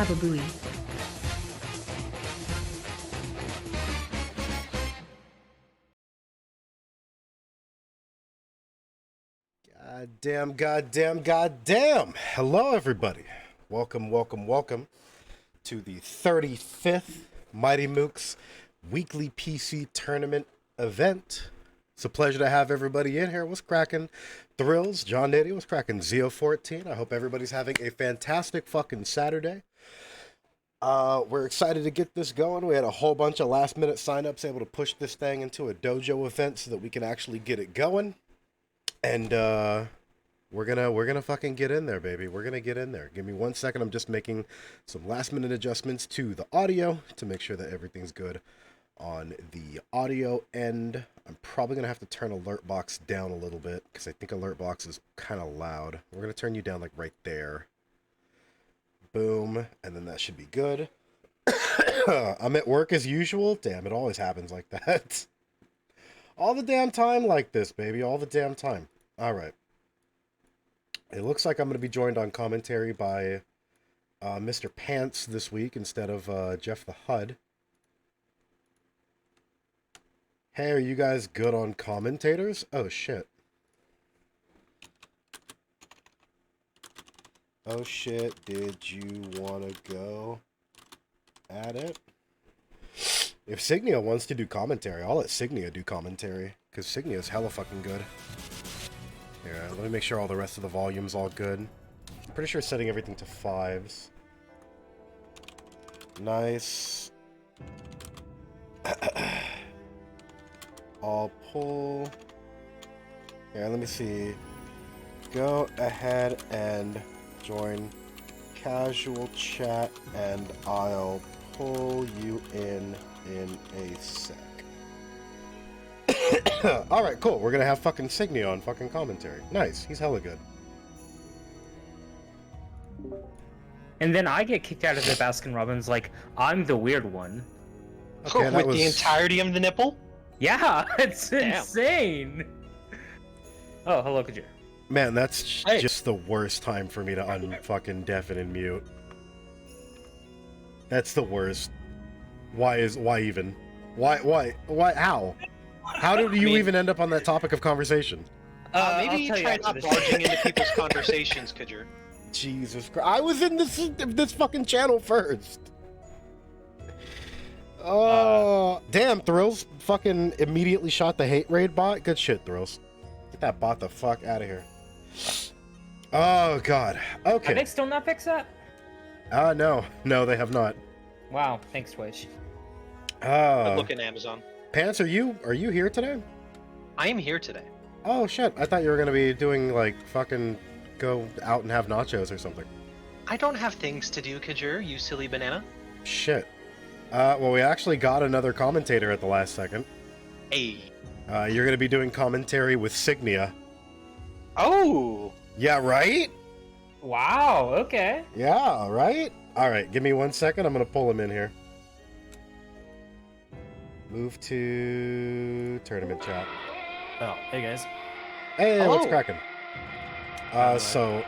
YoshimitsuVI. Goddamn. Hello, everybody. Welcome to the 35th Mighty Mooks weekly PC tournament event. It's a pleasure to have everybody in here. What's cracking? Thrills, John Nitty, what's cracking? Zeo14. I hope everybody's having a fantastic fucking Saturday. We're excited to get this going. We had a whole bunch of last minute signups, able to push this thing into a dojo event so that we can actually get it going. And we're gonna fucking get in there, baby. We're gonna get in there. Give me 1 second. I'm just making some last minute adjustments to the audio to make sure that everything's good on the audio end. I'm probably gonna have to turn alert box down a little bit because I think alert box is kind of loud. We're gonna turn you down like right there. Boom, and then that should be good. I'm at work as usual. Damn, it always happens like that. All the damn time like this, baby. All the damn time. All right. It looks like I'm going to be joined on commentary by Mr. Pants this week instead of Jeff the HUD. Hey, are you guys good on commentators? Oh, shit. Oh, shit. Did you want to go at it? If Signia wants to do commentary, I'll let Signia do commentary, because Signia's hella fucking good. Here, let me make sure all the rest of the volume's all good. I'm pretty sure setting everything to 5s. Nice. I'll pull... Here, let me see. Go ahead and join casual chat, and I'll pull you in a sec. Alright, cool. We're gonna have fucking Signia on fucking commentary. Nice. He's hella good. And then I get kicked out of the Baskin Robbins like I'm the weird one. Okay, with the entirety of the nipple? Yeah, it's insane. Oh, hello, Kajir. Man, that's just the worst time for me to unfucking deafen and mute. That's the worst. Why even? Why, how? How did you even end up on that topic of conversation? Maybe you try not barging into people's conversations, Kajir. Jesus Christ. I was in this fucking channel first. Oh, damn, Thrills fucking immediately shot the hate raid bot. Good shit, Thrills. Get that bot the fuck out of here. Oh, God. Okay. Have they still not fixed that? No, they have not. Wow, thanks, Twitch. Good look in Amazon. Pants, are you here today? I am here today. Oh shit, I thought you were gonna be doing like fucking go out and have nachos or something. I don't have things to do, Kajir, you silly banana. Shit. Well, we actually got another commentator at the last second. Hey. You're gonna be doing commentary with Signia. Oh! Yeah, right? Wow, okay. Yeah, right? Alright, give me 1 second, I'm gonna pull him in here. Move to tournament chat. Oh, hey guys. Hey, Hello. what's cracking? So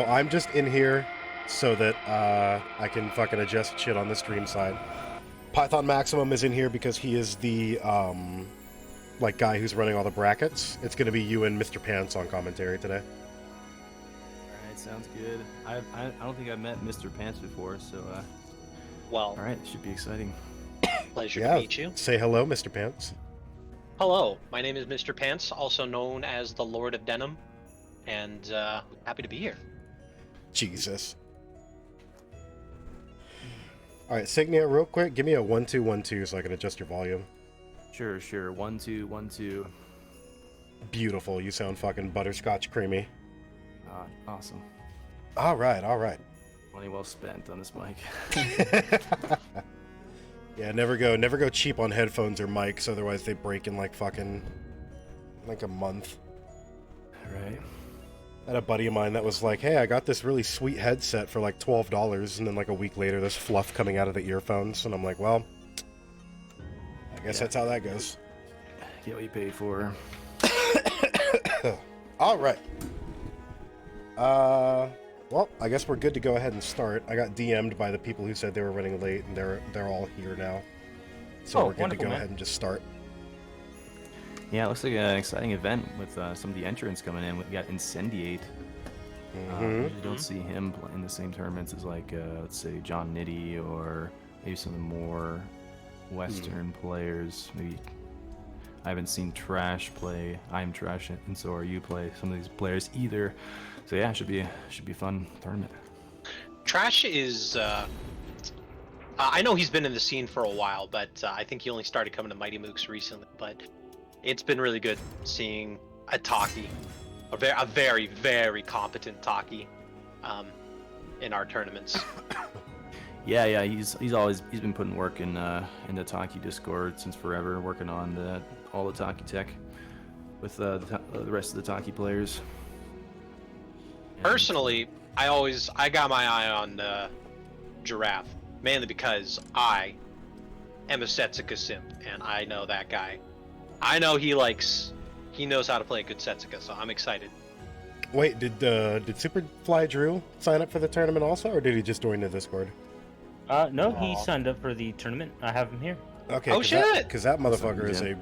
I'm just in here so that I can fucking adjust shit on the stream side. Python Maximum is in here because he is the like guy who's running all the brackets. It's gonna be you and Mr. Pants on commentary today. Alright, sounds good. I don't think I've met Mr. Pants before, so Well, alright, should be exciting. pleasure to meet you. Say hello, Mr. Pants. Hello, my name is Mr. Pants, also known as the Lord of Denim, and happy to be here. Jesus. Alright, Signia, real quick, give me a 1 2 1 2 so I can adjust your volume. Sure. 1 2 1 2. Beautiful, you sound fucking butterscotch creamy. Awesome. Alright. Money well spent on this mic. Yeah, never go cheap on headphones or mics, otherwise they break in like fucking like a month. Right. I had a buddy of mine that was like, hey, I got this really sweet headset for like $12, and then like a week later there's fluff coming out of the earphones, and I'm like, well, I guess that's how that goes. Get what you pay for. Alright. Well, I guess we're good to go ahead and start. I got DM'd by the people who said they were running late, and they're all here now. So we're good to go ahead and just start. Yeah, it looks like an exciting event with some of the entrants coming in. We got Incendiate. You don't see him in the same tournaments as like, let's say, John Nitty or maybe some of the more Western players. Maybe I haven't seen Trash play. I'm Trash, and so are you play some of these players either. So yeah, should be a fun tournament. Trash is. I know he's been in the scene for a while, but I think he only started coming to Mighty Mooks recently. But it's been really good seeing a Taki, a very, very competent Taki, in our tournaments. Yeah, he's been putting work in the Taki Discord since forever, working on all the Taki tech with the rest of the Taki players. Personally, I got my eye on Giraffe, mainly because I am a Setsuka simp, and I know that guy. I know he knows how to play a good Setsuka, so I'm excited. Wait, did Superflydrew sign up for the tournament also, or did he just join the Discord? No, he signed up for the tournament. I have him here. Okay. Oh, shit! Because that motherfucker is a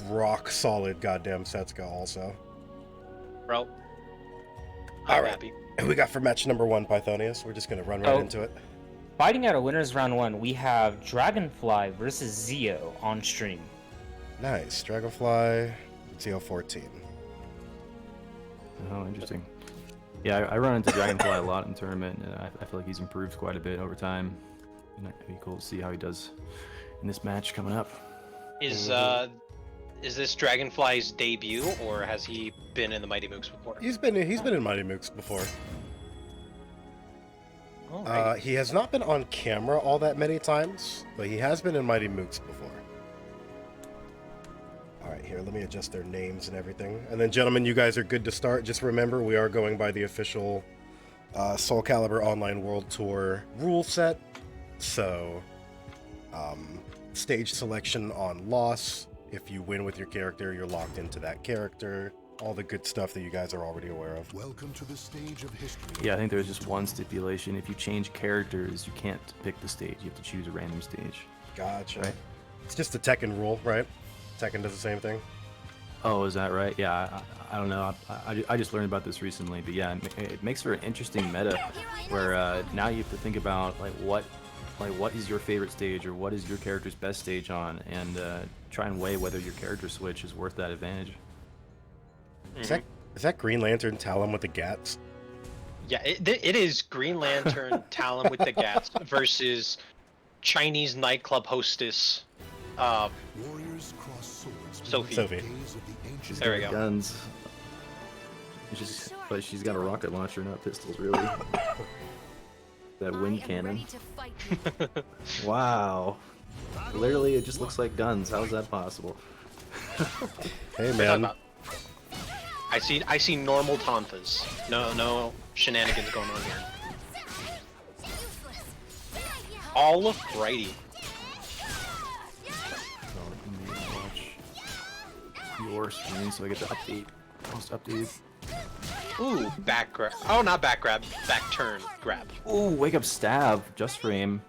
rock solid goddamn Setsuka also. Bro, All I'm right. happy. And we got for match number 1, Pythonius. We're just gonna run right into it. Fighting out of winners round 1, we have Dragonfly versus Zeo on stream. Nice. Dragonfly, ZO14. Oh, interesting. Yeah, I run into Dragonfly a lot in tournament, and I feel like he's improved quite a bit over time. And it'd be cool to see how he does in this match coming up. Is this Dragonfly's debut, or has he been in the Mighty Mooks before? He's been in Mighty Mooks before. Oh, right. He has not been on camera all that many times, but he has been in Mighty Mooks before. Alright, here, let me adjust their names and everything. And then, gentlemen, you guys are good to start. Just remember, we are going by the official Soul Calibur Online World Tour rule set. So, stage selection on loss. If you win with your character, you're locked into that character. All the good stuff that you guys are already aware of. Welcome to the stage of history. Yeah, I think there's just one stipulation. If you change characters, you can't pick the stage. You have to choose a random stage. Gotcha. Right. It's just the Tekken rule, right? Tekken does the same thing. Oh, is that right? Yeah, I don't know. I just learned about this recently, but yeah, it makes for an interesting meta where now you have to think about what is your favorite stage or what is your character's best stage on, and try and weigh whether your character switch is worth that advantage. Is that Green Lantern Talon with the Gats? Yeah, it is Green Lantern Talon with the Gats versus Chinese nightclub hostess Warriors cross swords. Sophie. Sophie. She's There we got go. guns. But she's got a rocket launcher, not pistols, really. That wind cannon. Wow. Literally, it just looks like guns. How is that possible? Hey, man. I see normal tonfas. No shenanigans going on here. Alrighty. So let me watch your screen so I get the update. Most updated. Ooh, back grab. Oh, not back grab. Back turn grab. Ooh, wake up stab. Just frame.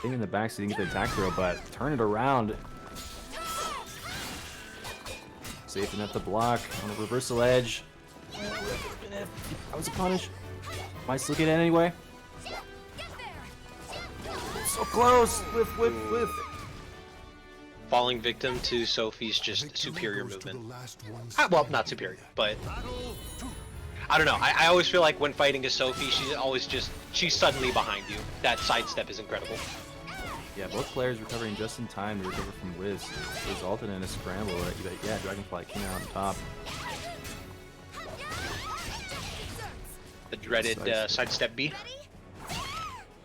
Thing in the back so you can get the attack throw, but turn it around. Safe enough to block on a reversal edge. That was a punish. Might still get it anyway. So close. Whiff. Falling victim to Sophie's just superior movement. Well, not superior, but I don't know. I always feel like when fighting a Sophie, she's suddenly behind you. That sidestep is incredible. Yeah, both players recovering just in time to recover from Wiz, resulted in a scramble. But yeah, Dragonfly came out on top. The dreaded sidestep B.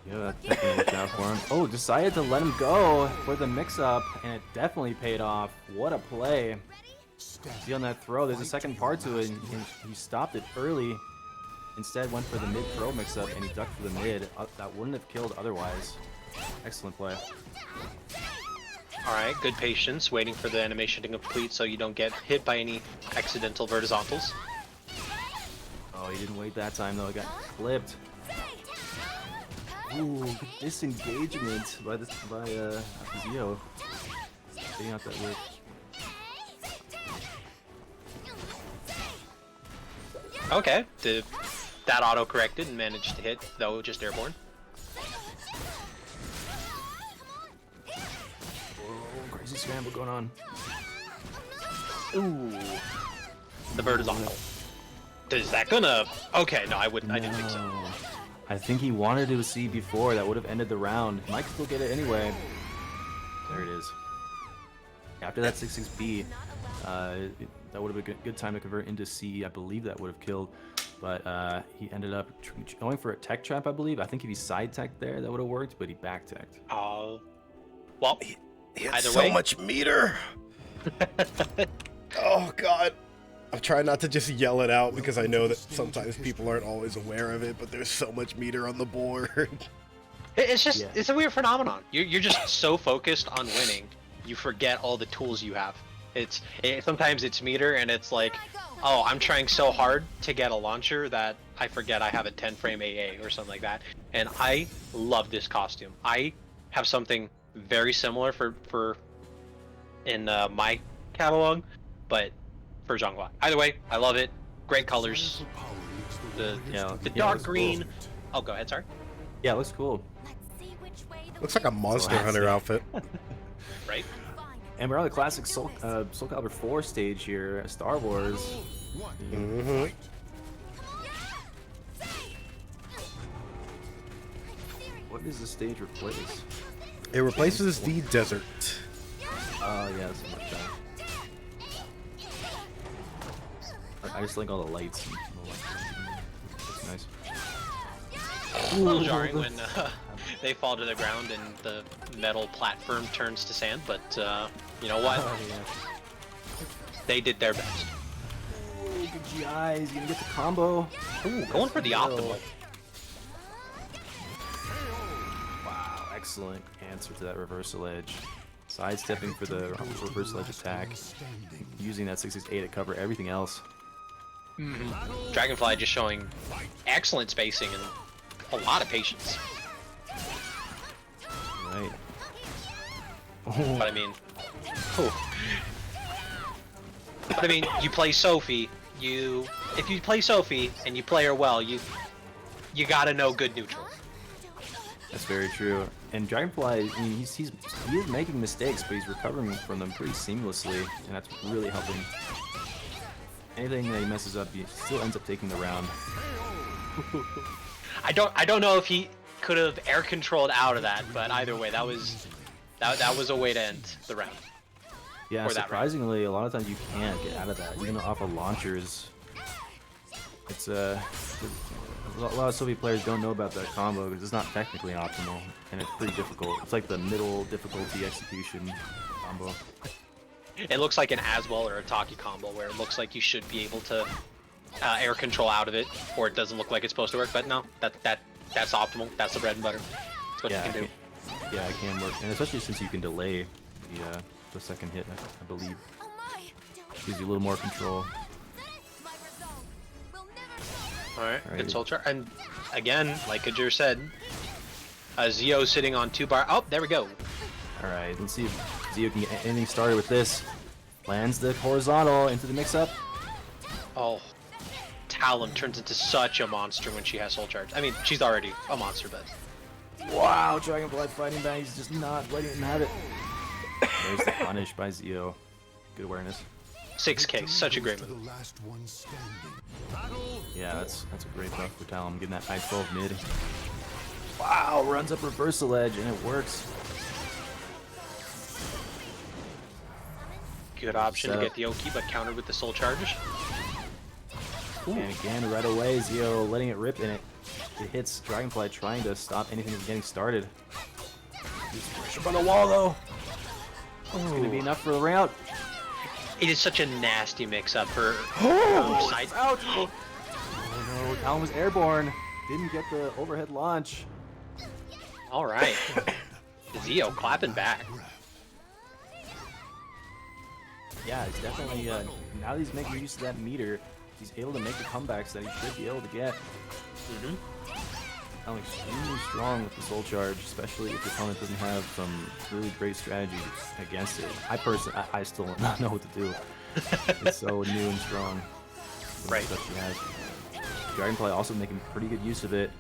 Yeah, that definitely worked out for him. Oh, decided to let him go for the mix-up, and it definitely paid off. What a play. See on that throw, there's a second part to it, and he stopped it early. Instead went for the mid-throw mix-up, and he ducked for the mid. That wouldn't have killed otherwise. Excellent play. Alright, good patience, waiting for the animation to complete so you don't get hit by any accidental verticals. Oh, he didn't wait that time though, he got clipped. Ooh, good disengagement by Zio. Getting out that whip. Okay, that auto corrected and managed to hit, though just airborne. Whoa, crazy scramble going on. Ooh, the bird is awful. Is that gonna? Okay, no, I didn't think so. No. I think he wanted to see before. That would have ended the round. Might still get it anyway. There it is. After that 6-6B, that would have been a good time to convert into C. I believe that would have killed, but he ended up going for a tech trap, I believe. I think if he side teched there, that would have worked, but he back teched. Oh, well, He had either so way. much meter. Oh god. I'm trying not to just yell it out because I know that sometimes people aren't always aware of it, but there's so much meter on the board. It's just, Yeah. it's a weird phenomenon. You're just so focused on winning, you forget all the tools you have. Sometimes it's meter and it's like, oh, I'm trying so hard to get a launcher that I forget I have a 10 frame AA or something like that. And I love this costume. I have something very similar for in my catalog, but for Zhongguo. Either way, I love it. Great colors. The dark it's green. cool. Oh, go ahead. Sorry. Yeah, it looks cool. Looks like a Monster Well, Hunter outfit. Right. And we're on the classic Soul Calibur 4 stage here, Star Wars. Mm-hmm. What does the stage replace? It replaces the desert. Oh yeah, that's much better. I just like all the lights. That's nice. A little jarring when they fall to the ground and the metal platform turns to sand, but you know what? Oh, yeah. They did their best. Ooh, good GIs, you can get the combo. Ooh, going for the optimal. Wow, excellent answer to that reversal edge. Sidestepping for the reversal edge attack. Using that 668 to cover everything else. Dragonfly just showing excellent spacing and a lot of patience. Right. But I mean, you play Sophie. If you play Sophie and you play her well, you gotta know good neutral. That's very true. And Dragonfly, I mean, he is making mistakes, but he's recovering from them pretty seamlessly, and that's really helping. Anything that he messes up, he still ends up taking the round. I don't know if he could have air controlled out of that, but either way, that was a way to end the round. Yeah, Or that surprisingly, a lot of times you can't get out of that, even off of launchers. It's a lot of Soviet players don't know about that combo because it's not technically optimal, and it's pretty difficult. It's like the middle difficulty execution combo. It looks like an Aswell or a Taki combo where it looks like you should be able to air control out of it, or it doesn't look like it's supposed to work. But no, that's optimal. That's the bread and butter. That's what Yeah, you can do. Yeah, it can work, and especially since you can delay the second hit, I believe. Gives you a little more control. All right, Alright. good soul charge. And again, like Kajir said, Zio sitting on 2 bar. Oh, there we go. Alright, let's see if Zio can get anything started with this. Lands the horizontal into the mix-up. Oh, Talon turns into such a monster when she has soul charge. I mean, she's already a monster, but Wow, Dragonfly fighting back. He's just not letting him have it. There's the punish by Zio. Good awareness. 6K, such a great To move. the last one standing. Yeah, that's a great buff for Talon. Getting that I-12 mid. Wow, runs up reversal edge and it works. Good option to Setup. get the Oki, but countered with the soul charge. And again, right away, Zio letting it rip, and it hits Dragonfly trying to stop anything from getting started. He's pressure on the wall though. It's gonna be enough for the round. It is such a nasty mix-up. Her side. Ouch! Oh no, Talon was airborne. Didn't get the overhead launch. All right, Zio clapping back. Yeah, it's definitely, now that he's making use of that meter, he's able to make the comebacks that he should be able to get. extremely strong with the soul charge, especially if your opponent doesn't have some really great strategies against it. I still don't know what to do. It's so new and strong. Right. Stuff she has. Dragonfly also making pretty good use of it.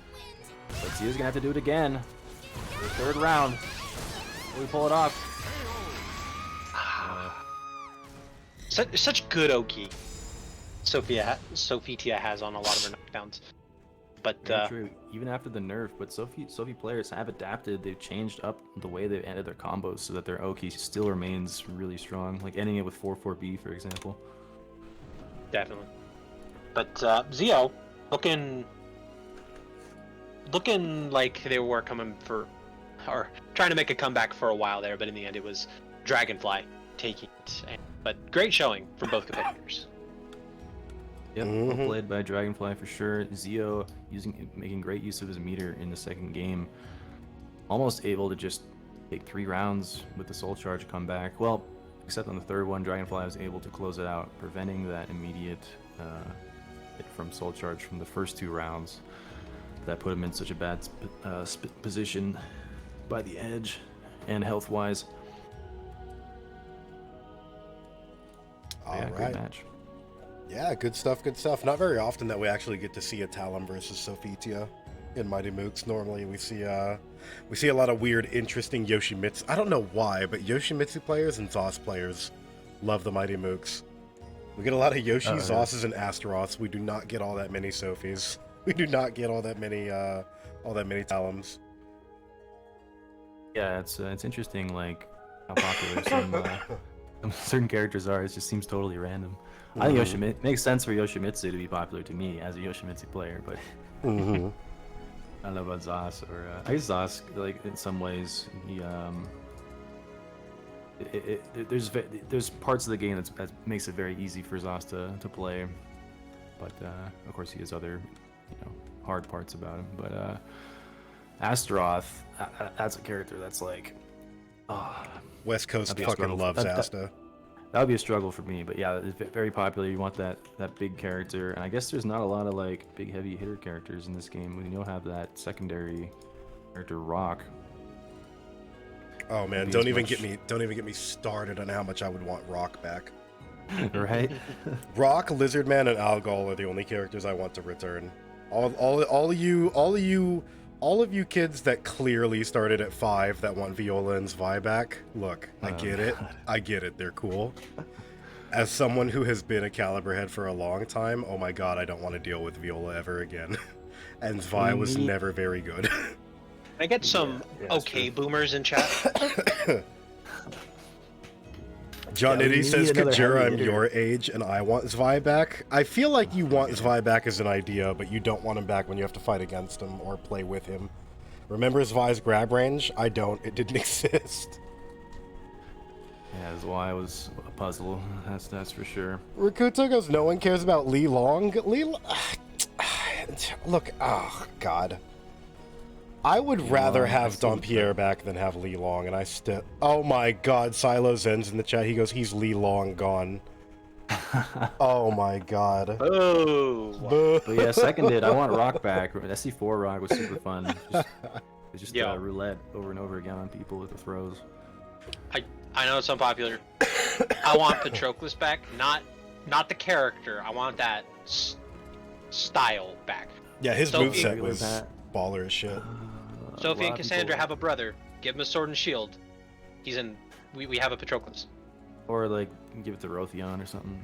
But Zia's gonna have to do it again. For the third round. Will we pull it off? Such good Oki. Sophitia has on a lot of her knockdowns. But Very true. Even after the nerf, but Sophie players have adapted. They've changed up the way they've ended their combos so that their Oki still remains really strong. Like ending it with 4-4B, for example. definitely. But Zio looking like they were coming for, or trying to make a comeback for a while there, but in the end it was Dragonfly taking it. But great showing from both competitors. Yep, well played by Dragonfly for sure. Zio making great use of his meter in the second game. Almost able to just take 3 rounds with the soul charge comeback. Well, except on the third one, Dragonfly was able to close it out, preventing that immediate hit from soul charge from the first 2 rounds. That put him in such a bad position by the edge and health-wise. Great match. Yeah, good stuff, good stuff. Not very often that we actually get to see a Talon versus Sophitia in Mighty Mooks. Normally we see a lot of weird, interesting Yoshimitsu. I don't know why, but Yoshimitsu players and Zos players love the Mighty Mooks. We get a lot of Yoshi, Zosses, and Astaroths. We do not get all that many Sophies. We do not get all that many Talons. Yeah, it's interesting, like how popular some certain characters are. It just seems totally random. I think Yoshimitsu makes sense for Yoshimitsu to be popular to me as a Yoshimitsu player, but I don't know about Zos or I guess Zos, like in some ways he there's parts of the game that makes it very easy for Zos to play, but of course he has other hard parts about him. But Astaroth, that's a character that's like West Coast fucking loves Asta. That would be a struggle for me, but yeah, it's very popular. You want that big character, and I guess there's not a lot of like big heavy hitter characters in this game. When you'll have that secondary character, Rock. Oh man, don't even get me started on how much I would want Rock back. Right? Rock, Lizardman, and Algol are the only characters I want to return. All of you kids that clearly started at 5 that want Viola and Zwei back, look, I get it. I get it. They're cool. As someone who has been a Calibur head for a long time, oh my god, I don't want to deal with Viola ever again. And Zwei was never very good. I get some okay boomers in chat. John Nitty says, Kajira, I'm your age and I want Zwei back. I feel like you want Zwei back as an idea, but you don't want him back when you have to fight against him or play with him. Remember Zwei's grab range? I don't. It didn't exist. Yeah, Zwei was a puzzle. That's for sure. Rakuto goes, no one cares about Li Long. Look, oh god. I would rather have Dompierre back than have Li Long, and I still... Oh my god, Silo Zen's in the chat. He goes, he's Li Long gone. Oh my god. Oh. But yeah, seconded. I want Rock back. SC4 Rock was super fun. It's just roulette over and over again on people with the throws. I know it's unpopular. I want Patroclus back, not the character. I want that style back. Yeah, his moveset was baller as shit. Sophie and Cassandra have a brother. Give him a sword and shield. He's in. We have a Patroclus. Or like give it to Rothion or something.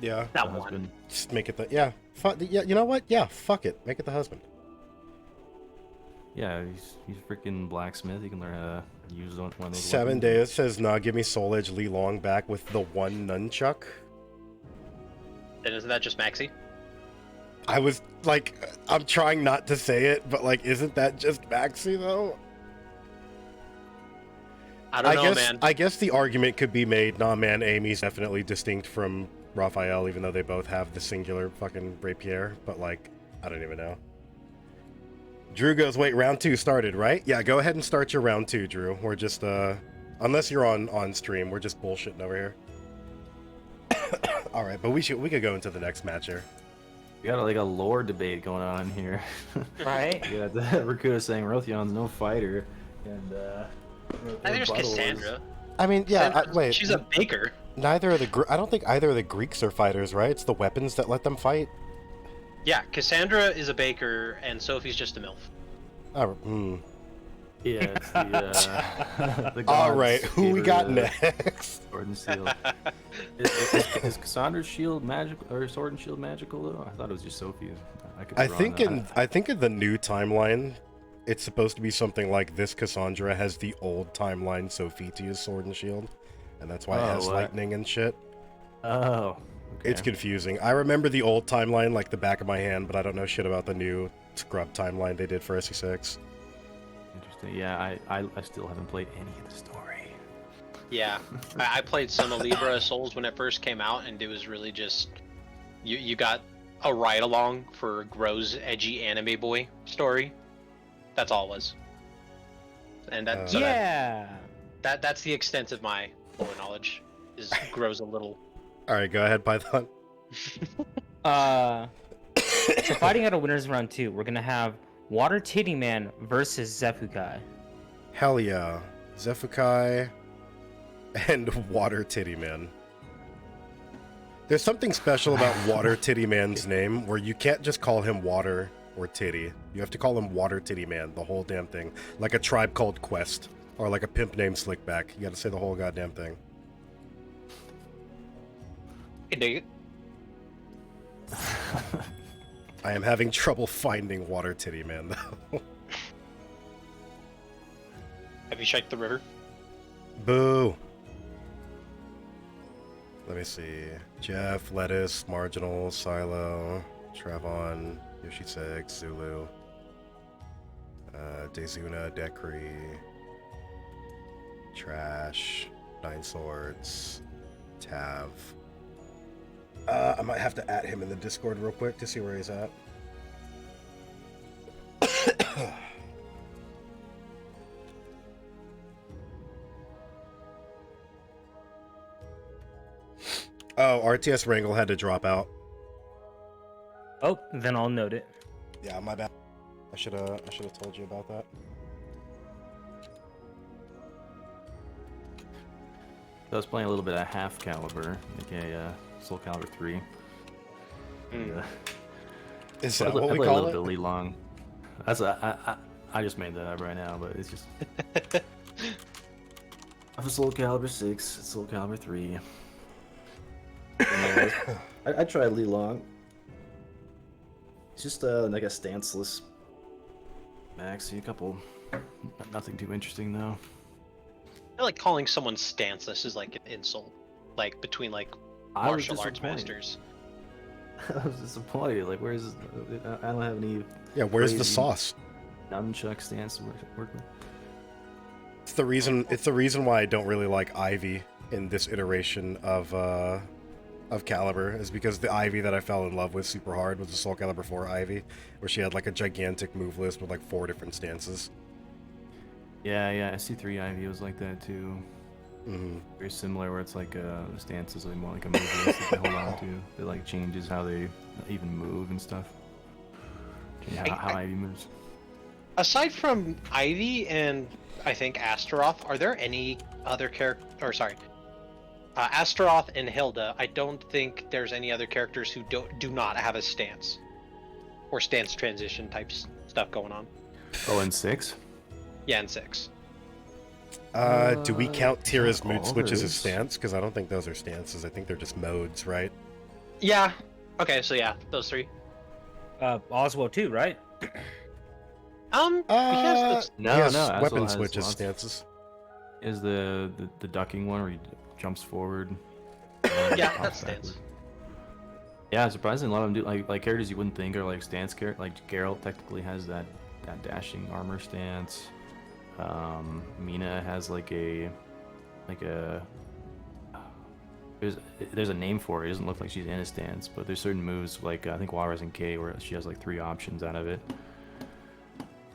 Yeah. That one. Just make it the yeah. You know what? Yeah, fuck it. Make it the husband. Yeah, he's freaking blacksmith. He can learn how to use one of those. 7 Days says, nah, give me Soul Edge Li Long back with the one nunchuck. And isn't that just Maxi? I was like, I'm trying not to say it, but like, isn't that just Maxi though? I don't know, man. I guess the argument could be made, nah man, Amy's definitely distinct from Raphael, even though they both have the singular fucking rapier, but like, I don't even know. Drew goes, wait, round 2 started, right? Yeah, go ahead and start your round 2, Drew. We're just, unless you're on stream, we're just bullshitting over here. Alright, but we could go into the next match here. We got like a lore debate going on here. Right? You got the Rakuda saying Rothion's no fighter, and I think it's Rebuttal is- Cassandra. I mean, yeah. Wait. She's a baker. Neither of the. I don't think either of the Greeks are fighters, right? It's the weapons that let them fight. Yeah, Cassandra is a baker, and Sophie's just a MILF. Oh, hmm. Yeah, it's the, the All gods right, who we gave got her the next? Sword and shield. Is Cassandra's shield magical or sword and shield magical though? I thought it was just Sophie's. Could be I wrong think on in that. I think in the new timeline, it's supposed to be something like this. Cassandra has the old timeline Sophitia's sword and shield, and that's why it has what? lightning and shit. Oh, okay. It's confusing. I remember the old timeline like the back of my hand, but I don't know shit about the new scrub timeline they did for SE6. Interesting. Yeah, I still haven't played any of the story. Yeah, I played Sona Libra Souls when it first came out, and it was really just you got a ride along for Gro's edgy anime boy story. That's all it was. And that's the extent of my lore knowledge. Is Gro's a little. All right, go ahead, Python. So fighting out of winners round 2, we're gonna have Water Titty Man versus Xephukai. Hell yeah, Xephukai and Water Titty Man. There's something special about Water Titty Man's name, where you can't just call him Water or Titty. You have to call him Water Titty Man, the whole damn thing. Like a Tribe Called Quest, or like a pimp named Slickback. You gotta say the whole goddamn thing. I dig it. I am having trouble finding Water Titty Man, though. Have you checked the river? Boo! Let me see. Jeff, Lettuce, Marginal, Silo, Travon, Yoshiseg, Zulu, Dezuna, Dekri, Trash, Nine Swords, Tav. I might have to add him in the Discord real quick to see where he's at. Oh, RTS Wrangle had to drop out. Oh, then I'll note it. Yeah, my bad. I should have told you about that. I was playing a little bit of half Calibur, aka Soul Calibur 3. Is I that what we played a call little it? bit of Li Long. I just made that up right now, but it's just. After Soul Calibur 6, it's Soul Calibur 3. I tried Li Long. It's just like a stanceless maxi, a couple. Nothing too interesting though. I feel like calling someone stanceless is like an insult, like between like I was martial arts disappointed. masters. I was disappointed. Like, where's? I don't have any Yeah, where's the crazy sauce? nunchuck stance to work with. It's the reason why I don't really like Ivy in this iteration of Calibur, is because the Ivy that I fell in love with super hard was the Soul Calibur 4 Ivy, where she had like a gigantic move list with like 4 different stances. Yeah, SC3 Ivy was like that too. Mm-hmm. Very similar, where it's like the stance is like more like a move list that they hold on to. It like changes how they even move and stuff. Yeah, how Ivy moves. Aside from Ivy and I think Astaroth, are there any other Astaroth and Hilda, I don't think there's any other characters who do not have a stance or stance transition type stuff going on. Oh, and 6? Yeah, and 6. Do we count Tira's all mood switch as a there is. stance? Because I don't think those are stances. I think they're just modes, right? Yeah. Okay, so yeah, those 3. Oswald too, right? Because No, yes, no, Aswell weapon has switches lots. stances. Is the ducking one where he jumps forward? yeah, pops that's stance. backward. Yeah, surprisingly, a lot of them do like characters you wouldn't think are like stance characters. Like Geralt technically has that dashing armor stance. Mina has like a there's a name for it. It doesn't look like she's in a stance, but there's certain moves like I think Wild Rising K where she has like 3 options out of it.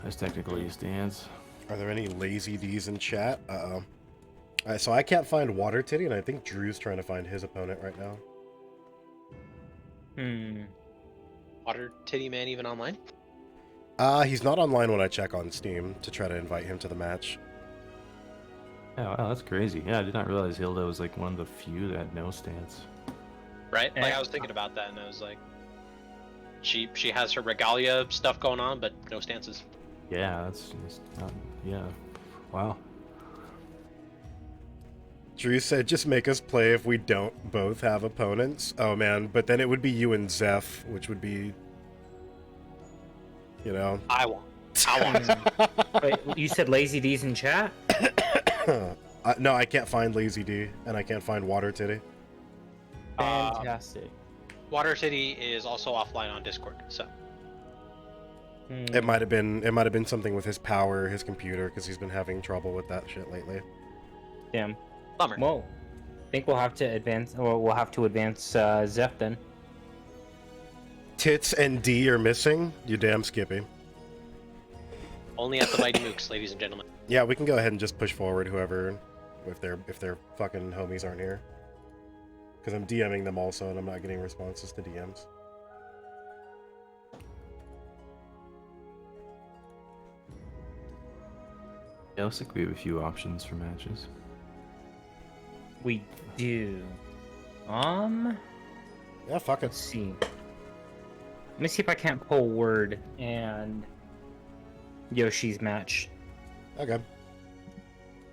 That's technically a stance. Are there any lazy D's in chat? Alright, so I can't find Water Titty, and I think Drew's trying to find his opponent right now. Water Titty Man even online? He's not online when I check on Steam to try to invite him to the match. Yeah, wow, that's crazy. Yeah, I did not realize Hilda was like one of the few that had no stance. Right? Like I was thinking about that, and I was like, she has her regalia stuff going on, but no stances. Yeah, that's not. Yeah, wow. Drew said, just make us play if we don't both have opponents. Oh man, but then it would be you and Zeph, which would be, you know. I want. Wait, you said Lazy D's in chat? No, I can't find Lazy D, and I can't find Water Titty. Fantastic. Water Titty is also offline on Discord, so. It might have been something with his power, his computer, because he's been having trouble with that shit lately. Damn. Bummer. Well, I think we'll have to advance Zeph then. Tits and D are missing. You damn Skippy. Only at the Mighty Mooks, ladies and gentlemen. Yeah, we can go ahead and just push forward whoever, if their fucking homies aren't here. Because I'm DMing them also, and I'm not getting responses to DMs. Yeah, looks like we have a few options for matches. We do. Yeah, fuck it. Let's see. Let me see if I can't pull Word and Yoshi's match. Okay.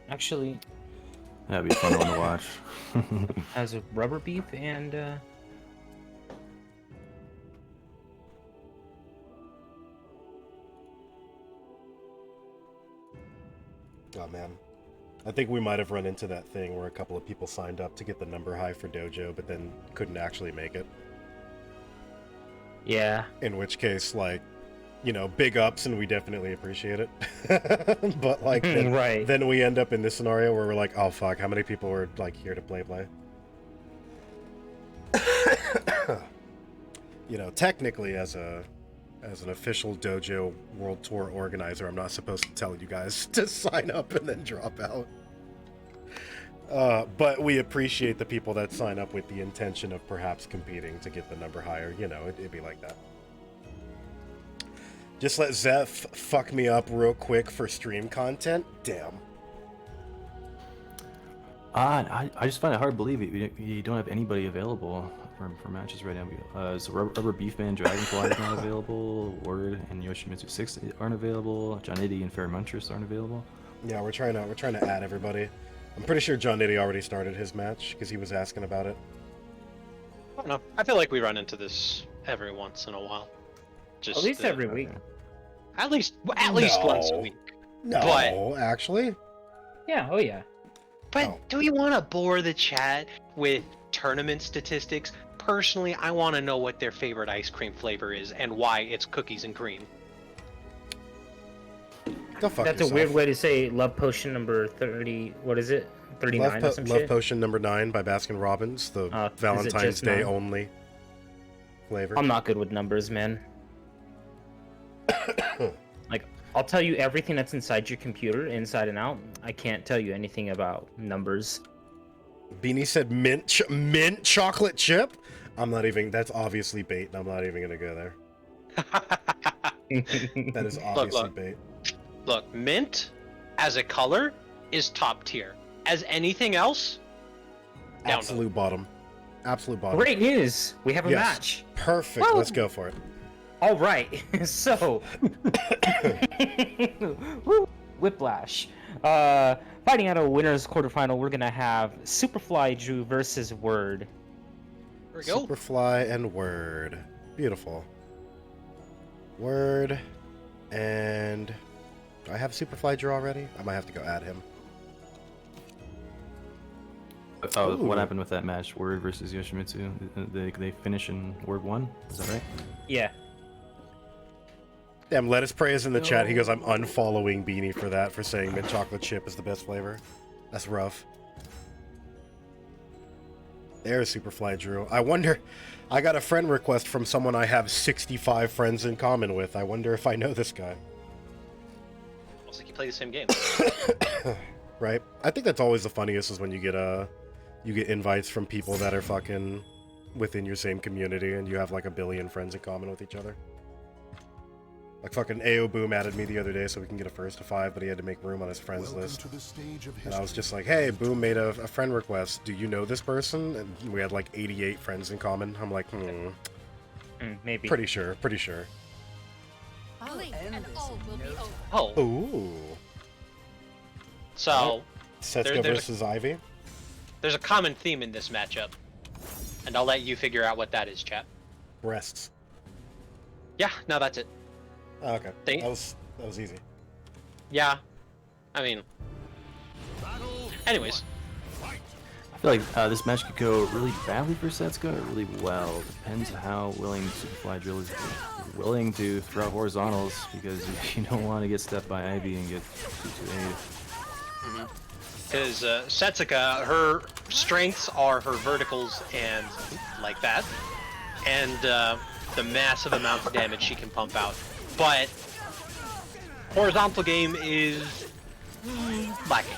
Actually, That'd be a fun one to watch. has a rubber beef and Oh man. I think we might have run into that thing where a couple of people signed up to get the number high for Dojo, but then couldn't actually make it. yeah. In which case, like, you know, big ups, and we definitely appreciate it. But like, then, Right. then we end up in this scenario where we're like, oh fuck, how many people were like here to play? You know, technically, as an official Dojo World Tour organizer, I'm not supposed to tell you guys to sign up and then drop out. But we appreciate the people that sign up with the intention of perhaps competing to get the number higher. You know, it'd be like that. Just let Zeph fuck me up real quick for stream content. Damn. I just find it hard to believe you don't have anybody available for matches right now. So Rubber Beefman, Dragonfly is not available. Word and YoshimitsuVI aren't available. John Iddy and Fair Muntress aren't available. Yeah, we're trying to add everybody. I'm pretty sure John Nitty already started his match because he was asking about it. I don't know. I feel like we run into this every once in a while. Just At least every week. At least once a week. No, But- actually. Yeah, oh yeah. But Oh. do we want to bore the chat with tournament statistics? Personally, I want to know what their favorite ice cream flavor is and why it's cookies and cream. Go fuck That's yourself. a weird way to say love potion number 30. What is it? 39 or some Love shit? Potion number 9 by Baskin Robbins, the Is it Valentine's just Day 9? only flavor. I'm not good with numbers, man. Like, I'll tell you everything that's inside your computer, inside and out. I can't tell you anything about numbers. Beanie said mint chocolate chip. I'm not even. That's obviously bait, and I'm not even gonna go there. That is obviously look. bait. Look, mint as a color is top tier. As anything else, down Absolute bottom. Absolute bottom. Great news! We have a Yes. match. Perfect. Woo! Let's go for it. All right. So, Woo! Whiplash. Fighting out a winners quarterfinal, we're gonna have Superflydrew versus Word. Here we go. Superfly and Word. Beautiful. Word and do I have Superflydrew already? I might have to go add him. Oh, Ooh. what happened with that match? Word versus Yoshimitsu. They finish in Word 1? Is that right? Yeah. Damn, Lettuce Prey is in the chat. He goes, I'm unfollowing Beanie for that, for saying mint chocolate chip is the best flavor. That's rough. There's Superflydrew. I wonder, I got a friend request from someone I have 65 friends in common with. I wonder if I know this guy. Looks like you play the same game. Right? I think that's always the funniest is when you get invites from people that are fucking within your same community and you have like a billion friends in common with each other. Like fucking AO Boom added me the other day so we can get a first to 5, but he had to make room on his friends list. To the stage of And I was just like, hey, Boom made a friend request. Do you know this person? And we had like 88 friends in common. I'm like, Maybe. pretty sure. Blink and all will be over. Oh, Ooh. so Setsuka there's versus Ivy. there's a common theme in this matchup, and I'll let you figure out what that is, chat. Breasts. Yeah, no, that's it. Oh, okay. They- That was easy. Yeah, I mean, anyways, I feel like this match could go really badly for Setsuka or really well. Depends how willing Superflydrew is willing to throw horizontals, because you don't want to get stepped by Ivy and get 2-8. because Setsuka, her strengths are her verticals and like that, and the massive amounts of damage she can pump out. But horizontal game is lacking.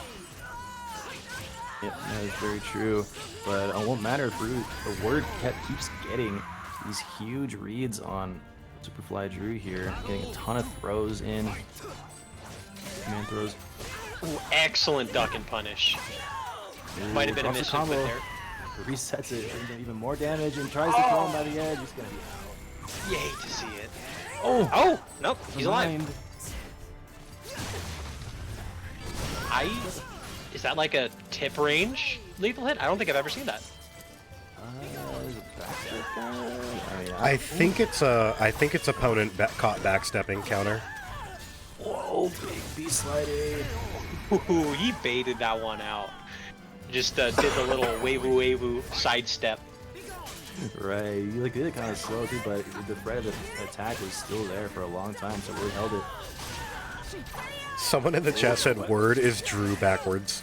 Yep, that is very true. But it won't matter if the word keeps getting these huge reads on Superflydrew here, getting a ton of throws in. Command throws. Ooh, excellent duck and punish. Might have been a Drops the misinput combo. there. Resets it, brings in even more damage, and tries to kill him by the edge. He's gonna be out. You hate to see it. Oh! Oh, nope, he's alive. Mind. Is that like a tip range lethal hit? I don't think I've ever seen that. There's a backstep guy. Oh, yeah. I think it's opponent caught backstepping counter. Whoa, big beast sliding. Ooh, he baited that one out. Just did the little wavoo sidestep. Right, you did it kind of slow too, but the threat of the attack was still there for a long time, so we held it. Someone in the chat said word is Drew backwards.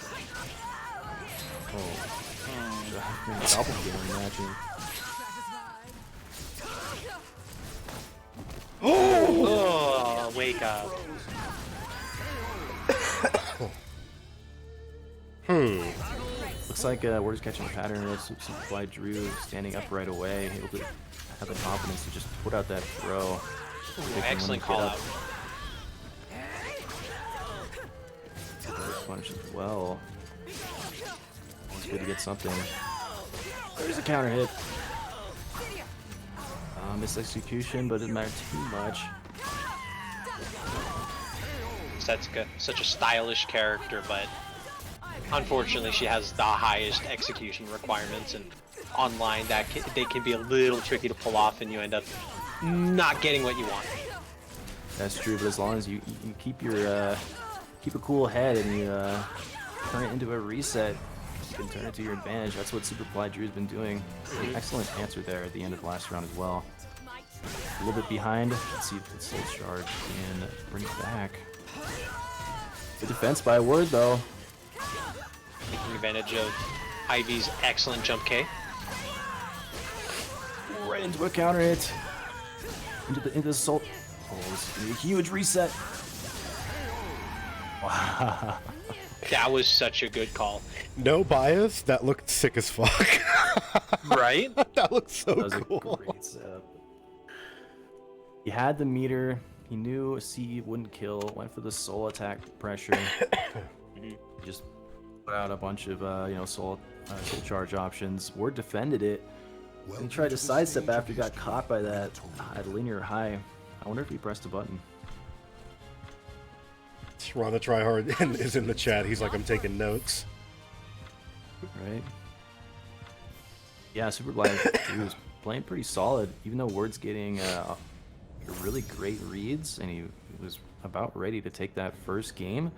Doppelganger matching. Oh, wake up. Looks like we're just catching a pattern of Superflydrew standing up right away, able to have the confidence to just put out that throw. Excellent call out. Punch as well. It's good to get something. There's a counter hit. Missed execution, but it didn't matter too much. Setsuka, such a stylish character, but unfortunately she has the highest execution requirements, and online they can be a little tricky to pull off, and you end up not getting what you want. That's true, but as long as you keep your keep a cool head and you turn it into a reset, you can turn it to your advantage. That's what Superflydrew's been doing. Excellent answer there at the end of the last round as well. A little bit behind. Let's see if the Soul Charge can bring it back. Good defense by Word though. Taking advantage of Ivy's excellent jump K. Right into a counter hit. Into the Soul. Oh, this is gonna be a huge reset. Wow. That was such a good call. No bias, that looked sick as fuck. Right? That looked so That was cool. a great setup. He had the meter. He knew C wouldn't kill. Went for the soul attack pressure. Just put out a bunch of soul charge options. Ward defended it. And he tried to sidestep after he got caught by that at linear high. I wonder if he pressed a button. Rana Tryhard is in the chat. He's like, I'm taking notes. Right? Yeah, Superflydrew was playing pretty solid, even though Word's getting really great reads, and he was about ready to take that first game.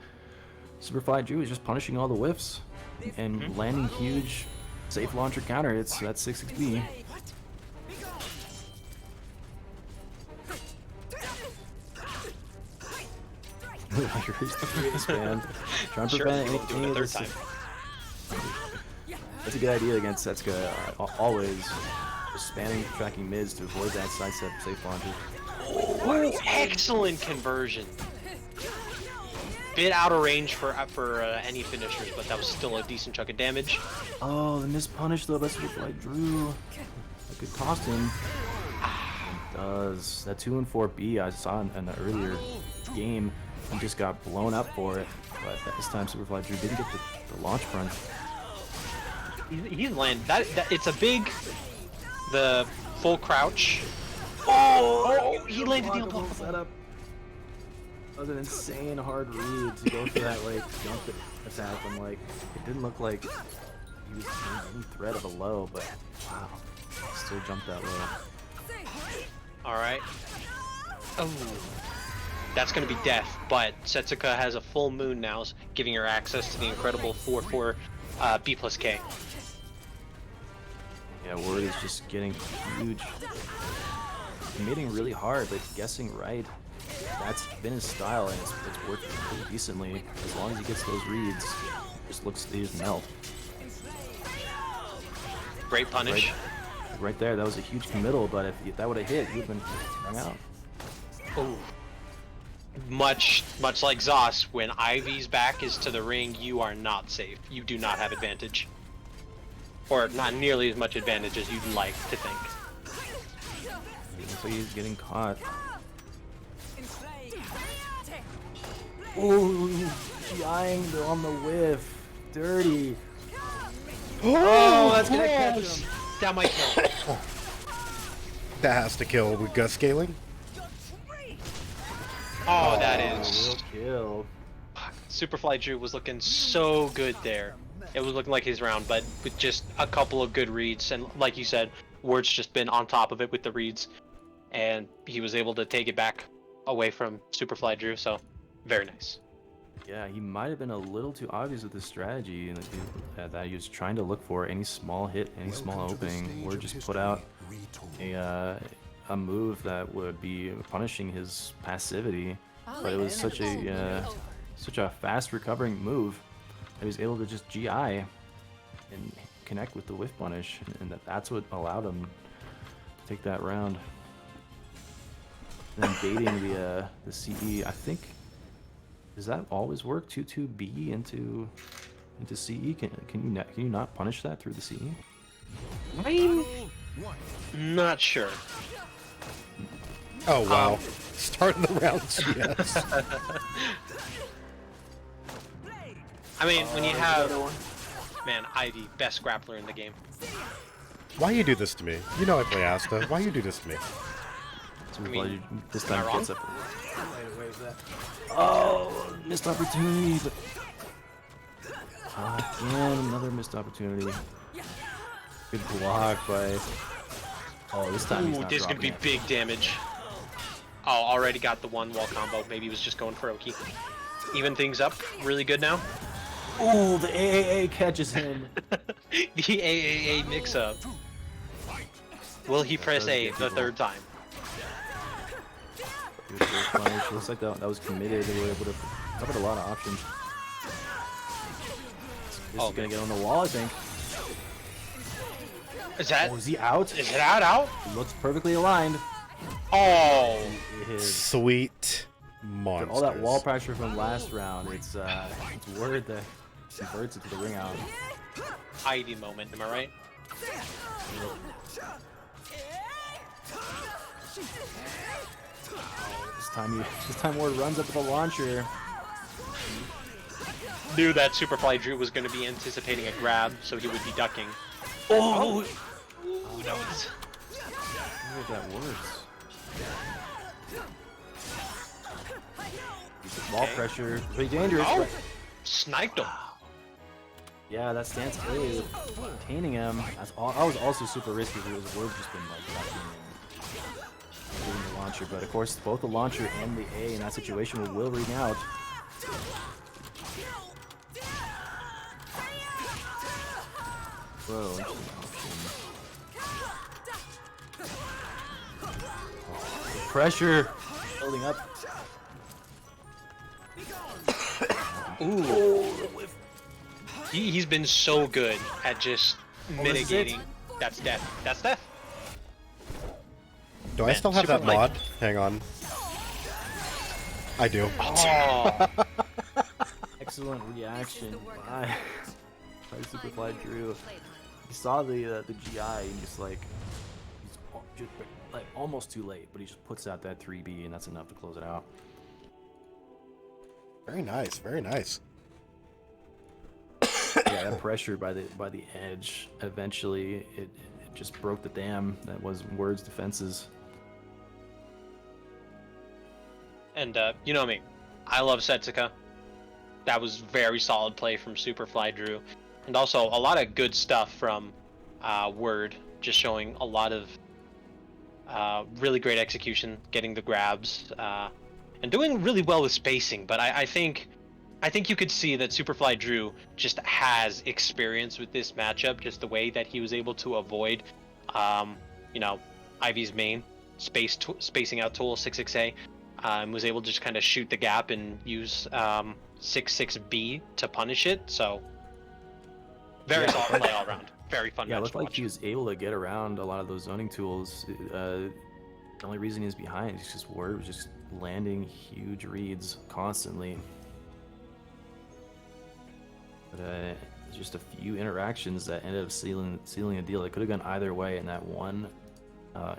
Superflydrew was just punishing all the whiffs and landing huge safe launcher counter hits. That's 6-6B. Here's the freeze man. Trying to Sure, prevent we'll do it any a of third this. time. That's a good idea against Setsuka. Always just spamming tracking mids to avoid that sidestep safe launches. Oh, excellent conversion. Bit out of range for any finishers, but that was still a decent chunk of damage. Oh, the missed punish though. That's Superflydrew. That could cost him. It does. That 2 and 4B I saw in the earlier game, he just got blown up for it. But this time Superflydrew didn't get the launch front. He's landed. That it's a big, the full crouch. Oh, he landed the unblockable. setup. That was an insane hard read to go for that like jump attack. I'm like, it didn't look like he was in any threat of a low, but wow, still jumped that low. All right. Oh, that's gonna be death. But Xephukai has a full moon now, giving her access to the incredible 4/4 B plus K. Yeah, Word is just getting huge. Committing really hard, but guessing right. That's been his style, and it's worked pretty decently. As long as he gets those reads, just looks to just melt. Great punish. Right there, that was a huge committal, but if that would have hit, he would have been rung out. Oh. Much like Zos, when Ivy's back is to the ring, you are not safe. You do not have advantage. Or not nearly as much advantage as you'd like to think. So he's getting caught. Ooh, GIing on the whiff. Dirty. Oh, that's gonna catch him. That might kill. That has to kill with gut scaling. Oh, that is. Real kill. Superflydrew was looking so good there. It was looking like his round, but with just a couple of good reads, and like you said, Ward's just been on top of it with the reads, and he was able to take it back away from Superflydrew, so very nice. Yeah, he might have been a little too obvious with his strategy that he was trying to look for any small hit, any small opening, or just put out a move that would be punishing his passivity. But it was such a fast recovering move that he was able to just GI and connect with the whiff punish, and that's what allowed him to take that round. And then baiting the CE, I think. Does that always work? 2-2B into CE? Can you not punish that through the CE? I'm not sure. Oh wow! Starting the round CS. I mean, when you have, man, Ivy, best grappler in the game. Why you do this to me? You know I play Asta. Why you do this to me? mean, This time am I he gets up. Oh, missed opportunity. But again, another missed opportunity. Good block by. Oh, this time he's Ooh, not this is gonna be dropping it. big damage. Oh, already got the one wall combo. Maybe he was just going for Oki. Even things up really good now. Ooh, the AAA catches him. The AAA mix-up. Will he press A the third time? Good first punish. Looks like that was committed. They were able to cover a lot of options. This is gonna get on the wall, I think. Is that? Oh, is he out? Is it out? He looks perfectly aligned. Oh! It is. Sweet monsters. All that wall pressure from last round. It's word that converts it to the ring out. Ivy moment, am I right? This time Ward runs up with a launcher. Knew that Superflydrew was going to be anticipating a grab, so he would be ducking. Oh! Ooh, that was... I wonder if that works. Wall pressure, pretty dangerous. Oh! But Sniped him. yeah, that stance A was containing him. That was also super risky because Ward just been like ducking and doing the launcher. But of course, both the launcher and the A in that situation will ring out. Whoa, interesting option. The pressure building up. Ooh. He's been so good at just mitigating. That's death. That's death. Do I Man, still have that Superfly- mod? Hang on. I do. Oh. Excellent reaction by Superflydrew. He saw the GI and just like like almost too late, but he just puts out that 3B, and that's enough to close it out. Very nice, very nice. Yeah, that pressure by the edge, eventually it just broke the dam that was Word's defenses. And you know me, I love Setsuka. That was very solid play from Superflydrew, and also a lot of good stuff from Word, just showing a lot of really great execution, getting the grabs, and doing really well with spacing. But I think you could see that Superflydrew just has experience with this matchup, just the way that he was able to avoid, Ivy's main spacing out tool 6-6A, and was able to just kind of shoot the gap and use 6-6B to punish it. So very solid play all around. Very fun. Yeah, it match looked to like watch. he was able to get around a lot of those zoning tools. The only reason he's behind is just Word was just landing huge reads constantly. But just a few interactions that ended up sealing a deal. It could have gone either way in that one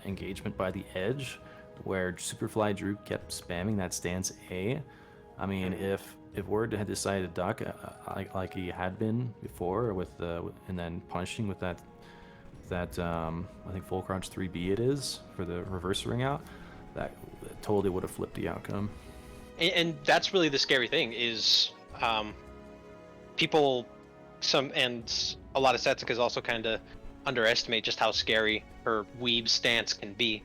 engagement by the edge, where Superflydrew kept spamming that stance A. I mean, if Word had decided to duck like he had been before, with and then punishing with that I think full crunch 3B it is for the reverse ring out, that totally would have flipped the outcome. And that's really the scary thing is people, and a lot of Setsukas also kind of underestimate just how scary her weeb stance can be,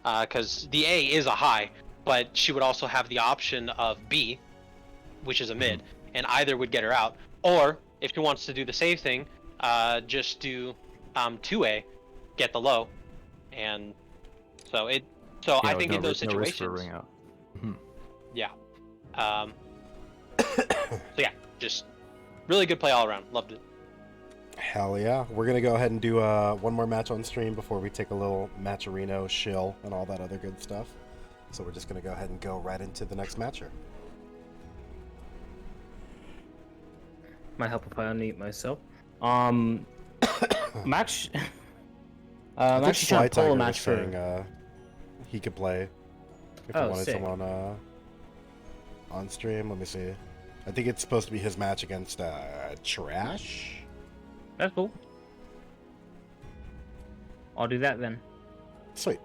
because the A is a high, but she would also have the option of B, which is a mid, and either would get her out, or if she wants to do the safe thing, just do 2A, get the low, and so I think in those no risk for a situations, ring out. yeah. So yeah, just really good play all around. Loved it. Hell yeah. We're going to go ahead and do one more match on stream before we take a little matcherino, shill, and all that other good stuff. So we're just going to go ahead and go right into the next matcher. Might help if I unmute myself. Match. I'm actually trying to pull a match for. Saying, he could play if he wanted someone on stream. Let me see. I think it's supposed to be his match against Trash. That's cool. I'll do that then. Sweet.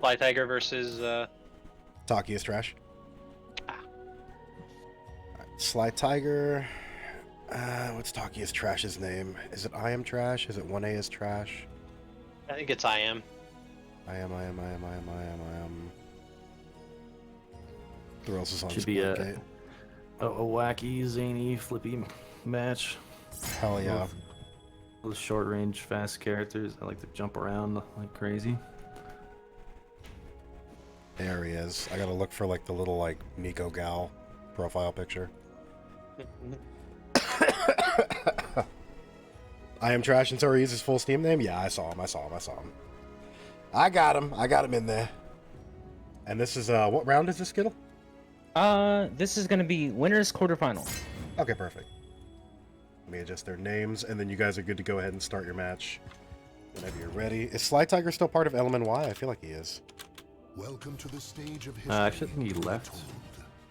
Slytiger versus Taki is Trash. Slytiger. What's Taki is Trash's name? Is it I am Trash? Is it 1A is Trash? I think it's I am. I am. Thrills is on Should be a wacky, zany, flippy match. Hell yeah. Those short range, fast characters that like to jump around like crazy. There he is. I gotta look for like the little like Miko Gal profile picture. I am Trash and so he uses his full Steam name? Yeah, I saw him. I got him in there. And this is what round is this, Skittle? This is gonna be winners quarterfinal. Okay, perfect. Let me adjust their names, and then you guys are good to go ahead and start your match whenever you're ready. Is Slytiger still part of Element Y? I feel like he is. Welcome to the stage of history. Actually, I think he left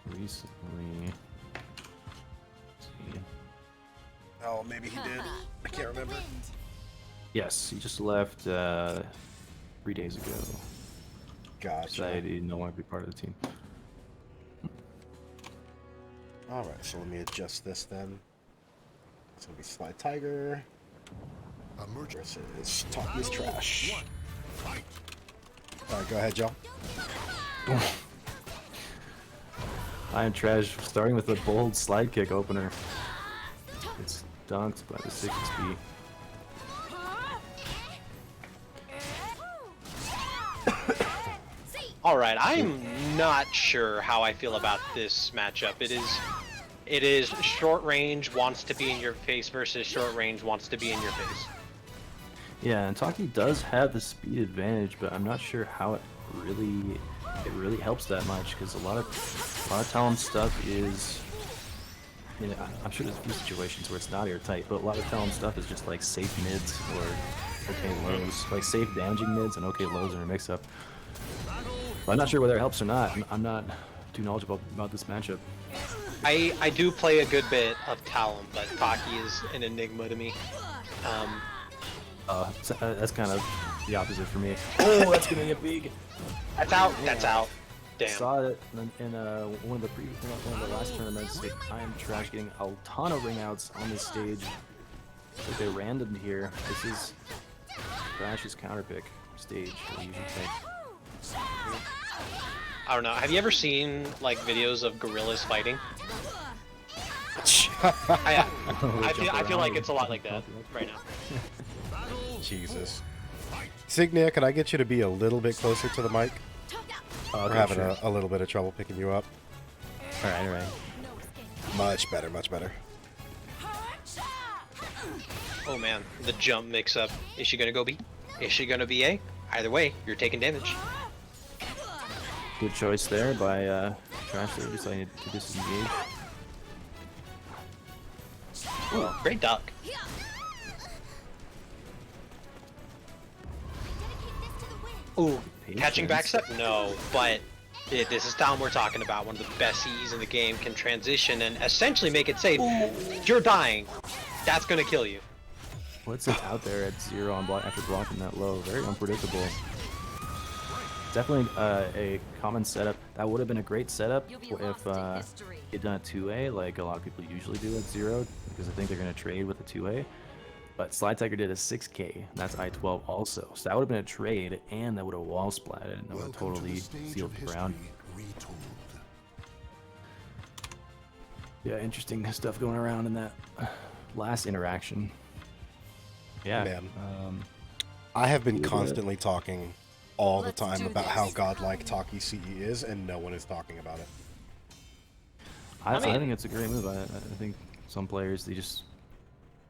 recently. Let's see. Oh, maybe he did. I can't remember. Yes, he just left 3 days ago. Gotcha. Decided he didn't want to be part of the team. Alright, so let me adjust this then. It's gonna be Slytiger versus Taki's Trash. Alright, go ahead, Joe. I am Trash, starting with a bold slide kick opener. It's dunked by the 6B. All right, I'm not sure how I feel about this matchup. It is short range wants to be in your face versus short range wants to be in your face. Yeah, and Taki does have the speed advantage, but I'm not sure how it really helps that much, because a lot of Talon stuff is, I'm sure there's a few situations where it's not airtight, but a lot of Talon stuff is just like safe mids or okay lows. Like safe damaging mids and okay lows in a mix-up. But I'm not sure whether it helps or not. I'm not too knowledgeable about this matchup. I do play a good bit of Talon, but Taki is an enigma to me. So, that's kind of the opposite for me. Oh, that's gonna get big. That's out. That's out. Damn. Saw it in one of the last tournaments. I am trash getting a ton of ring outs on this stage. Like they randomed here. This is Trash's counter pick stage. That we usually take. I don't know. Have you ever seen like videos of gorillas fighting? I feel like it's a lot like that right now. Jesus. Signia, could I get you to be a little bit closer to the mic? We're having a little bit of trouble picking you up. Alright. Much better, much better. Oh man, the jump mix-up. Is she gonna go B? Is she gonna be A? Either way, you're taking damage. Good choice there by Trash there, deciding to disengage. Ooh, great duck. Ooh, catching backstep? No, but this is Talon we're talking about. One of the best CEs in the game, can transition and essentially make it safe. You're dying. That's gonna kill you. What's it out there at 0 on block after blocking that low? Very unpredictable. Definitely a common setup. That would have been a great setup if you'd done a 2A, like a lot of people usually do at 0, because I think they're going to trade with a 2A. But slytiger did a 6K, and that's I-12 also. So that would have been a trade, and that would have wall splatted, and that would have totally sealed the ground. Yeah, interesting stuff going around in that last interaction. Yeah. Man. I have been constantly talking all the time about how godlike Taki CE is, and no one is talking about it. I think it's a great move. I think some players, they just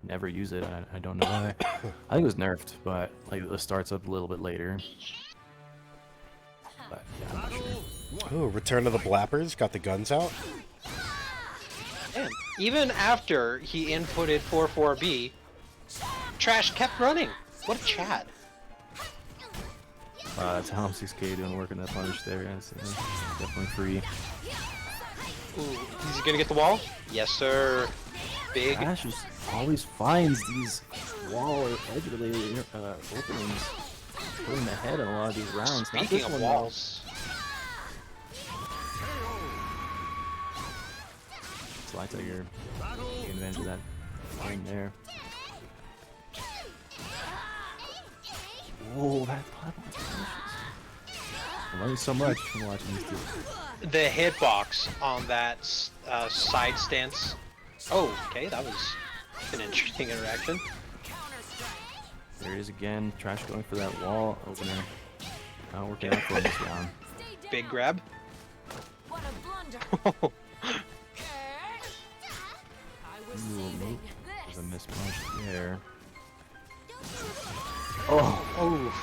never use it. I don't know why. I think it was nerfed, but like it starts up a little bit later. But yeah, I'm not sure. Ooh, Return of the Blappers, got the guns out. Man, even after he inputted 4-4B, Trash kept running. What a Chad. That's how 6K doing work in that punish there. It's definitely free. Ooh, is he gonna get the wall? Yes, sir. Big. Trash just always finds these wall or edge related openings, putting the head in a lot of these rounds. Not Speaking this of one, walls. slytiger taking advantage of that line there. Whoa, that platform finishes. I'm learning so much from watching these two. The hitbox on that side stance. Oh, okay, that was an interesting interaction. There he is again. Trash going for that wall opener. Not working out for him this round. Big grab. What a blunder. Ooh, nope. There's a missed punch there. Oh.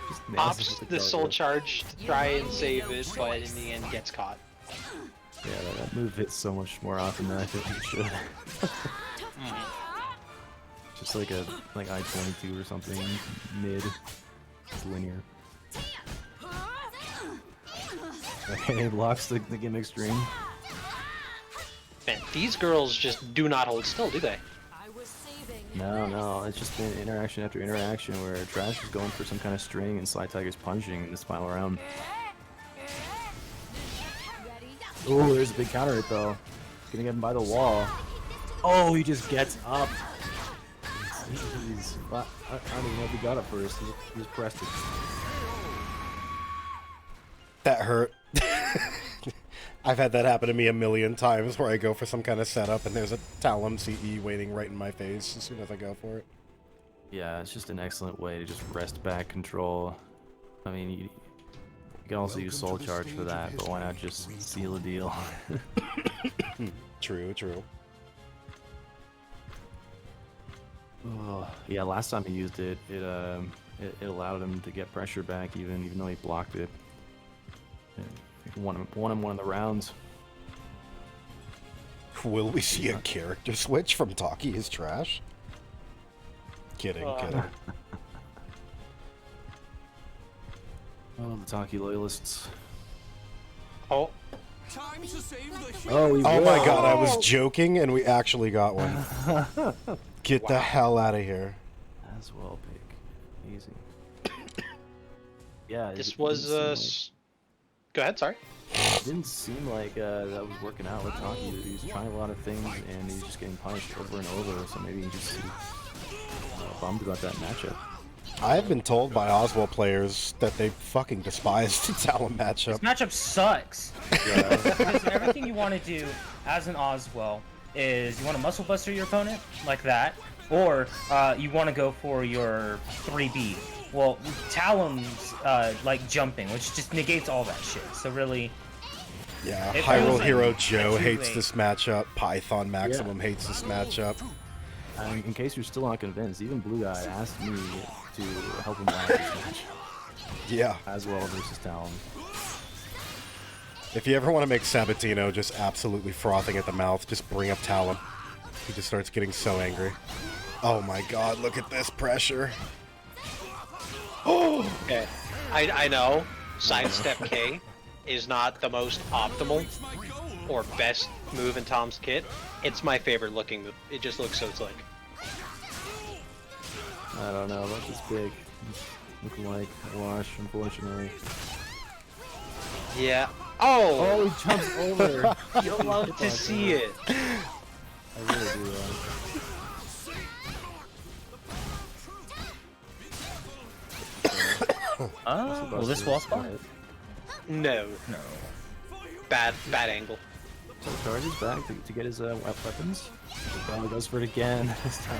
Just Pops messes with the soul Calibur. charge to try and save it, but in the end gets caught. Yeah, that move hits so much more often than I think it should. Just like a I-22 or something, mid, it's linear. Okay, blocks the gimmick stream. Man, these girls just do not hold still, do they? No, it's just been interaction after interaction where Trash is going for some kind of string and slytiger's punching in this final round. Oh, there's a big counter hit though. He's gonna get him by the wall. Oh, he just gets up. Jeez. Well, I don't even know if he got up first. He just pressed it. That hurt. I've had that happen to me a million times where I go for some kind of setup and there's a Talon CE waiting right in my face as soon as I go for it. Yeah, it's just an excellent way to just rest back control. I mean, you can also use soul charge for that, but why not just seal a deal? True. Oh, yeah, last time he used it, it allowed him to get pressure back even though he blocked it. Won him one of the rounds. Will we see a character switch from Taki is Trash? Kidding. Taki loyalists. Oh, Oh, we Oh my god, I was joking, and we actually got one. Get the hell out of here. As well, pick. Easy. Yeah, this it was didn't seem Go ahead. Sorry. it didn't seem like that was working out with Taki. He was trying a lot of things, and he was just getting punished over and over. So maybe he just bummed about that matchup. I've been told by Oswald players that they fucking despise the Talon matchup. This matchup sucks. Because everything you want to do as an Oswell is you want to muscle buster your opponent like that, or you want to go for your 3B. Well, Talon's like jumping, which just negates all that shit. So really, Yeah, it Hyrule feels like Hero a Joe hates two-way. this matchup. Python Maximum hates this matchup. In case you're still not convinced, even Blue Guy asked me to help him out this match. Yeah. As well versus Talon. If you ever want to make Sabatino just absolutely frothing at the mouth, just bring up Talon. He just starts getting so angry. Oh my god, look at this pressure. Oh! Okay. I know sidestep K is not the most optimal or best move in Tom's kit. It's my favorite looking move. It just looks so slick. I don't know about this big. Looking like Wash, unfortunately. Yeah. Oh! Oh, he jumps over. You'll love to see it. I really do. will this wall spot? No. No. Bad angle. So charges back to get his weapons. Probably goes for it again. This time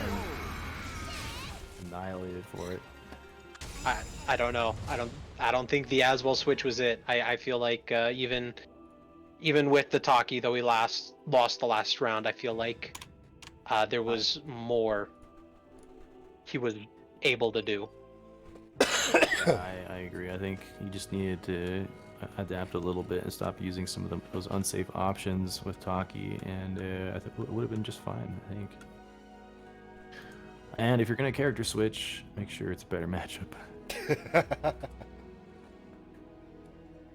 annihilated for it. I don't know. I don't think the Aswell switch was it. I feel like even with the Taki, though he lost the last round, I feel like there was more he was able to do. I agree. I think he just needed to adapt a little bit and stop using some of those unsafe options with Taki, and I think it would have been just fine, I think. And if you're going to character switch, make sure it's a better matchup.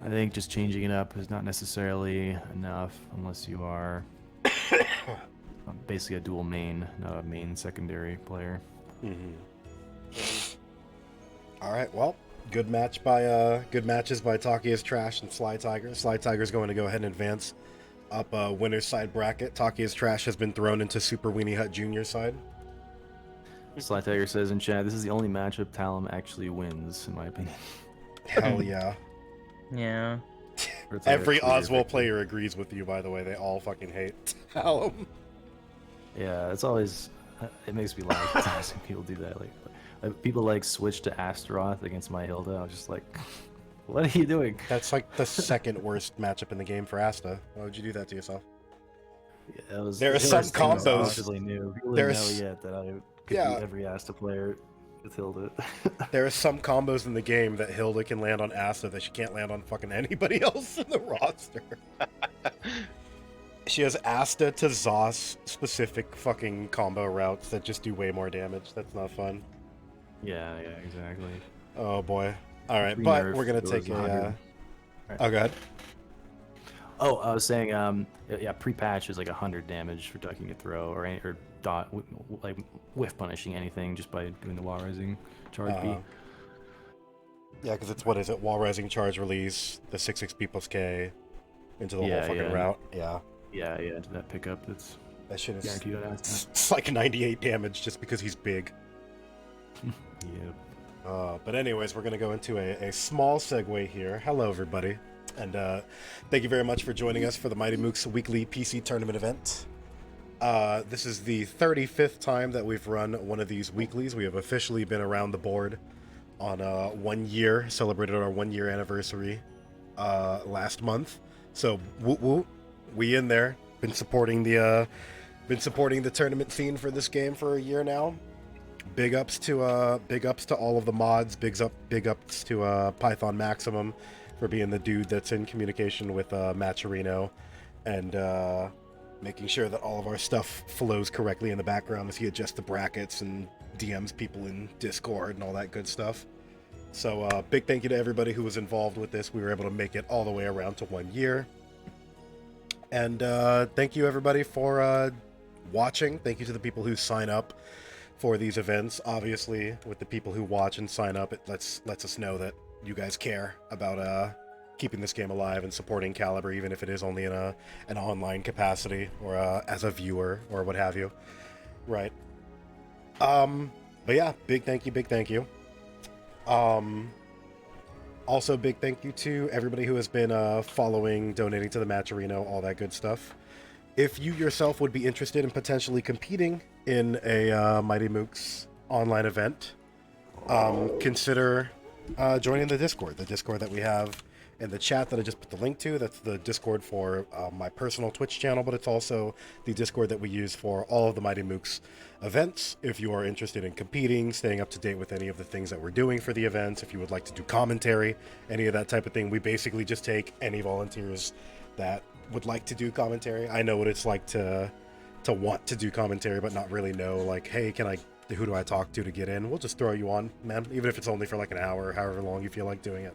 I think just changing it up is not necessarily enough unless you are basically a dual main, not a main secondary player. Alright, well, good matches by Taki is Trash and Slytiger. Slytiger's going to go ahead and advance up winner's side bracket. Taki is Trash has been thrown into Super Weenie Hut Junior side. Slytiger says in chat, this is the only matchup Talon actually wins, in my opinion. Hell yeah. Yeah. Or it's like a Every clear Oswald victory. player agrees with you, by the way. They all fucking hate Talon. Yeah, it's always, it makes me laugh sometimes when people do that. Like people like switch to Astaroth against my Hilda. I was just like, what are you doing? That's like the second worst matchup in the game for Asta. Why would you do that to yourself? Yeah, it was, There are it was some things I combos- relatively new. People didn't there's- know yet that I could Yeah. beat every Asta player with Hilda. There are some combos in the game that Hilda can land on Asta that she can't land on fucking anybody else in the roster. She has Asta to Zos specific fucking combo routes that just do way more damage. That's not fun. yeah, exactly. Oh boy. Alright, Pre-nerf, but we're gonna it was take a 100. Oh god. Oh, I was saying, yeah, pre-patch is like 100 damage for ducking a throw or dot, like whiff punishing anything just by doing the wall rising charge B. Yeah, because it's what is it? Wall rising charge release, the 6XP plus K into the whole Yeah, fucking yeah. route. Yeah. Yeah, to that pickup, that's That shit is guaranteed on Asta. it's like 98 damage just because he's big. Yep. But anyways, we're going to go into a small segue here. Hello, everybody. And thank you very much for joining us for the Mighty Mooks weekly PC tournament event. This is the 35th time that we've run one of these weeklies. We have officially been around the board on 1 year, celebrated our 1 year anniversary last month. So, woot woot, we in there. Been supporting the tournament scene for this game for a year now. Big ups to all of the mods. Big ups to Python Maximum for being the dude that's in communication with Matcherino and making sure that all of our stuff flows correctly in the background as he adjusts the brackets and DMs people in Discord and all that good stuff. So big thank you to everybody who was involved with this. We were able to make it all the way around to 1 year. And thank you everybody for watching. Thank you to the people who sign up for these events. Obviously, with the people who watch and sign up, it lets us know that you guys care about keeping this game alive and supporting Calibur, even if it is only in an online capacity or as a viewer or what have you. Right. But yeah, big thank you. Also, big thank you to everybody who has been following, donating to the Matcherino, all that good stuff. If you yourself would be interested in potentially competing in a Mighty Mooks online event, consider joining the Discord that we have in the chat that I just put the link to. That's the Discord for my personal Twitch channel, but it's also the Discord that we use for all of the Mighty Mooks events. If you are interested in competing, staying up to date with any of the things that we're doing for the events, if you would like to do commentary, any of that type of thing, we basically just take any volunteers that would like to do commentary. I know what it's like to want to do commentary, but not really know, like, hey, who do I talk to get in? We'll just throw you on, man, even if it's only for like an hour, however long you feel like doing it.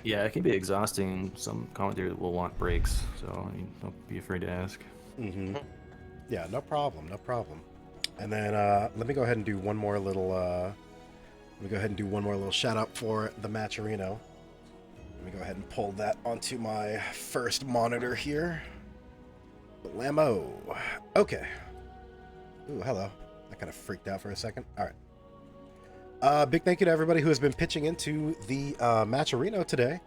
Yeah, it can be exhausting. Some commentators will want breaks, so I mean, don't be afraid to ask. Mm-hmm. Yeah, no problem. And then let me go ahead and do one more little shout out for the Matcherino. Let me go ahead and pull that onto my first monitor here. Blammo. Okay. Ooh, hello. I kind of freaked out for a second. All right. Big thank you to everybody who has been pitching into the Matcherino today.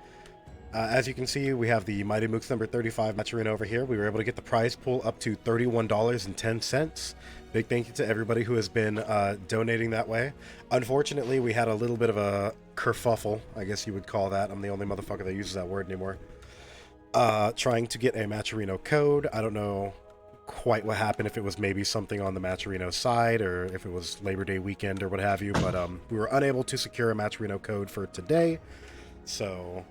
As you can see, we have the Mighty Mooks number 35 Matcherino over here. We were able to get the prize pool up to $31.10. Big thank you to everybody who has been donating that way. Unfortunately, we had a little bit of a kerfuffle, I guess you would call that. I'm the only motherfucker that uses that word anymore. Trying to get a Matcherino code. I don't know quite what happened, if it was maybe something on the Matcherino side or if it was Labor Day weekend or what have you, but we were unable to secure a Matcherino code for today. So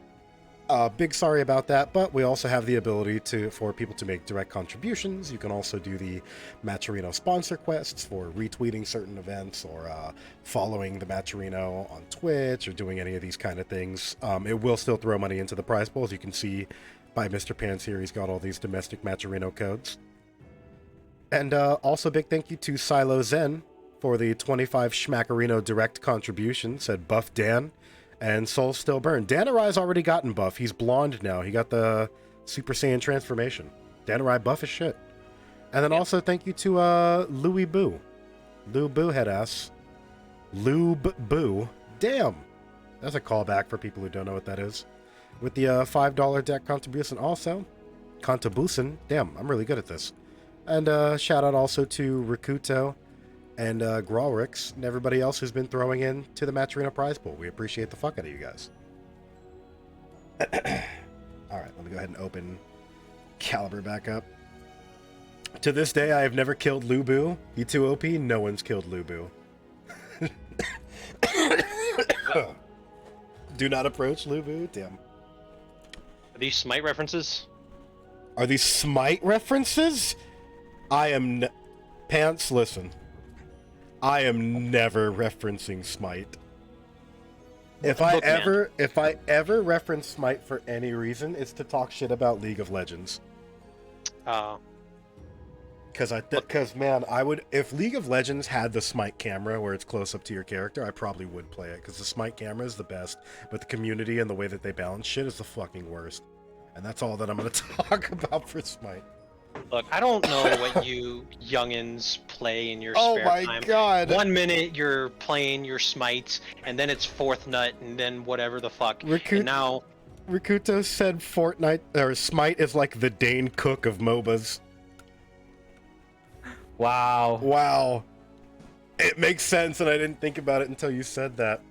big sorry about that, but we also have the ability for people to make direct contributions. You can also do the Matcherino sponsor quests for retweeting certain events or following the Matcherino on Twitch or doing any of these kind of things. It will still throw money into the prize pool. As you can see by Mr. Pants here, he's got all these domestic Matcherino codes. And also big thank you to Silo Zen for the 25 Schmackerino direct contribution, said Buff Dan. And Soul Still Burn. Danarai's already gotten buff. He's blonde now. He got the Super Saiyan transformation. Danarai buff as shit. And then also thank you to Louis Boo. Lou Boo head ass. Lube Boo. Damn. That's a callback for people who don't know what that is. With the $5 deck contribution also. Contribution. Damn, I'm really good at this. And shout out also to Rikuto and Gralrix and everybody else who's been throwing in to the Matcherino prize pool. We appreciate the fuck out of you guys. Alright, let me go ahead and open Calibur back up. To this day, I have never killed Lubu. You too OP? No one's killed Lubu. Do not approach Lubu? Damn. Are these Smite references? Are these Smite references? I am... Pants, listen. I am never referencing Smite. If I ever reference Smite for any reason, it's to talk shit about League of Legends. Because man, I would, if League of Legends had the Smite camera where it's close up to your character, I probably would play it because the Smite camera is the best, but the community and the way that they balance shit is the fucking worst. And that's all that I'm gonna talk about for Smite. Look, I don't know what you youngins play in your spare time. Oh my god! 1 minute you're playing your Smites, and then it's Fourth Nut, and then whatever the fuck. And now... Rikuto said Fortnite, or Smite is like the Dane Cook of MOBAs. Wow. Wow. It makes sense, and I didn't think about it until you said that.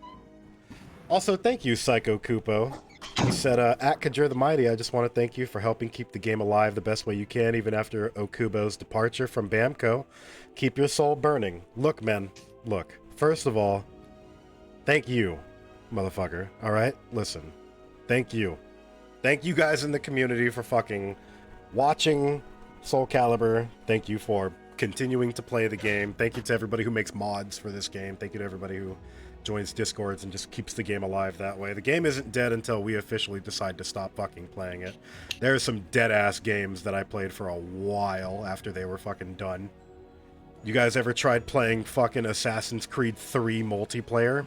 Also, thank you, Psycho Kupo. He said, at Kajir the Mighty, I just want to thank you for helping keep the game alive the best way you can, even after Okubo's departure from Bamco. Keep your soul burning. Look, men. Look. First of all, thank you, motherfucker. Alright? Listen. Thank you. Thank you guys in the community for fucking watching Soul Calibur. Thank you for continuing to play the game. Thank you to everybody who makes mods for this game. Thank you to everybody who joins Discords and just keeps the game alive that way. The game isn't dead until we officially decide to stop fucking playing it. There are some dead-ass games that I played for a while after they were fucking done. You guys ever tried playing fucking Assassin's Creed 3 multiplayer?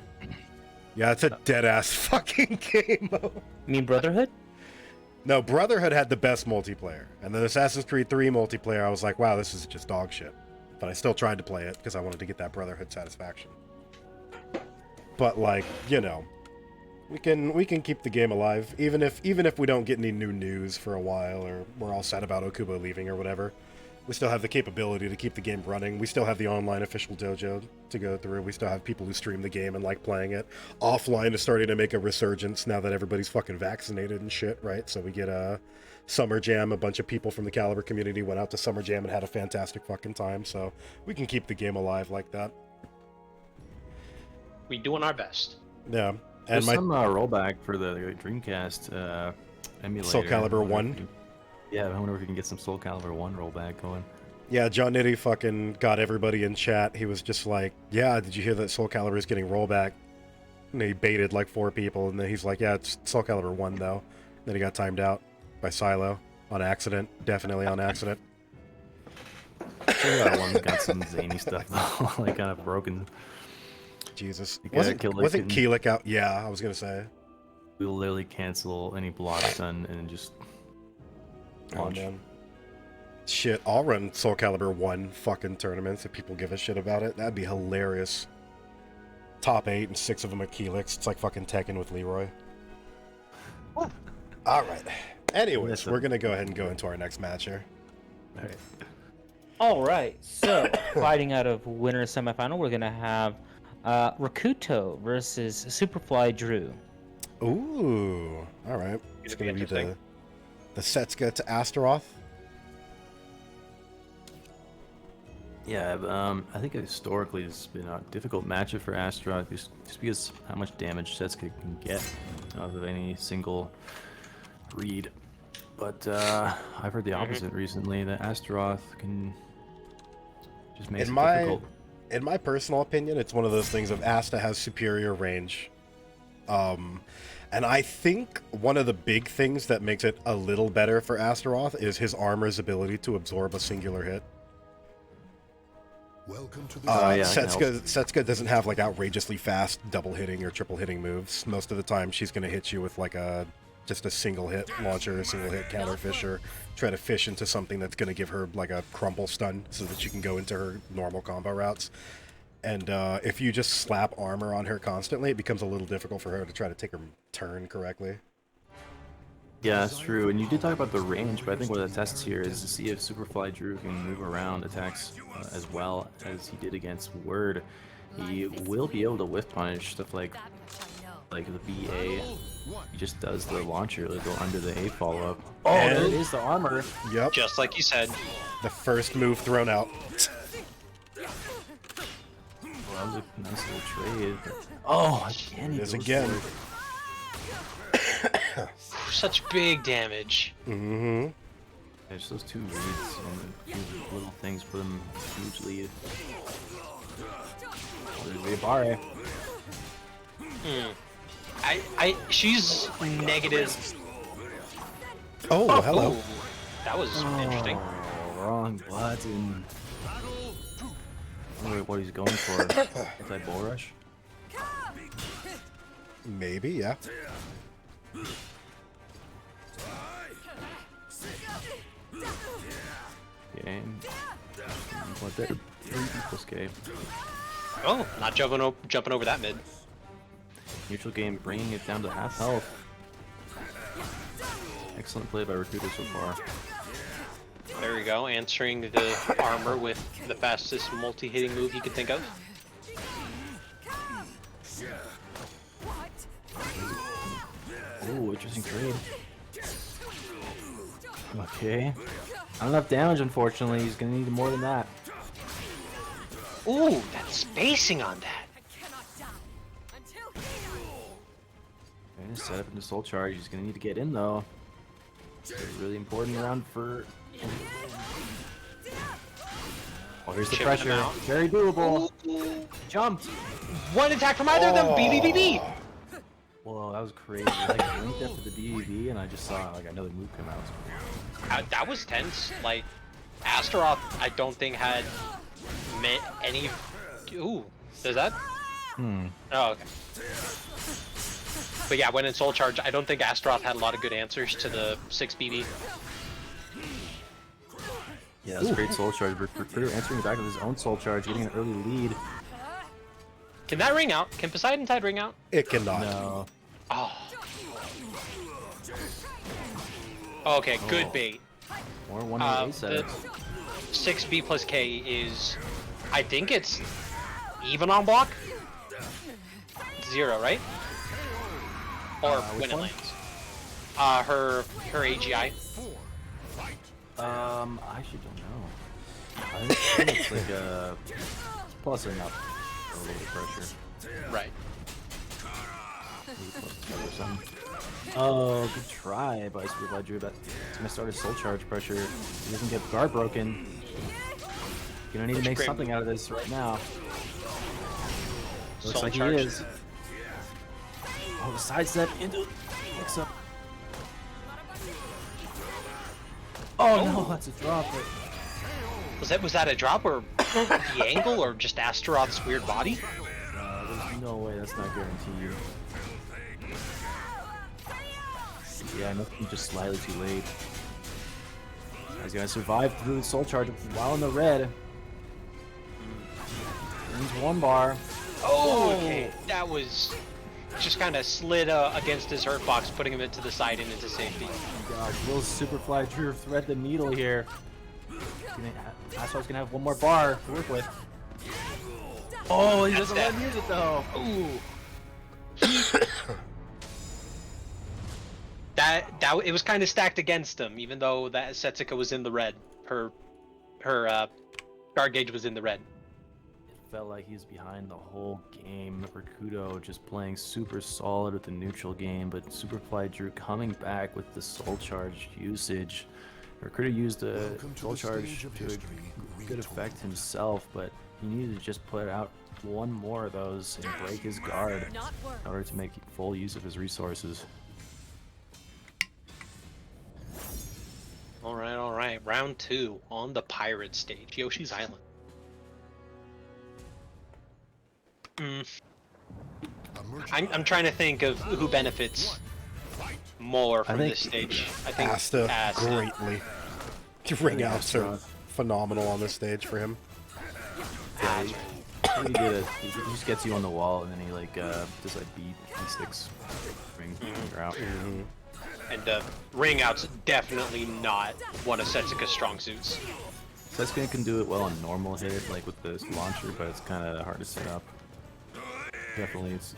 Yeah, it's a dead-ass fucking game. You mean Brotherhood? No, Brotherhood had the best multiplayer. And then Assassin's Creed 3 multiplayer, I was like, wow, this is just dog shit. But I still tried to play it because I wanted to get that Brotherhood satisfaction. But like, you know, we can keep the game alive even if we don't get any new news for a while, or we're all sad about Okubo leaving or whatever. We still have the capability to keep the game running. We still have the online official dojo to go through. We still have people who stream the game and like playing it. Offline is starting to make a resurgence now that everybody's fucking vaccinated and shit, right? So we get a Summer Jam. A bunch of people from the Calibur community went out to Summer Jam and had a fantastic fucking time. So we can keep the game alive like that. We doing our best. Yeah. And There's some rollback for the Dreamcast emulator. Soul Calibur 1. Yeah, I wonder if we can get some Soul Calibur 1 rollback going. Yeah, John Nitty fucking got everybody in chat. He was just like, yeah, did you hear that Soul Calibur is getting rollback? And he baited like 4 people, and then he's like, yeah, it's Soul Calibur 1 though. Then he got timed out by Silo on accident. Definitely on accident. Sure, that one got some zany stuff though, like kind of broken. Jesus. You Wasn't gotta Keelik out? Yeah, I was gonna say. We'll literally cancel any blocks done and just launch. Oh, man. Shit, I'll run Soul Calibur 1 fucking tournaments if people give a shit about it. That'd be hilarious. Top 8 and 6 of them are Keelix. It's like fucking Tekken with Leroy. Alright. Anyways, we're gonna go ahead and go into our next match here. Alright. All right, so fighting out of winner semifinal, we're gonna have Rakuto versus Superflydrew. Ooh, alright. It's gonna be the Setsuka to Astaroth. Yeah, I think historically it's been a difficult matchup for Astaroth just because how much damage Setsuka can get out of any single read. But I've heard the opposite recently, that Astaroth can just make it difficult. In my personal opinion, it's one of those things of Asta has superior range. And I think one of the big things that makes it a little better for Astaroth is his armor's ability to absorb a singular hit. Welcome to the Setsuka doesn't have like outrageously fast double hitting or triple hitting moves. Most of the time she's going to hit you with like just a single hit launcher, a single hit counter fisher, try to fish into something that's going to give her like a crumple stun so that she can go into her normal combo routes. And if you just slap armor on her constantly, it becomes a little difficult for her to try to take her turn correctly. Yeah, that's true. And you did talk about the range, but I think one of the tests here is to see if Superflydrew can move around attacks as well as he did against Word. He will be able to whiff punish stuff like the BA. He just does the launcher, it'll go under the A follow-up. Oh, and there it is, the armor. Yep. Just like you said. The first move thrown out. Well, that was a nice little trade. Oh, again, he It is goes again. for it. Such big damage. Mm-hmm. Yeah, just those 2 reads and a few little things put him huge lead. There's Yabare. She's negative. Oh, hello. Ooh, that was interesting. Oh, wrong button. Wait, what he's going for? Is that bull rush? Maybe, yeah. Game. What there? 3 equals K. Oh, not jumping over that mid. Neutral game, bringing it down to half health. Excellent play by Rakuto so far. There we go, answering the armor with the fastest multi-hitting move he could think of. Ooh, interesting trade. Okay. Not enough damage, unfortunately. He's gonna need more than that. Ooh, that spacing on that. Okay, set up into soul charge. He's gonna need to get in though. It's a really important round for. Oh, here's the Chipping him pressure. out. Very doable. Jumped. One attack from either of them. BBBB. Whoa, that was crazy. Like blinked after the BEV, and I just saw like another move come out. That was tense. Like, Astaroth, I don't think had any. Ooh, does that? Oh, okay. But yeah, when in Soul Charge, I don't think Astaroth had a lot of good answers to the 6 BB. Yeah, that was a great soul charge. Recruiter answering back with his own soul charge, getting an early lead. Can that ring out? Can Poseidon Tide ring out? It cannot. No. Oh. Okay, good bait. Or 188 The setups. 6B plus K is, I think it's even on block? 0, right? Or when it one? lands. Her AGI. I actually don't know. I think it's like plus or not a little bit of pressure. Right. Maybe plus 12 or something. Oh, good try by Superflydrew. That's gonna start his soul charge pressure. He doesn't get guard broken. Gonna need to make something out of this right now. Looks Soul like charge. he is. Oh, the sidestep into mix up. Oh no, that's a drop. Was that a drop or the angle or just Astaroth's weird body? There's no way that's not guaranteed. Yeah, nothing, just slightly too late. He's gonna survive through the soul charge while in the red. Earns 1 bar. Oh, okay. That was just kind of slid against his hurt box, putting him into the side and into safety. God, will Superflydrew thread the needle here? Astro's gonna have 1 more bar to work with. Oh, he doesn't let him use it though. Ooh. That it was kind of stacked against him, even though that Setsuka was in the red. Her guard gauge was in the red. It felt like he was behind the whole game. Rakudo just playing super solid with the neutral game, but Superflydrew coming back with the soul charge usage. Rakudo used a Welcome to soul the charge stage of to history. a good effect himself, but he needed to just put out 1 more of those and break his guard Not work. in order to make full use of his resources. All right. Round 2 on the pirate stage, Yoshi's Island. I'm trying to think of who benefits more from this stage. I think Asta Asta. greatly. Ring outs are phenomenal on this stage for him. Pretty good at, he just gets you on the wall and then he like just like B6 ring you're out. And ring out's definitely not one of Setsuka's strong suits. Setsuka can do it well on normal hit, like with this launcher, but it's kind of hard to set up. Definitely, it's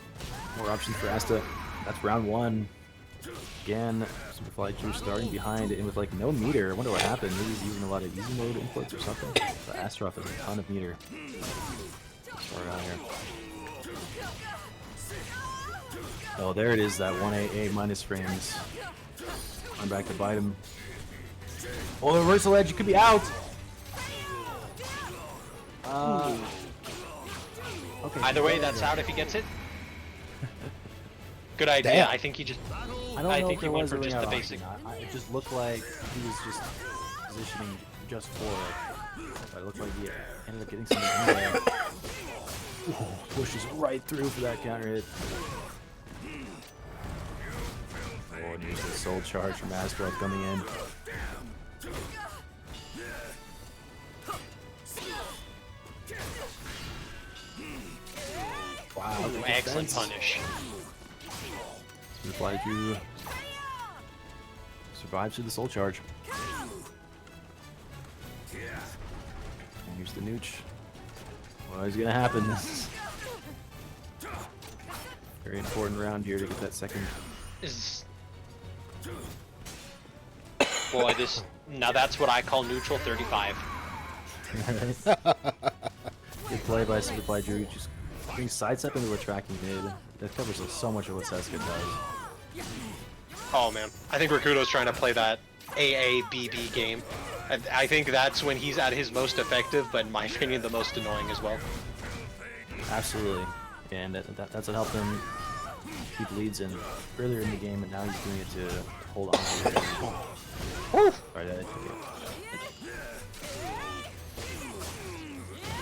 more options for Asta. That's round 1. Again, Superflydrew starting behind and with like no meter. I wonder what happened. Maybe he's using a lot of easy mode inputs or something. But Astaroth has a ton of meter. Start out here. Oh, there it is, that 1AA minus frames. I'm back to bite him. Oh, the reversal edge, you could be out! Okay. Either way, that's out if he gets it. Good idea. Damn. I think he just. I don't I know think if he there went was for a just ring the out basic. option. It just looked like he was just positioning just for it. But it looked like he ended up getting something in there. Ooh, pushes right through for that counter hit. Oh, and here's the soul charge from Astaroth coming in. Wow, Ooh, excellent punish. Superflydrew survives through the soul charge. And here's the nooch. What is gonna happen? Very important round here to get that second. Is. Boy, this. Now that's what I call neutral 35. Good play by Superflydrew. Just brings sidestep into a tracking mid. That covers so much of what Setsuka does. Oh man, I think Rakudo's trying to play that AA BB game. I think that's when he's at his most effective, but in my opinion, the most annoying as well. Absolutely, and that's what helped him keep leads in earlier in the game, and now he's doing it to hold on to it. Right,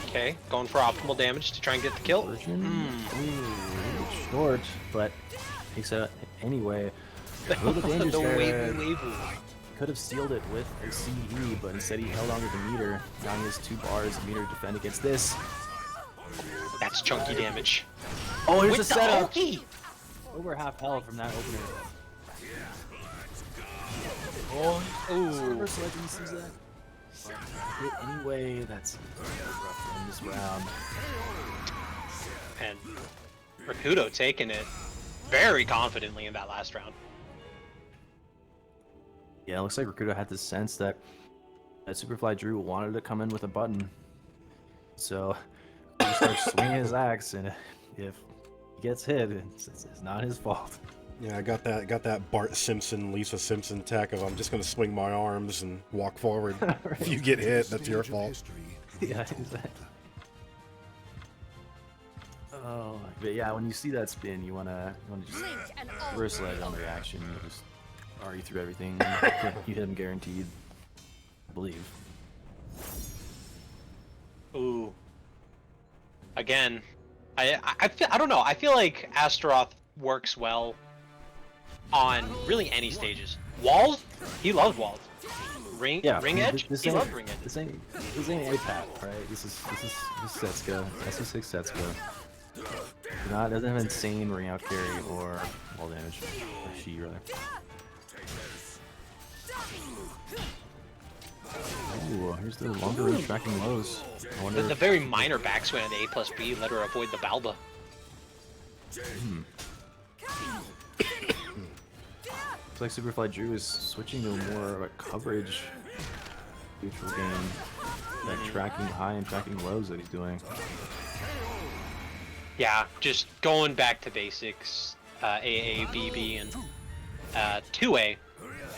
Okay, going for optimal damage to try and get the kill. Ooh, short, but takes it anyway. A little bit dangerous The there. wavy. Could have sealed it with a CE, but instead he held on to the meter. Now he has 2 bars. The meter to defend against this. That's chunky damage. Oh, here's With the the setup. ulti! Over half health from that opener. Ooh. Reverse legend sees that. Hit anyway. That's rough in this round. And Rakudo taking it very confidently in that last round. Yeah, it looks like Rakudo had the sense that Superflydrew wanted to come in with a button. So he starts swinging his axe, and if he gets hit, it's not his fault. Yeah, I got that Bart Simpson, Lisa Simpson tech of I'm just gonna swing my arms and walk forward. If you get hit, that's your fault. Yeah, exactly. Oh, but yeah, when you see that spin, you wanna just Blink and all reverse ledge on the reaction. You just RE through everything. You hit him guaranteed. I believe. Ooh. Again, I don't know. I feel like Astaroth works well on really any stages. Walls, he loves walls. Ring edge, he loves ring edge. This ain't APAT, right? This is Setsuka. SC6 Setsuka. Doesn't have insane ring out carry or wall damage. Or she rather. Ooh, here's the longer range tracking lows. I wonder The very minor backswing on the A+B let her avoid the Balba. Looks like Superflydrew is switching to more of a coverage neutral game. That tracking high and tracking lows that he's doing. Yeah, just going back to basics. AA, BB, and 2A.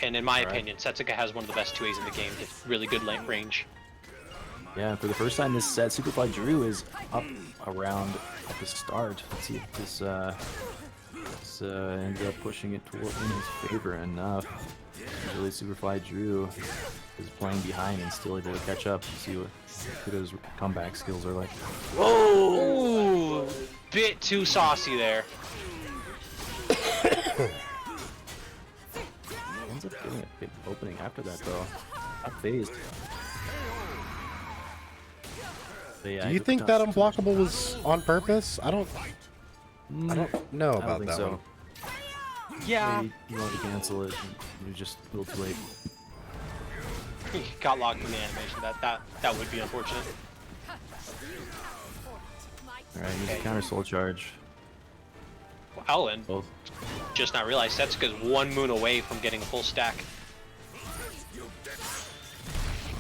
And in my opinion, Setsuka has one of the best 2As in the game with really good length range. Yeah, for the first time this set, Superflydrew is up around at the start. Let's see if this ends up pushing it toward in his favor enough. Usually Superflydrew is playing behind and still able to catch up. See what Kudo's comeback skills are like. Whoa! Ooh, bit too saucy there. Ends up getting a big opening after that though. Not phased. But yeah, Do you think that unblockable was on purpose? I don't know I about don't think that so. one. Yeah. You wanted to cancel it, and you're just a little too late. He got locked in the animation. That would be unfortunate. Alright, he's a counter soul charge. Wow, and Both. just not realized Setsuka's 1 moon away from getting a full stack.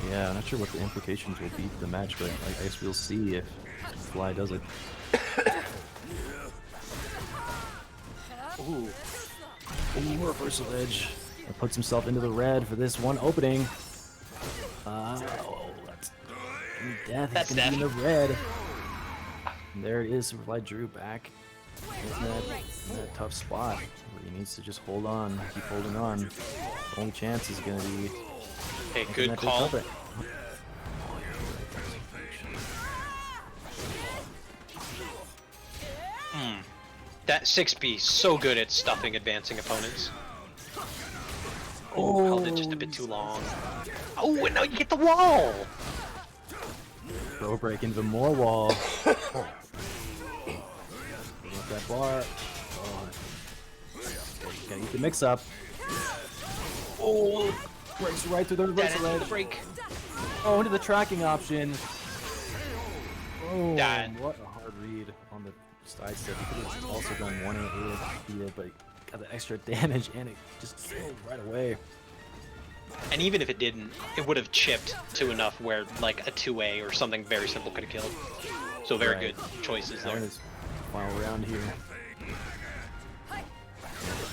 Yeah, I'm not sure what the implications will be to the match, but I guess we'll see if Fly does it. Ooh. Ooh, reversal edge. It puts himself into the red for this one opening. Oh, that's death. That's He's gonna be in death. the red. And there it is, Superflydrew back in that tough spot where he needs to just hold on, keep holding on. The only chance is gonna be Hey, making good that big call. comeback. That 6B so good at stuffing advancing opponents. Oh, held it just a bit too long. Oh, and now you get the wall! Throw break into more wall. Bring up that bar. Oh. Gotta eat the mix up. Oh, breaks right through the That reversal ended the edge. break. Oh, into the tracking option. Oh, That- what a hard read on the side step. He could have also done 188, but he got the extra damage and it just killed right away. And even if it didn't, it would have chipped to enough where like a 2A or something very simple could have killed. So very Right. good choices That there. is final round here.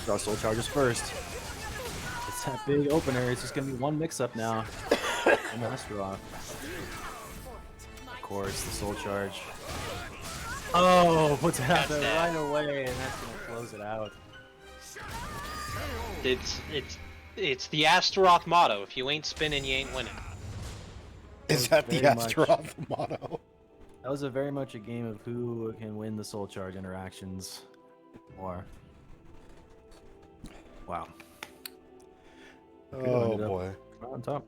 Draw soul charges first. It's that big opener. It's just gonna be one mix-up now. Master off. Of course, the soul charge. Oh, puts it out That's there that. right away, and that's gonna close it out. It's the Astaroth motto. If you ain't spinning, you ain't winning. Is that the very much- Astaroth motto? That was very much a game of who can win the soul charge interactions more. Wow. Oh ended up boy. On top.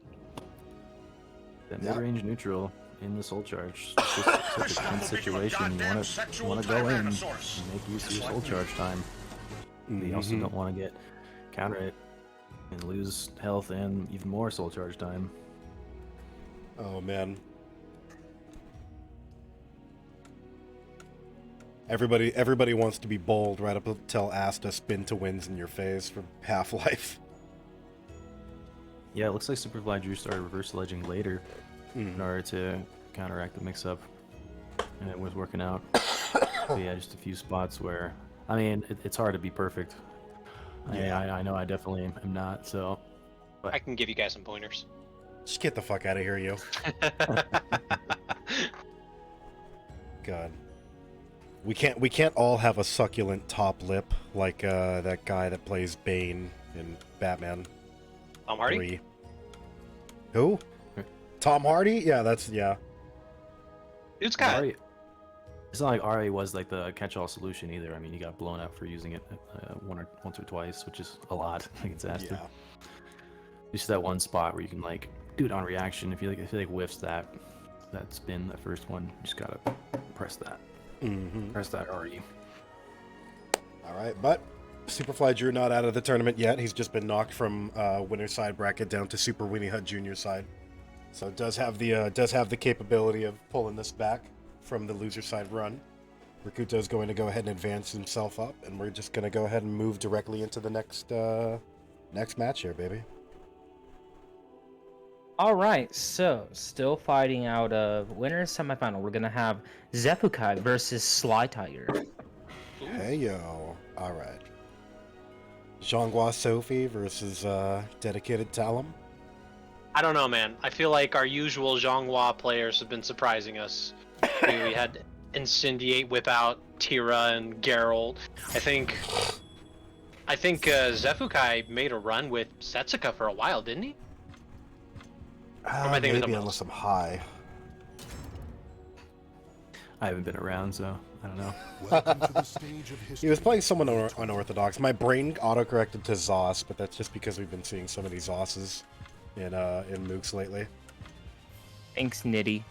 That Yeah. mid-range neutral in the soul charge. It's just such a tense situation. You want to go in and make use of your soul charge time. You also don't want to get counter it and lose health and even more soul charge time. Oh man. Everybody wants to be bold right up until Asta spin to wins in your face for Half-Life. Yeah, it looks like Superflydrew started reverse ledging later in order to counteract the mix-up, and it was working out. But yeah, just a few spots where, I mean, it's hard to be perfect. Yeah. I know I definitely am not, so... I can give you guys some pointers. Just get the fuck out of here, you. God. We can't all have a succulent top lip like that guy that plays Bane in Batman Tom Hardy? 3. Who? Tom Hardy? Yeah, yeah. Dude's got Ari, it's not like Ari was like the catch-all solution either. I mean, he got blown out for using it once or twice, which is a lot against Aster. Yeah. Just that one spot where you can like do it on reaction. If you like whiffs that spin, that first one, you just gotta press that. Press that Ari. All right, but Superflydrew not out of the tournament yet. He's just been knocked from winner side bracket down to Super Winnie Hut Junior side. So it does have the capability of pulling this back from the loser side run. Rakuto's going to go ahead and advance himself up, and we're just going to go ahead and move directly into the next match here, baby. All right, so still fighting out of winners semifinal. We're gonna have Xephukai versus Slytiger. Hey yo! All right. Zhonghua Sophie versus dedicated Talum. I don't know, man. I feel like our usual Zhonghua players have been surprising us. We had Incendiate whip out Tira and Geralt. I think Xephukai made a run with Setsuka for a while, didn't he? am I thinking of Maybe someone unless I'm high. I haven't been around, so I don't know. Welcome to the stage of He history. was playing someone unorthodox. My brain autocorrected to Zos, but that's just because we've been seeing so many Zosses in Mooks lately. Thanks, Nitty.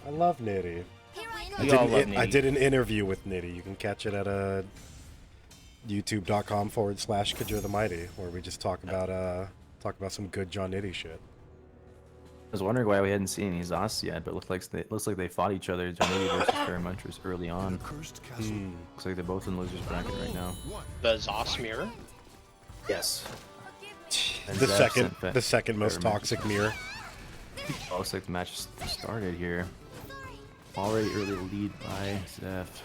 I love Nitty. We all love Nitty. I did an interview with Nitty. You can catch it at youtube.com/Kajir the Mighty, where we just talk about some good John Nitty shit. I was wondering why we hadn't seen any Zos yet, but it looks like they fought each other, Johnny versus Fairmunchers, early on. Cursed castle. Looks like they're both in losers bracket right now. The Zos mirror? Yes. And The Zeph sent second most Fairmunchers. toxic mirror. Oh, looks like the match started here. Already early lead by Zeph.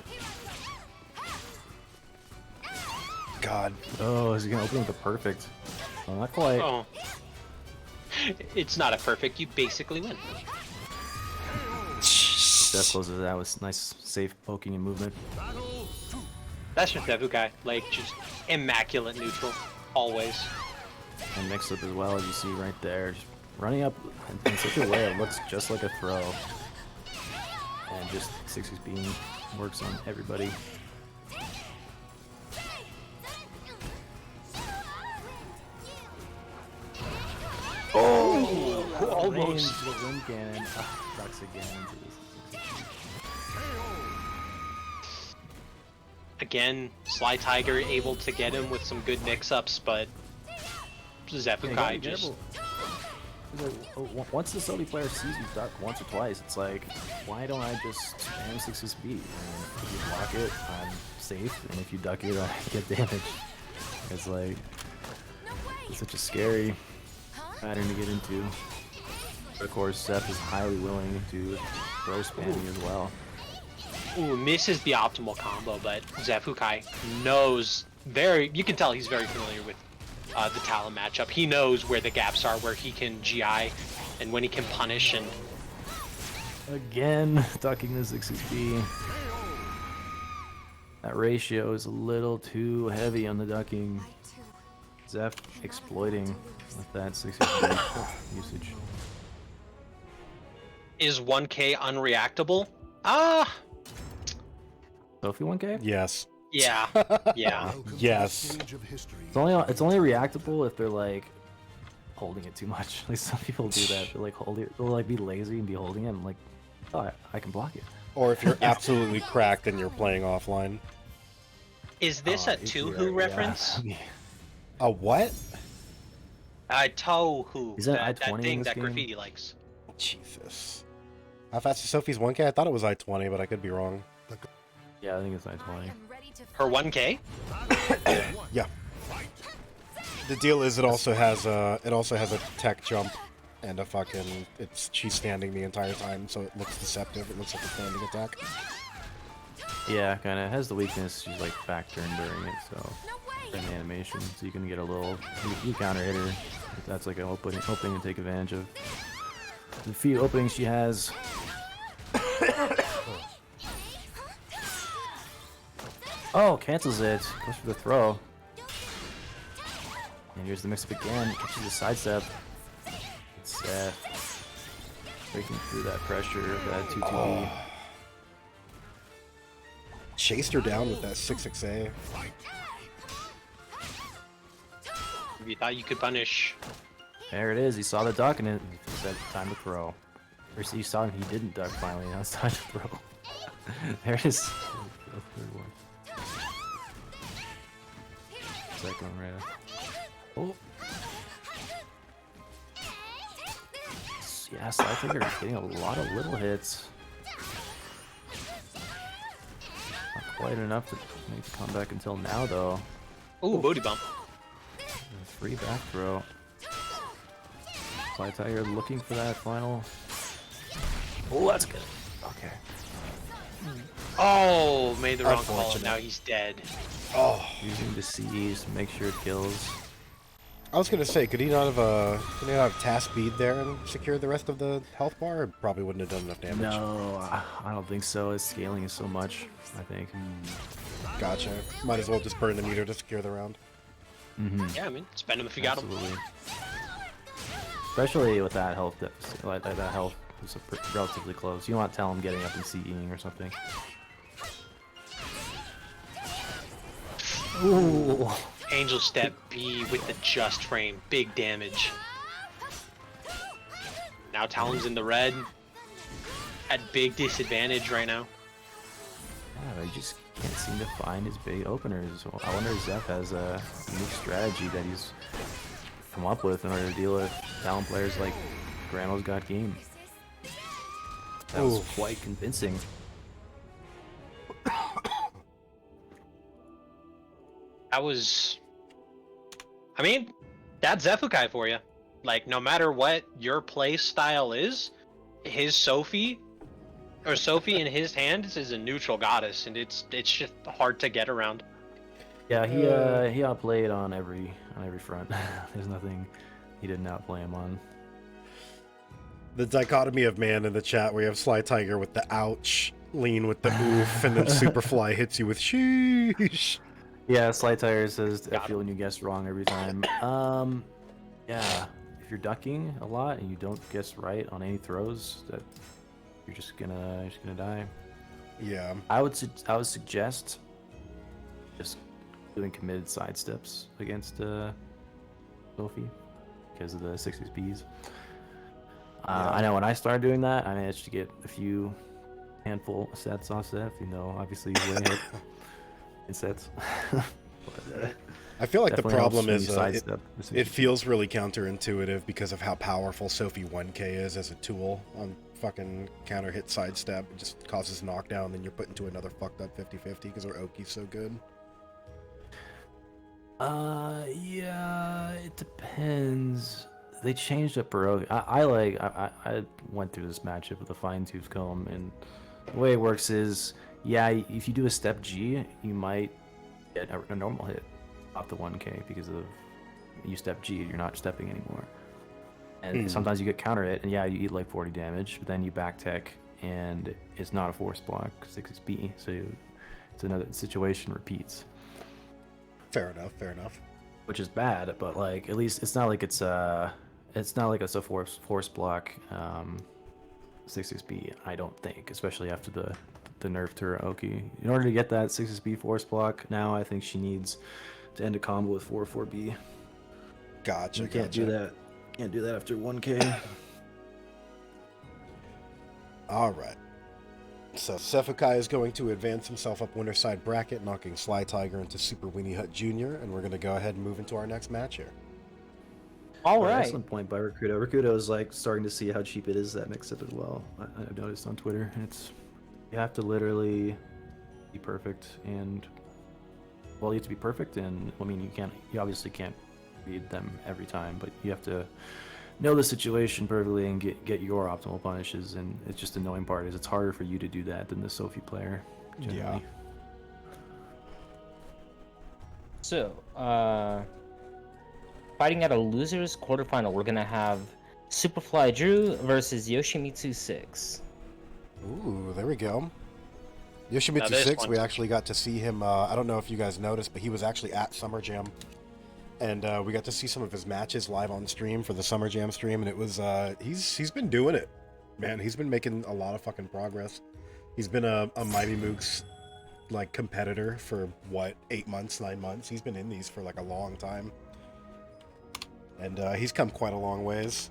God. Oh, is he gonna open with a perfect? Well, not quite. Oh. It's not a perfect, you basically win. Zeph closes it out with nice, safe poking and movement. That's just Xephukai. Like, just immaculate neutral. Always. And mix up as well, as you see right there. Just running up in such a way it looks just like a throw. And just 60 speed works on everybody. Oh! Almost. Almost. The wind cannon. Ducks again into this. Again, Slytiger able to get him with some good mix-ups, but Xephukai just... Once the Sony player sees you duck once or twice, it's like, why don't I just spam 60 speed? And if you block it, I'm safe, and if you duck it, I get damage. It's like, it's such a scary pattern to get into. But of course, Seth is highly willing to throw spamming as well. Ooh, misses the optimal combo, but Xephukai knows you can tell he's very familiar with the Talon matchup. He knows where the gaps are, where he can GI, and when he can punish. And Again, ducking the 6XP. That ratio is a little too heavy on the ducking. Zeph exploiting with that 6XP usage. is 1K unreactable? Sophie 1K? Yes. Yeah, yeah. Welcome to the Yes. stage of history. It's only reactable if they're like holding it too much. Like some people do that. They'll like hold it. They'll like be lazy and be holding it. And like, oh, I can block it. Or if you're absolutely cracked and you're playing offline. Is this a Tuhu reference? Yeah. A what? Tohu. Is that that I-20 in thing this that game? Graffiti likes. Jesus. How fast is Sophie's 1K? I thought it was I-20, but I could be wrong. Yeah, I think it's I I-20. am ready to Her fight. 1K? Yeah. The deal is it also has a tech jump and a fucking she's standing the entire time, so it looks deceptive. It looks like a standing attack. Yeah, kind of has the weakness. She's like back turned during it, so No way. in the animation, so you can get a little you counter hit her. If that's like an opening to take advantage of the few openings she has. Oh, cancels it. Goes for the throw. And here's the mix-up again. Catches a sidestep. It's breaking through that pressure of that 2-2B. Chased her down with that 6-6A. You thought you could punish. There it is. He saw the duck and it said time to throw. Or he saw him. He didn't duck finally. Now it's time to throw. There it is. The third one. Second one right up. Oh. Yeah, slytiger is getting a lot of little hits. Not quite enough to make the comeback until now, though. Ooh, booty bump. A free back throw. Slytiger looking for that final. Oh, that's good. Okay. Oh, made the wrong call, and Unfortunate. now he's dead. Oh, Using the C's to make sure it kills. I was gonna say, could he not have task bead there and secured the rest of the health bar? It probably wouldn't have done enough damage. No, I don't think so. His scaling is so much, I think. Gotcha. Might as well just burn the meter to secure the round. Yeah, I mean, spend him if you got him. Absolutely. Especially with that health deficit, like that health is relatively close. You don't want to tell him getting up and CEing or something. Ooh. Angel step B with the just frame. Big damage. Now Talon's in the red. At big disadvantage right now. Yeah, he just can't seem to find his big openers. Well, I wonder if Zeph has a unique strategy that he's come up with in order to deal with Talon players like Grandma's Got Game. That was Oof. quite convincing. That was... I mean, that's Xephukai for you. Like, no matter what your play style is, his Sophie in his hands is a neutral goddess, and it's just hard to get around. Yeah, he outplayed on every front. There's nothing he didn't outplay him on. The dichotomy of man in the chat where you have slytiger with the ouch, lean with the oof, and then Superfly hits you with sheesh. Yeah, slytiger says I Got feel when you guess wrong every time. Yeah, if you're ducking a lot and you don't guess right on any throws, that you're just gonna die. Yeah. I would suggest just doing committed side steps against Sophie because of the 6XPs. I know when I started doing that, I managed to get a few handful of sets off Zeph. You know, obviously he's winning it in sets. But, I feel like the definitely helps problem when is you sidestep the it 6XP. feels really counterintuitive because of how powerful Sophie 1K is as a tool on fucking counter hit sidestep. It just causes knockdown, then you're put into another fucked up 50-50 because her Oki's so good. Yeah, it depends. They changed up Baroque. I went through this matchup with a fine-tooth comb, and the way it works is, yeah, if you do a step G, you might get a normal hit off the 1K because of you step G, you're not stepping anymore. And sometimes you get counter hit, and yeah, you eat like 40 damage, but then you back tech, and it's not a force block, 6 B, so it's another situation repeats. Fair enough. Fair enough. Which is bad, but like at least it's not like it's a force block 6B. I don't think, especially after the nerf to Aoki. In order to get that 6B force block, now I think she needs to end a combo with 4B. Gotcha. You can't do that. Can't do that after 1K. All right. So Xephukai is going to advance himself up winner side bracket, knocking Slytiger into Super Weenie Hut Jr., and we're going to go ahead and move into our next match here. All right. Excellent point by Rakuto. Rakuto is like starting to see how cheap it is, that mix-up as well. I've noticed on Twitter. You have to literally be perfect, and well, you have to be perfect, and I mean you obviously can't read them every time, but you have to know the situation perfectly and get your optimal punishes. And it's just the annoying part is it's harder for you to do that than the Sophie player generally. Yeah. So, fighting at a losers quarterfinal, we're gonna have Superflydrew versus YoshimitsuVI. Ooh, there we go. Now, Yoshimitsu this 6, one- we actually got to see him, I don't know if you guys noticed, but he was actually at Summer Jam. And we got to see some of his matches live on stream for the Summer Jam stream, and it was, he's been doing it. Man, he's been making a lot of fucking progress. He's been a Mighty Mooks, like, competitor for, 8 months, 9 months? He's been in these for, like, a long time. And he's come quite a long ways.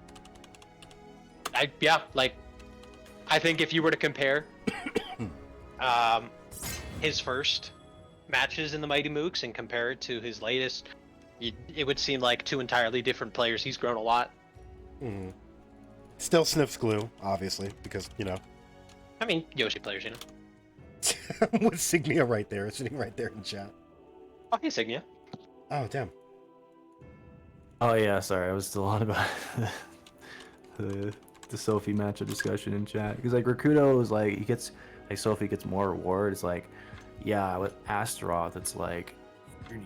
I think if you were to compare his first matches in the Mighty Mooks and compare it to his latest, it would seem like two entirely different players. He's grown a lot. Mm-hmm. Still sniffs glue, obviously, because, you know. I mean, Yoshi players, you know. With Signia right there, sitting right there in chat. Oh, hey, Signia. Oh, damn. Oh yeah, sorry, I was still on about the Sophie matchup discussion in chat, because like Rakuto was like Sophie gets more reward. It's like, yeah, with Astaroth it's like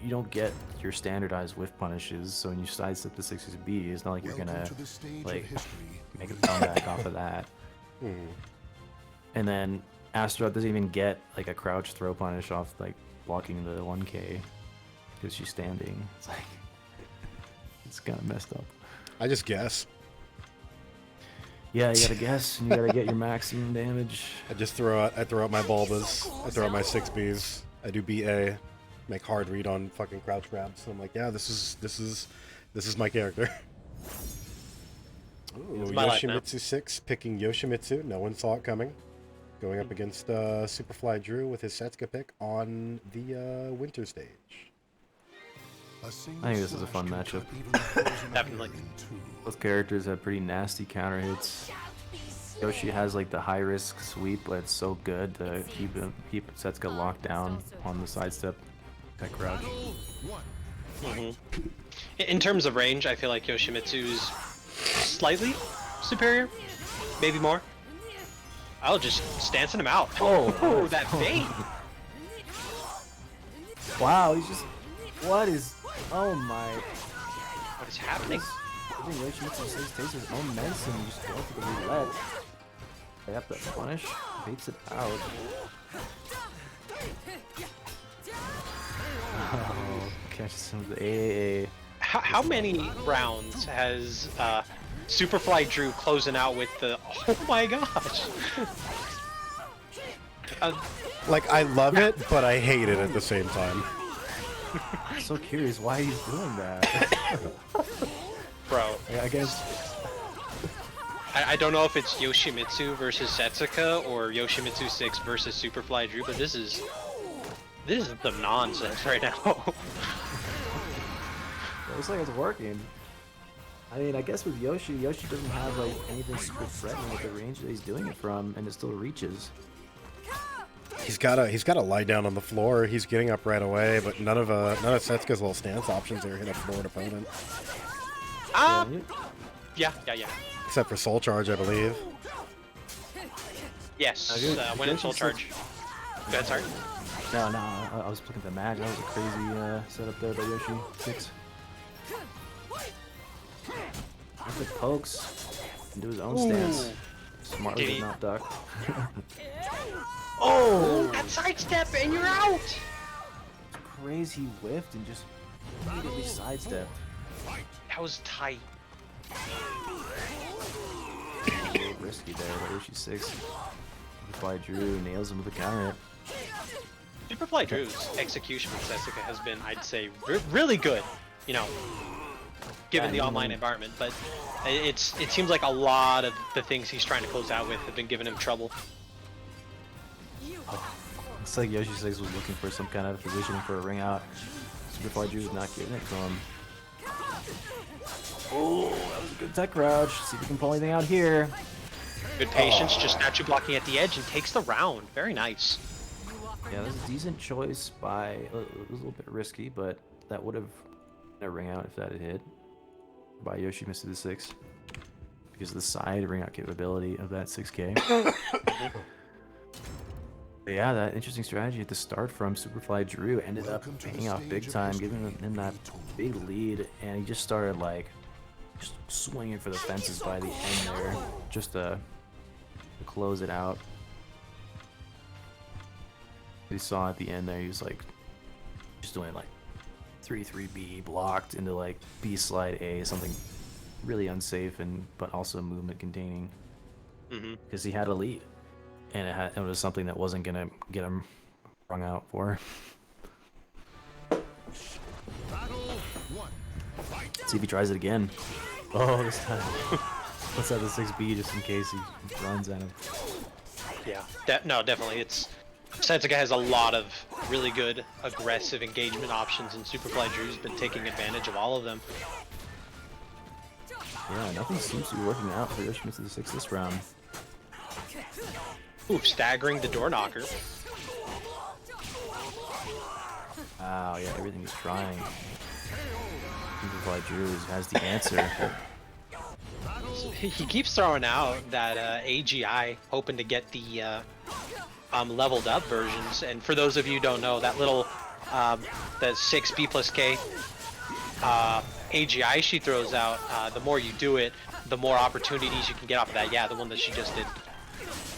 you don't get your standardized whiff punishes, so when you sidestep the 6B, it's not like you're gonna Welcome to the stage like of history. make a comeback off of that. And then Astaroth doesn't even get like a crouch throw punish off like blocking the 1K because she's standing. It's like it's kind of messed up. I just guess. Yeah, you gotta guess, and you gotta get your maximum damage. I just throw out my Bulbas. I throw out my 6Bs. I do BA, make hard read on fucking crouch grabs. So I'm like, yeah, this is my character. Ooh, It's my life now. Yoshimitsu 6 picking Yoshimitsu. No one saw it coming. Going up against Superflydrew with his Setsuka pick on the winter stage. A single I think this is a slash fun can matchup. cut even the frozen Definitely. iron in two. Both characters have pretty nasty counter hits. Yoshi has like the high risk sweep, but it's so good to keep Setsuka locked down on the sidestep that crouch. In terms of range, I feel like Yoshimitsu's slightly superior, maybe more. I'll just stancing him out. Oh, that bait! Wow, he's just oh my. What is happening? I think Yoshimitsu takes his own medicine and just go for the roulette. They have to punish, baits it out. Oh, catches some of the AAA. How many rounds has Superflydrew closing out with the? Oh my gosh! Like, I love it, but I hate it at the same time. I'm so curious why he's doing that. Bro, I guess. I don't know if it's Yoshimitsu versus Setsuka or Yoshimitsu 6 versus Superflydrew, but this is the nonsense right now. It looks like it's working. I mean, I guess with Yoshi doesn't have like anything super threatening with the range that he's doing it from, and it still reaches. He's gotta lie down on the floor. He's getting up right away, but none of Setsuka's little stance options are hit a floored opponent. Yeah. Except for Soul Charge, I believe. Yes, good. when in Soul Yoshi's Charge. Go ahead, sorry. No, I was looking at the match. That was a crazy setup there by Yoshi 6. If it pokes into his own stance. Smartly Did did he- not duck. Oh, that sidestep and you're out. Crazy whiffed and just immediately sidestepped. That was tight. A little risky there, but Yoshi 6. Superflydrew nails him with a counter hit. Superflydrew's execution with Xephukai has been, I'd say, really good. You know, given the online environment, but it seems like a lot of the things he's trying to close out with have been giving him trouble. Looks like Yoshi 6 was looking for some kind of positioning for a ring out. Superflydrew was not getting it to him. Oh, that was a good tech crouch. See if we can pull anything out here. Good patience, just statue blocking at the edge and takes the round. Very nice. Yeah, that was a decent choice by. It was a little bit risky, but that would have been a ring out if that had hit by YoshimitsuVI 6 because of the side ring out capability of that 6K. But yeah, that interesting strategy at the start from Superflydrew ended up paying off big time, giving him that big lead, and he just started like just swinging for the fences by the end there, just to close it out. We saw at the end there, he was like just doing like 3-3B blocked into like B slide A, something really unsafe and but also movement containing, because he had a lead. And it was something that wasn't gonna get him rung out for. See if he tries it again. Oh, this time. Let's have the 6B just in case he runs at him. Yeah, no, definitely. Xephukai has a lot of really good aggressive engagement options, and Superflydrew's been taking advantage of all of them. Yeah, nothing seems to be working out for YoshimitsuVI 6 this round. Ooh, staggering the door knocker. Wow, yeah, everything is trying. Superflydrew has the answer. He keeps throwing out that AGI, hoping to get the leveled up versions. And for those of you who don't know, that little the 6B plus K AGI she throws out, the more you do it, the more opportunities you can get off of that. Yeah, the one that she just did.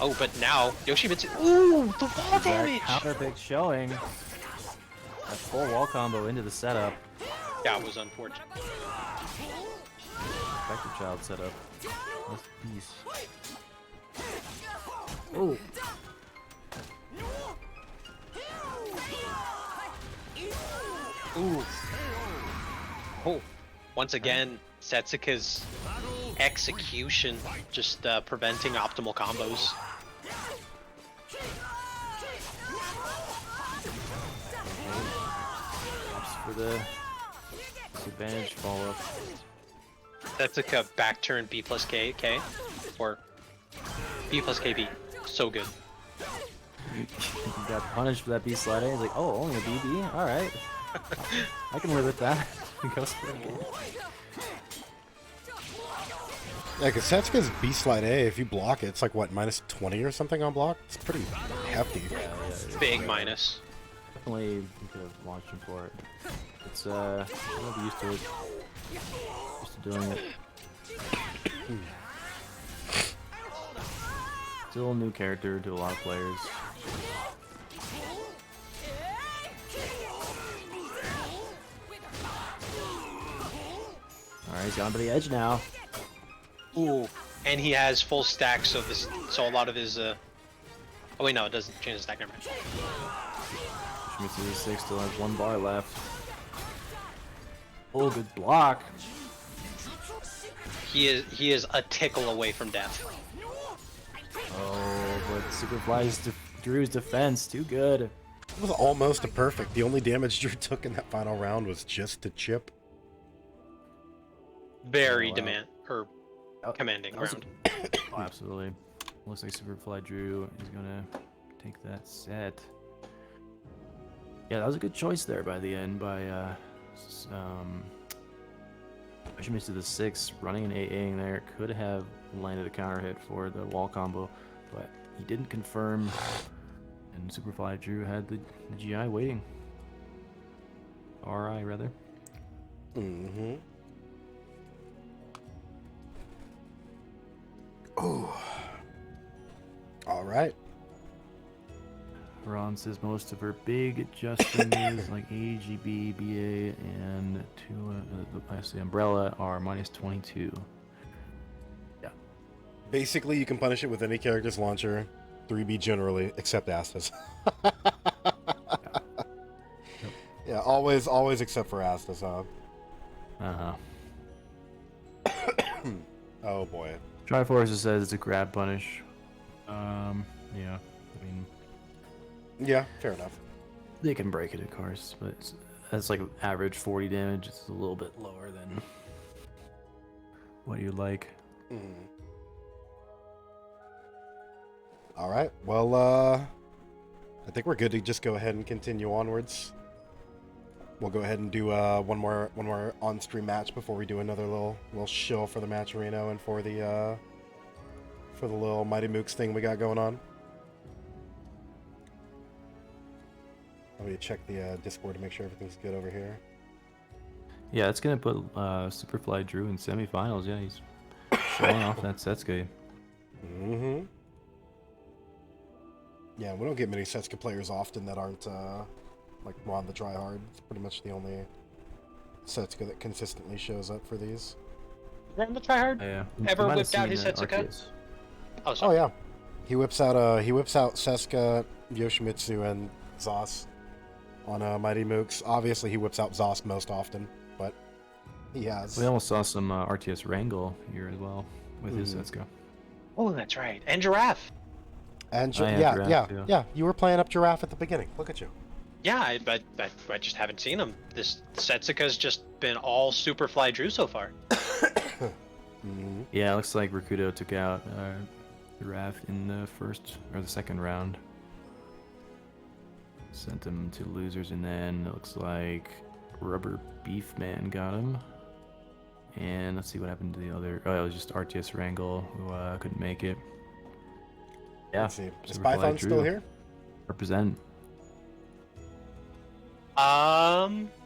Oh, but now Yoshimitsu. Ooh, the wall damage! Counter pick showing. A full wall combo into the setup. That was unfortunate. Vector Child setup. Nice piece. Oh. Ooh. Oh. Once again, Setsuka's execution just preventing optimal combos. Oops for the disadvantage follow up. Setsuka back turn B plus K, or B plus KB. So good. You got punished for that B slide A. He's like, oh, only a BB? Alright. I can live with that. He goes for it again. Yeah, because Setsuka's B slide A, if you block it, it's like what, minus 20 or something on block? It's pretty hefty. Big minus. Definitely, you could have launched him for it. It's, I'm gonna be used to it. Used to doing it. Still a new character to a lot of players. Alright, he's gone to the edge now. Ooh. And he has full stack, so a lot of his oh wait, no, it doesn't change the stack, never mind. YoshimitsuVI 6 still has 1 bar left. Oh, good block. He is a tickle away from death. Oh, but Drew's defense, too good. It was almost a perfect. The only damage Drew took in that final round was just to chip. Very wow. commanding That was round. Oh, absolutely. Looks like Superflydrew is gonna take that set. Yeah, that was a good choice there by the end by YoshimitsuVI 6 running an AA there. Could have landed a counter hit for the wall combo, but he didn't confirm, and Superflydrew had the GI waiting. RI rather. Mm-hmm. Oh. All right. Ron says most of her big adjustments like AGB, BA, and the umbrella are minus 22. Yeah. Basically, you can punish it with any character's launcher, 3B generally, except Astas. Yeah, always except for Astas, huh? Oh boy. Triforce says it's a grab punish. Yeah, I mean, Yeah, fair enough. they can break it, of course, but that's like average 40 damage. It's a little bit lower than what you'd like. All right. Well, I think we're good to just go ahead and continue onwards. We'll go ahead and do one more on-stream match before we do another little shill for the match arena and for the little Mighty Mooks thing we got going on. Let me check the Discord to make sure everything's good over here. Yeah, it's gonna put Superflydrew in semifinals. Yeah, he's showing off that Setsuka. Mm-hmm. Yeah, we don't get many Setsuka players often that aren't like Ron the Tryhard. It's pretty much the only Setsuka that consistently shows up for these. Ron the Tryhard Yeah. ever whipped out his Setsuka? Oh, Oh sorry. yeah, he whips out Seska, Yoshimitsu, and Zos on Mighty Mooks. Obviously, he whips out Zos most often, but he has. We almost saw some RTS Wrangle here as well with his Setsuka. Oh, that's right. And Giraffe. And Oh, yeah, yeah, Giraffe, yeah, yeah. you were playing up Giraffe at the beginning. Look at you. Yeah, I just haven't seen him. This Setsuka's just been all Superflydrew so far. Mm-hmm. Yeah, it looks like Rakudo took out Giraffe in the first or the second round. Sent him to losers, and then it looks like Rubber Beef Man got him. And let's see what happened to the other. Oh, it was just RTS Wrangle who couldn't make it. Yeah, Let's see. Is Superfly Python still Drew. here? Represent.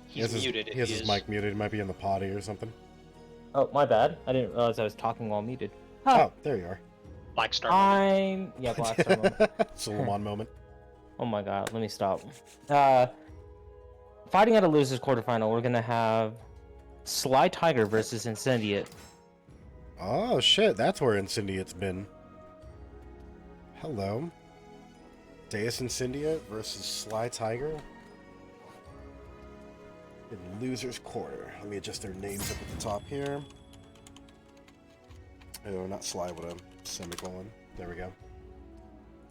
He's muted. He has He his is. mic muted. He might be in the potty or something. Oh, my bad. I didn't realize I was talking while muted. Oh, there you are. Black Star. moment. Yeah, Black Star moment. Solomon moment. Oh my god, let me stop. Fighting at a losers quarterfinal, we're gonna have Slytiger versus Incendiate. Oh shit, that's where Incendiate's been. Hello. DEUS Incendiate versus Slytiger. In losers quarter. Let me adjust their names up at the top here. Oh, not Sly with a semicolon. There we go.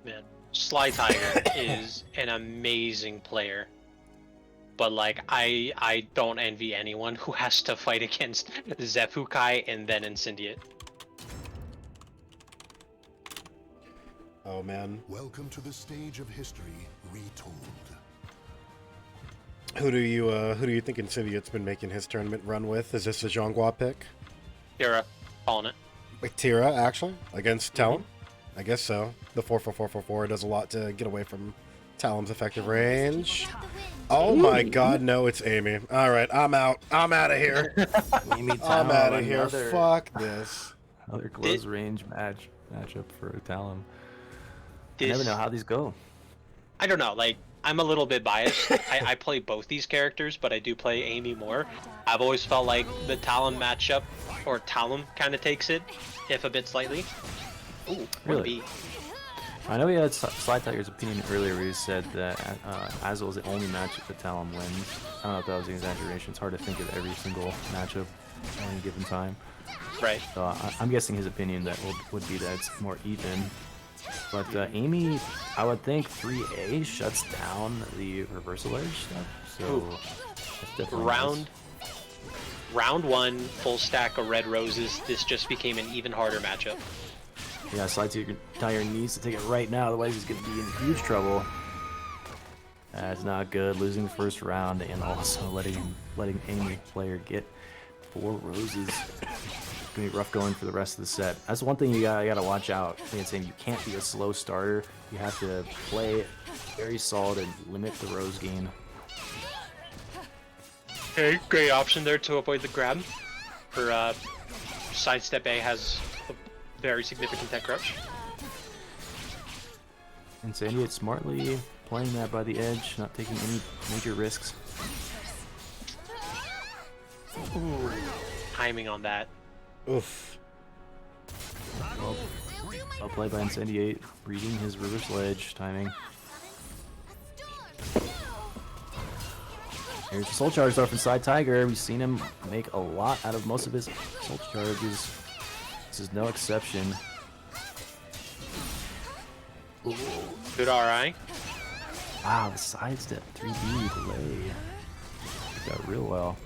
Man, Slytiger is an amazing player. But like, I don't envy anyone who has to fight against Xephukai and then Incendiate. Oh man. Welcome to the stage of history retold. Who do you think Incendiate's been making his tournament run with? Is this a Zhonghua pick? Tira, calling it. With Tira, actually, against Talon? I guess so. The 4-4-4-4-4 does a lot to get away from Talon's effective range. Oh my god, no, it's Amy. Alright, I'm out. I'm out of here. Amy I'm Talon, out of here. another- Fuck this. Another close range matchup for Talon. I This, never know how these go. I don't know, like, I'm a little bit biased. I play both these characters, but I do play Amy more. I've always felt like the Talon matchup, or Talon kind of takes it, if a bit slightly. Ooh, Really? I know we had Slytiger's opinion earlier where he said that Azul is the only matchup that Talon wins. I don't know if that was an exaggeration. It's hard to think of every single matchup at any given time. Right. So I'm guessing his opinion that would be that it's more even. But Amy, I would think 3A shuts down the reversal edge stuff. So that's definitely Round one, full stack of red roses. This just became an even harder matchup. Yeah, Slytiger needs to take it right now, otherwise he's going to be in huge trouble. That's not good, losing the first round and also letting Amy player get 4 roses. It's going to be rough going for the rest of the set. That's one thing you gotta watch out. It's saying you can't be a slow starter. You have to play very solid and limit the rose gain. Okay, great option there to avoid the grab. For sidestep A has a very significant tech crouch. Incendiate smartly playing that by the edge, not taking any major risks. Ooh, timing on that. Oof. Well played by Incendiate, reading his reverse ledge timing. Here's the soul charge though from Slytiger. We've seen him make a lot out of most of his soul charges. This is no exception. Ooh, good RI. Wow, the sidestep 3D delay. Did that real well.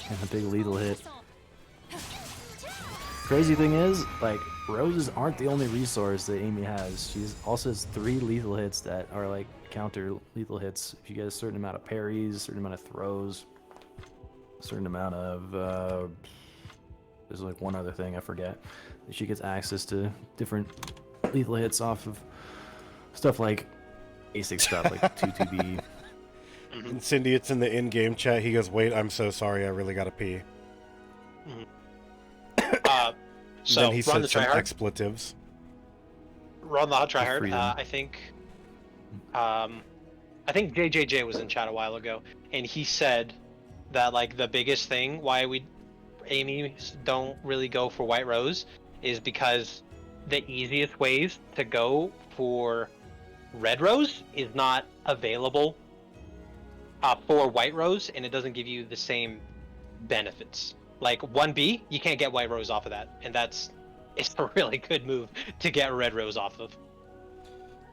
And a big lethal hit. Crazy thing is, like, roses aren't the only resource that Amy has. She also has 3 lethal hits that are like counter lethal hits. If you get a certain amount of parries, a certain amount of throws, a certain amount of there's like one other thing I forget. She gets access to different lethal hits off of stuff like basic stuff like 2-2B. Incendiate's in the in-game chat. He goes, "Wait, I'm so sorry. I really gotta pee." So then he run said the some tryhard. expletives. Run the hot tryhard. freedom. I think JJJ was in chat a while ago, and he said that like the biggest thing why Amy don't really go for White Rose is because the easiest ways to go for Red Rose is not available for White Rose, and it doesn't give you the same benefits. Like 1B, you can't get White Rose off of that, and it's a really good move to get Red Rose off of.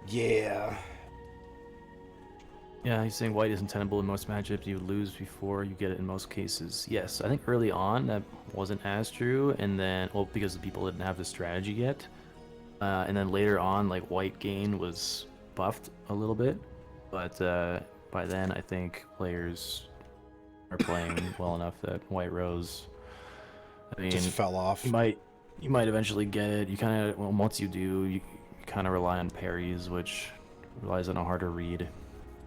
Yeah. Yeah, he's saying white is untenable in most matchups. You lose before you get it in most cases. Yes, I think early on that wasn't as true, and then, well, because the people didn't have the strategy yet. And then later on, like, white gain was buffed a little bit, but by then I think players are playing well enough that White Rose, I mean, Just fell off. you might eventually get it. You kind of, well, once you do, you kind of rely on parries, which relies on a harder read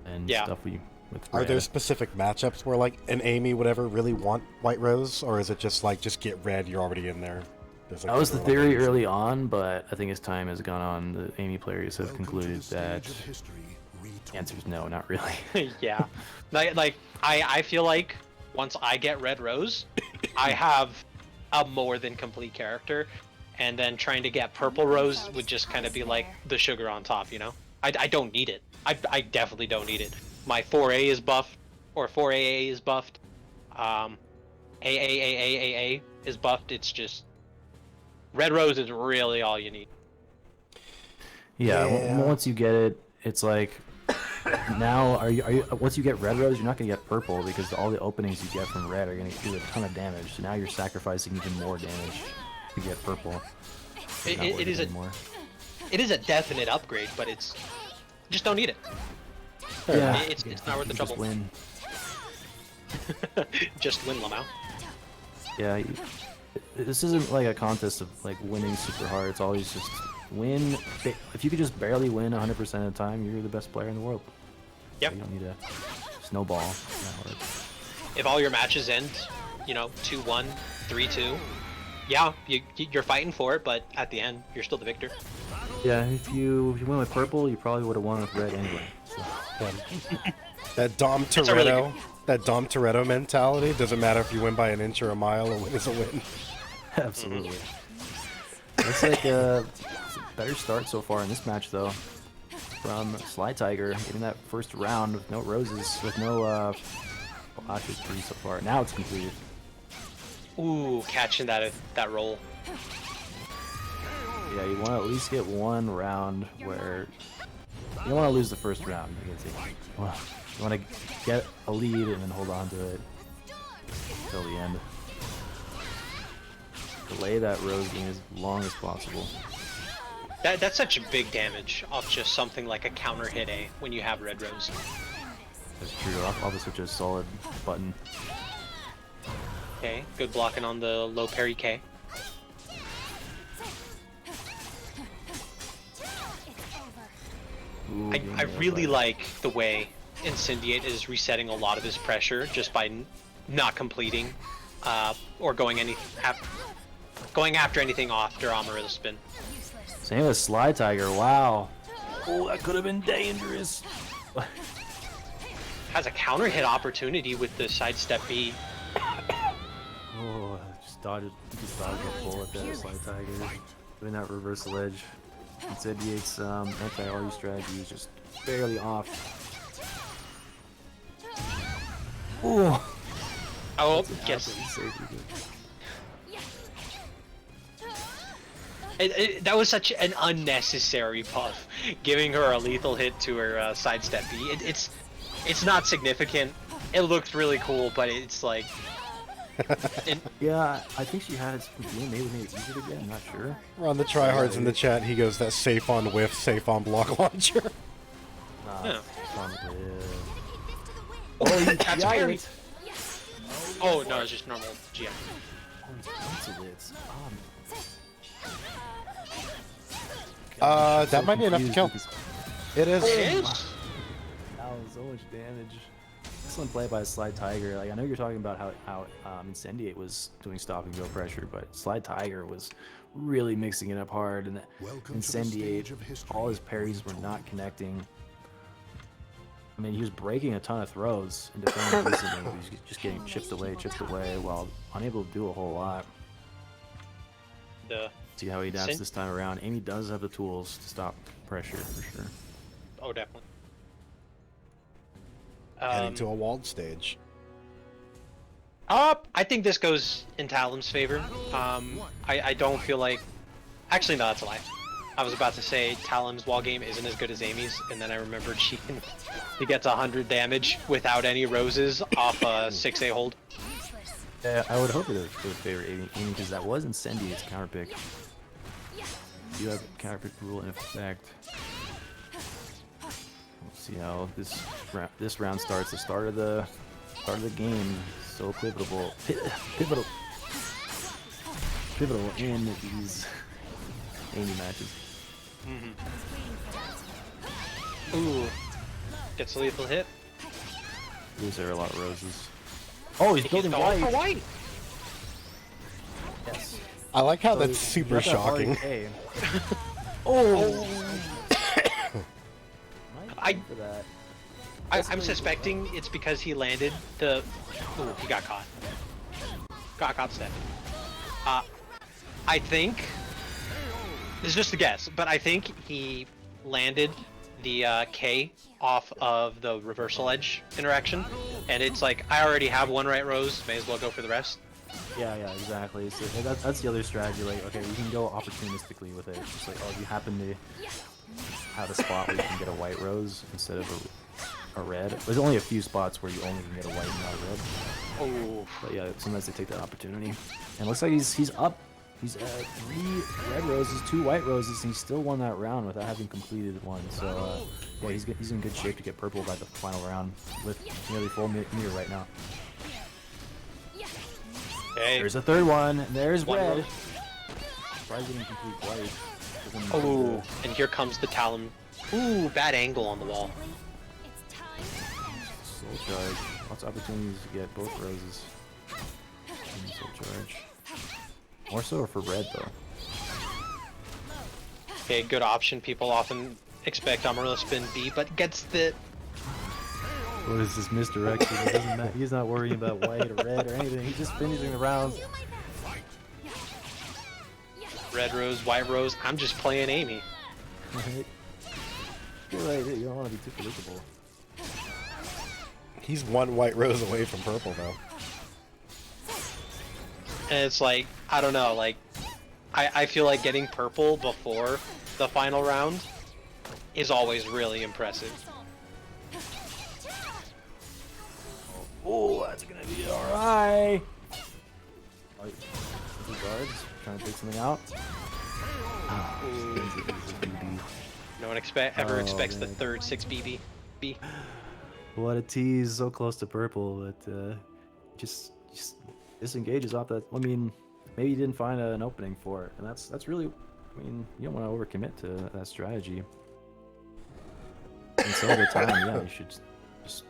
and stuff with Are red. there specific matchups where like an Amy would ever really want White Rose, or is it just like just get red, you're already in there? There's, like, That was the other theory options. early on, but I think as time has gone on, the Amy players have Welcome to concluded the that stage of history the retold. answer is no, not really. Yeah, like I feel like once I get Red Rose, I have a more than complete character, and then trying to get Purple Rose would just kind of be like the sugar on top, you know? I don't need it. I definitely don't need it. My 4A is buffed, or 4AA is buffed. AAAAAA is buffed. It's just Red Rose is really all you need. Yeah, Yeah. once you get it, it's like now are you once you get Red Rose, you're not gonna get Purple because all the openings you get from Red are gonna do a ton of damage. So now you're sacrificing even more damage to get Purple. It's not worth It is a anymore. it is a definite upgrade, but it's just don't need it. Yeah, It's not worth the you just trouble. win. Just win, Lamau. Yeah, this isn't like a contest of like winning super hard. It's always just win. If you could just barely win 100% of the time, you're the best player in the world. Yep. You don't need a snowball. That hard. If all your matches end, 2-1, 3-2, yeah, you're fighting for it, but at the end, you're still the victor. Yeah, if you win with purple, you probably would have won with red anyway. So. That Dom a really Toretto, that Dom Toretto mentality. Doesn't matter if you win by an inch or a mile. A win is a win. Absolutely. Looks like a better start so far in this match, though, from Slytiger, getting that first round with no roses, with no, well, actually 3 so far. Now it's completed. Ooh, catching that roll. Yeah, you want to at least get one round where you don't want to lose the first round. You want to get a lead and then hold on to it until the end. Delay that rose game as long as possible. That's such a big damage off just something like a counter hit A when you have Red Rose. That's true. Off of such a solid button. Okay, good blocking on the low parry K. Ooh, I getting nailed really by- like the way Incendiate is resetting a lot of his pressure just by not completing or going any going after anything after Amarilla Spin. Same with Slytiger. Wow. Oh, that could have been dangerous. Has a counter hit opportunity with the sidestep B. Oh, just dodged a bullet there, Slytiger. Doing that reversal edge. Incendiate's anti-RE strategy is just barely off. Ooh. Oh, That's an yes. absolute safety good. That was such an unnecessary buff, giving her a lethal hit to her sidestep B. It's not significant. It looked really cool, but it's like... Yeah, I think she had it maybe made it easier to get, I'm not sure. Ron the tryhards in the chat, he goes, that safe on whiff, safe on block launcher. Yeah. Oh, That's very... Oh, no, it's just normal GM. That might be enough to kill. It is. It is? That was so much damage. Excellent play by Slytiger. Like, I know you're talking about how Incendiate was doing stop and go pressure, but Slytiger was really mixing it up hard, and Incendiate, all his parries were not connecting. I mean, he was breaking a ton of throws and defending decently, but he was just getting chipped away, while unable to do a whole lot. See how he adapts this time around. Amy does have the tools to stop pressure, for sure. Oh, definitely. Heading to a walled stage. I think this goes in Talon's favor. I don't feel like... Actually, no, that's a lie. I was about to say Talon's wall game isn't as good as Amy's, and then I remembered he gets 100 damage without any roses off a 6A hold. Yeah, I would hope it would favor Amy, because that was Incendiate's counter pick. You have counter pick rule in effect. Let's see how this round starts. The start of the game. So pivotal in these Amy matches. Ooh, gets a lethal hit. Gives her a lot of roses. Oh, he's building going white. for white. Yes. I like how So that's you super got that hard shocking. K. Oh. For that. I'm suspecting it's because he landed the... Ooh, he got caught. Got caught stepping. I think... This is just a guess, but I think he landed the K off of the reversal edge interaction, and it's like, I already have one right rose, may as well go for the rest. Yeah, exactly. So that's the other strategy. Like, okay, you can go opportunistically with it. It's just like, oh, you happen to have a spot where you can get a white rose instead of a red. There's only a few spots where you only can get a white and not a red. Oh. But yeah, sometimes they take that opportunity. And it looks like he's up. He's at 3 red roses, 2 white roses, and he still won that round without having completed one. So yeah, he's in good shape to get purple by the final round with nearly full meter right now. Hey. There's a third one. And there's One red. rose. Surprised he didn't complete white. Oh, and here comes the Talon. Ooh, bad angle on the wall. Soul charge. Lots of opportunities to get both roses. And soul charge. More so for red though. Okay, good option. People often expect Amarilla Spin B, but gets the... What is this misdirection? It doesn't matter. He's not worrying about white or red or anything. He's just finishing the rounds. Red rose, white rose. I'm just playing Amy. Right? You're right. You don't want to be too predictable. He's one white rose away from purple though. And it's like, I don't know, like, I feel like getting purple before the final round is always really impressive. Oh, that's gonna be alright. Guards trying to take something out. No one ever expects the man. third 6BB. B. What a tease! So close to purple, but just disengages off that. I mean, maybe you didn't find an opening for it, and that's really. I mean, you don't want to overcommit to that strategy. And some of the time, yeah, you should just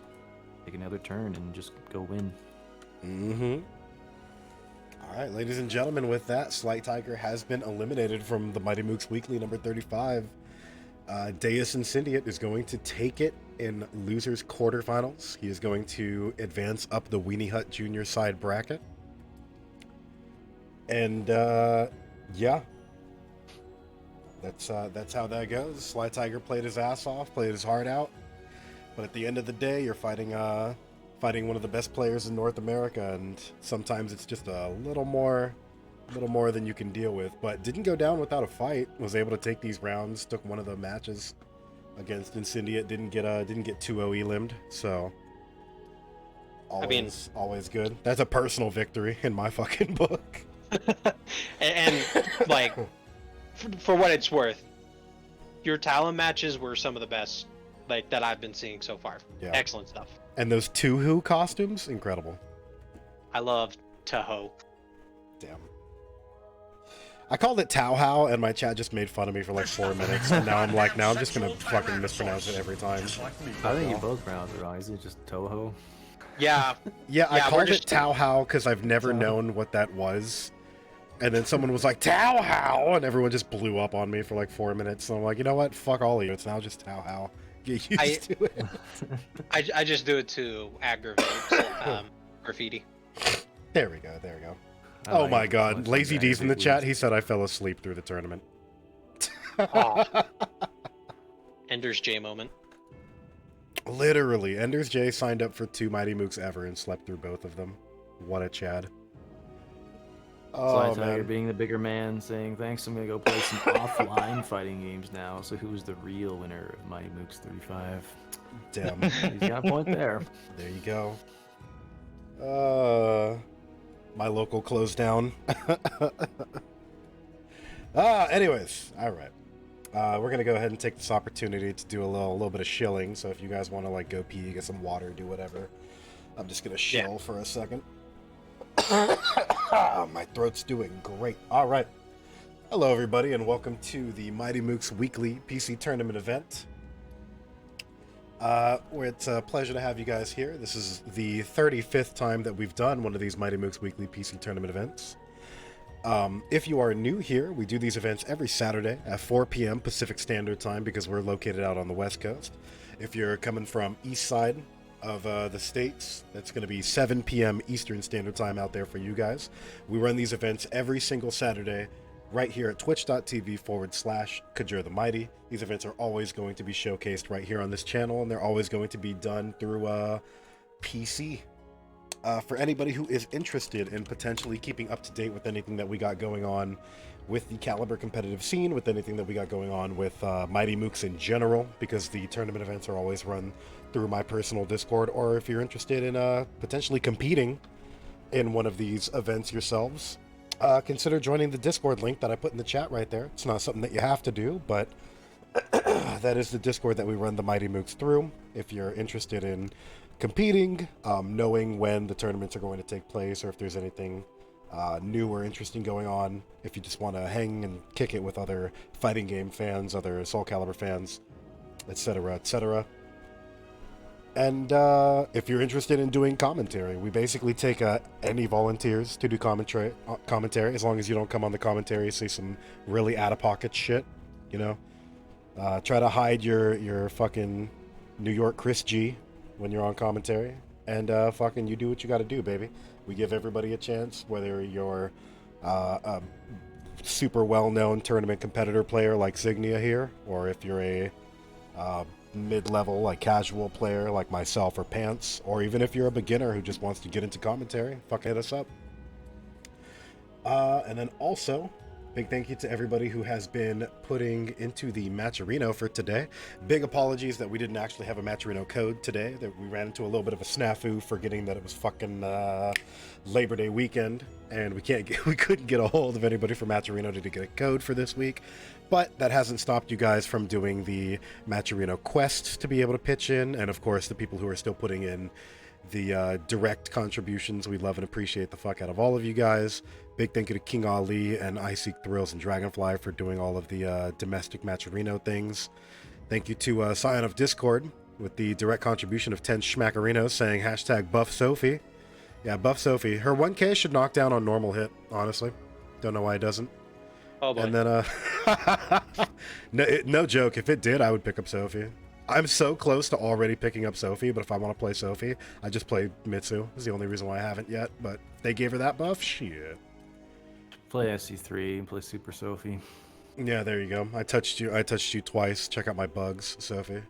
take another turn and just go win. Mm-hmm. All right, ladies and gentlemen, with that, Slytiger has been eliminated from the Mighty Mooks Weekly number 35. DEUS Incendiate is going to take it in losers quarterfinals. He is going to advance up the Weenie Hut Junior side bracket. And yeah, that's how that goes. Slytiger played his ass off, played his heart out. But at the end of the day, you're fighting one of the best players in North America, and sometimes it's just a little more than you can deal with. But didn't go down without a fight. Was able to take these rounds. Took one of the matches against Incendiate. Didn't get 2-0 limbed. So always good. That's a personal victory in my fucking book. and like, for what it's worth, your Talon matches were some of the best like that I've been seeing so far. Yeah. Excellent stuff. And those Tuhu costumes, incredible. I love Tahoe. Damn. I called it Tauhao, and my chat just made fun of me for like 4 minutes. And now I'm just gonna fucking mispronounce it every time. I think you both pronounce it wrong. Is it just Toho? Yeah. Yeah, I called just it Tauhao because I've never known what that was. And then someone was like, Tauhao! And everyone just blew up on me for like 4 minutes. So I'm like, you know what? Fuck all of you. It's now just Tauhao. Get used to it. I just do it to aggravate graffiti. There we go. Oh my god. Lazy D's in the chat. He said I fell asleep through the tournament. Ender's J moment. Literally. Ender's J signed up for 2 Mighty Mooks ever and slept through both of them. What a Chad. Oh, Slytiger being the bigger man, saying, thanks, I'm going to go play some offline fighting games now. So who's the real winner of Mighty Mooks 35? Damn. He's got a point there. There you go. My local closed down. Anyways, all right. We're going to go ahead and take this opportunity to do a little bit of shilling. So if you guys want to like go pee, get some water, do whatever. I'm just going to shill for a second. My throat's doing great. All right. Hello, everybody, and welcome to the Mighty Mooks Weekly PC Tournament event. Where it's a pleasure to have you guys here. This is the 35th time that we've done one of these Mighty Mooks Weekly PC Tournament events. If you are new here, we do these events every Saturday at 4 p.m. Pacific Standard Time because we're located out on the West Coast. If you're coming from east side of the States, that's going to be 7 p.m. Eastern Standard Time out there for you guys. We run these events every single Saturday right here at twitch.tv/Kajur the Mighty. These events are always going to be showcased right here on this channel, and they're always going to be done through PC. For anybody who is interested in potentially keeping up to date with anything that we got going on with the Calibur competitive scene, with anything that we got going on with Mighty Mooks in general, because the tournament events are always run through my personal Discord, or if you're interested in potentially competing in one of these events yourselves, consider joining the Discord link that I put in the chat right there. It's not something that you have to do, but that is the Discord that we run the Mighty Mooks through. If you're interested in competing, knowing when the tournaments are going to take place, or if there's anything new or interesting going on, if you just want to hang and kick it with other fighting game fans, other Soul Calibur fans, etc., etc. And if you're interested in doing commentary, we basically take any volunteers to do commentary, as long as you don't come on the commentary, say some really out-of-pocket shit, you know? Try to hide your fucking New York Chris G when you're on commentary, and fucking you do what you gotta do, baby. We give everybody a chance, whether you're a super well-known tournament competitor player like Zignia here, or if you're a mid-level, like casual player like myself or Pants, or even if you're a beginner who just wants to get into commentary, fucking hit us up. And then also, big thank you to everybody who has been putting into the Matcherino for today. Big apologies that we didn't actually have a Matcherino code today, that we ran into a little bit of a snafu forgetting that it was fucking Labor Day weekend, and we couldn't get a hold of anybody from Matcherino to get a code for this week. But that hasn't stopped you guys from doing the Matcherino quest to be able to pitch in, and of course the people who are still putting in the direct contributions. We love and appreciate the fuck out of all of you guys. Big thank you to King Ali and I Seek Thrills and Dragonfly for doing all of the domestic Matcherino things. Thank you to Scion of Discord with the direct contribution of 10 schmackerinos saying #BuffSophie. Yeah, Buff Sophie. Her 1K should knock down on normal hit, honestly. Don't know why it doesn't. Oh boy. And then, no joke. If it did, I would pick up Sophie. I'm so close to already picking up Sophie, but if I want to play Sophie, I just play Mitsu. Is the only reason why I haven't yet. But they gave her that buff. Shit. Play SC3 and play Super Sophie. Yeah, there you go. I touched you twice. Check out my bugs, Sophie.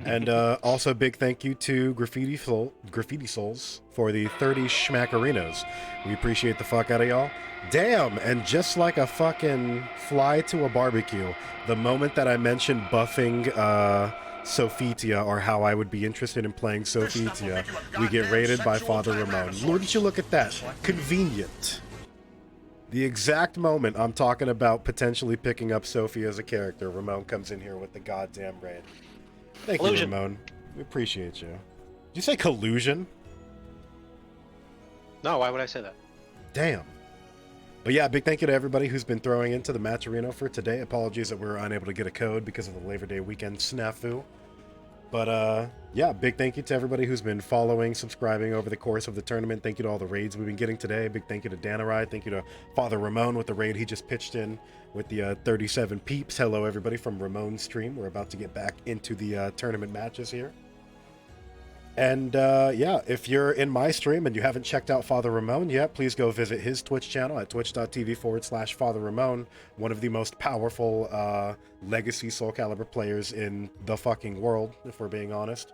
And also, big thank you to Graffiti Souls for the 30 schmackarinos. We appreciate the fuck out of y'all. Damn, and just like a fucking fly to a barbecue, the moment that I mentioned buffing Sophitia, or how I would be interested in playing Sophitia, we get raided by Father Ramon. Wouldn't you look at that? Convenient. The exact moment I'm talking about potentially picking up Sophie as a character, Ramon comes in here with the goddamn raid. Thank Collusion. you, Ramon. We appreciate you. Did you say collusion? No, why would I say that? Damn. But yeah, big thank you to everybody who's been throwing into the Matcherino for today. Apologies that we were unable to get a code because of the Labor Day weekend snafu. But yeah, big thank you to everybody who's been following, subscribing over the course of the tournament. Thank you to all the raids we've been getting today. Big thank you to Danarai. Thank you to Father Ramon with the raid he just pitched in with the 37 peeps. Hello, everybody from Ramon's stream. We're about to get back into the tournament matches here. And yeah, if you're in my stream and you haven't checked out Father Ramon yet, please go visit his Twitch channel at twitch.tv/Father Ramon, one of the most powerful legacy Soul Calibur players in the fucking world, if we're being honest.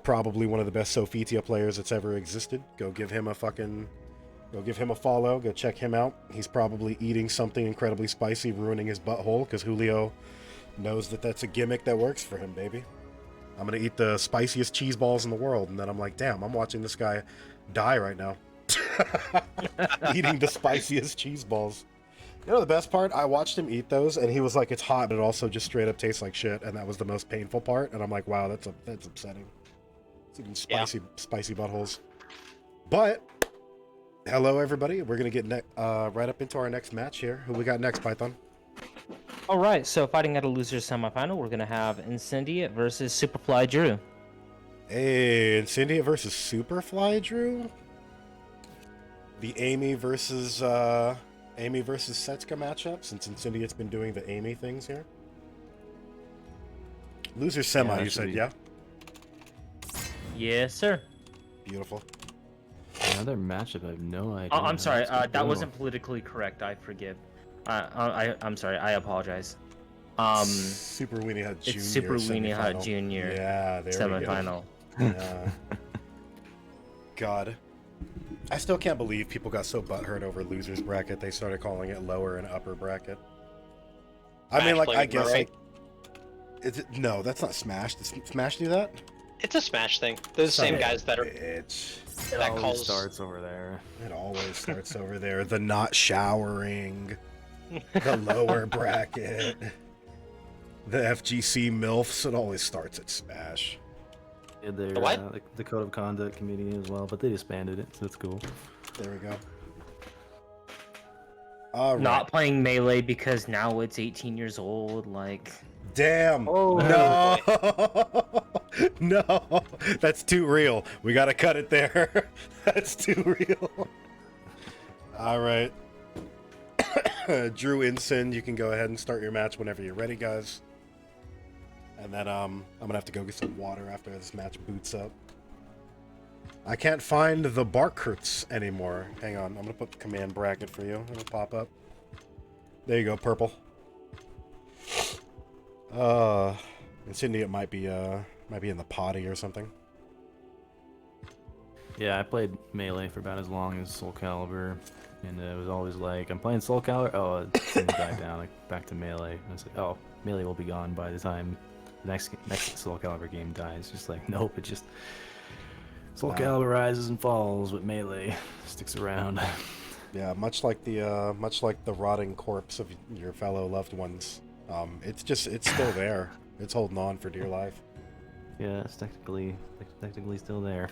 Probably one of the best Sophitia players that's ever existed. Go give him a follow. Go check him out. He's probably eating something incredibly spicy, ruining his butthole, because Julio knows that that's a gimmick that works for him, baby. I'm gonna eat the spiciest cheese balls in the world, and then I'm like, damn, I'm watching this guy die right now. Eating the spiciest cheese balls. You know the best part? I watched him eat those, and he was like, it's hot, but it also just straight up tastes like shit, and that was the most painful part, and I'm like, wow, that's upsetting. It's even spicy buttholes. But, hello everybody, we're gonna get right up into our next match here. Who we got next, Python? All right, so fighting at a loser semifinal, we're gonna have Incendiate versus Superflydrew. Hey, Incendiate versus Superflydrew? The Amy versus Setsuka matchup, since Incendiate's been doing the Amy things here. Loser semi, you said, yeah? Yes, sir. Beautiful. Another matchup, I have no idea. Oh, I'm sorry, how it's gonna that go. wasn't politically correct. I forgive. I'm sorry. I apologize. Super Weenie Hut Jr. It's Super Weenie Hut Jr. Yeah, there semifinal. we go. Yeah. God. I still can't believe people got so butthurt over losers bracket. They started calling it lower and upper bracket. I mean, like, I guess, like, no, that's not Smash. Does Smash do that? It's a Smash thing. They're the same guys that are. Bitch. It that always calls. starts over there. It always starts over there. The not showering. The lower bracket. The FGC MILFs. It always starts at Smash. Yeah, their, What? the Code of Conduct committee as well, but they disbanded it, so it's cool. There we go. All right. Not playing Melee because now it's 18 years old. Like, Damn. Oh. No. No. That's too real. We gotta cut it there. That's too real. All right. Drew Inson, you can go ahead and start your match whenever you're ready, guys. And then I'm gonna have to go get some water after this match boots up. I can't find the Barkrits anymore. Hang on, I'm gonna put the command bracket for you. It'll pop up. There you go, purple. Incendiate might be in the potty or something. Yeah, I played Melee for about as long as Soul Calibur, and it was always like, I'm playing Soul Calibur, oh, it's gonna die down, like, back to Melee. And it's like, oh, Melee will be gone by the time the next Soul Calibur game dies. Just like, nope, it just Soul Calibur rises and falls, but Melee sticks around. Yeah, much like the rotting corpse of your fellow loved ones. It's still there. It's holding on for dear life. Yeah, it's technically still there.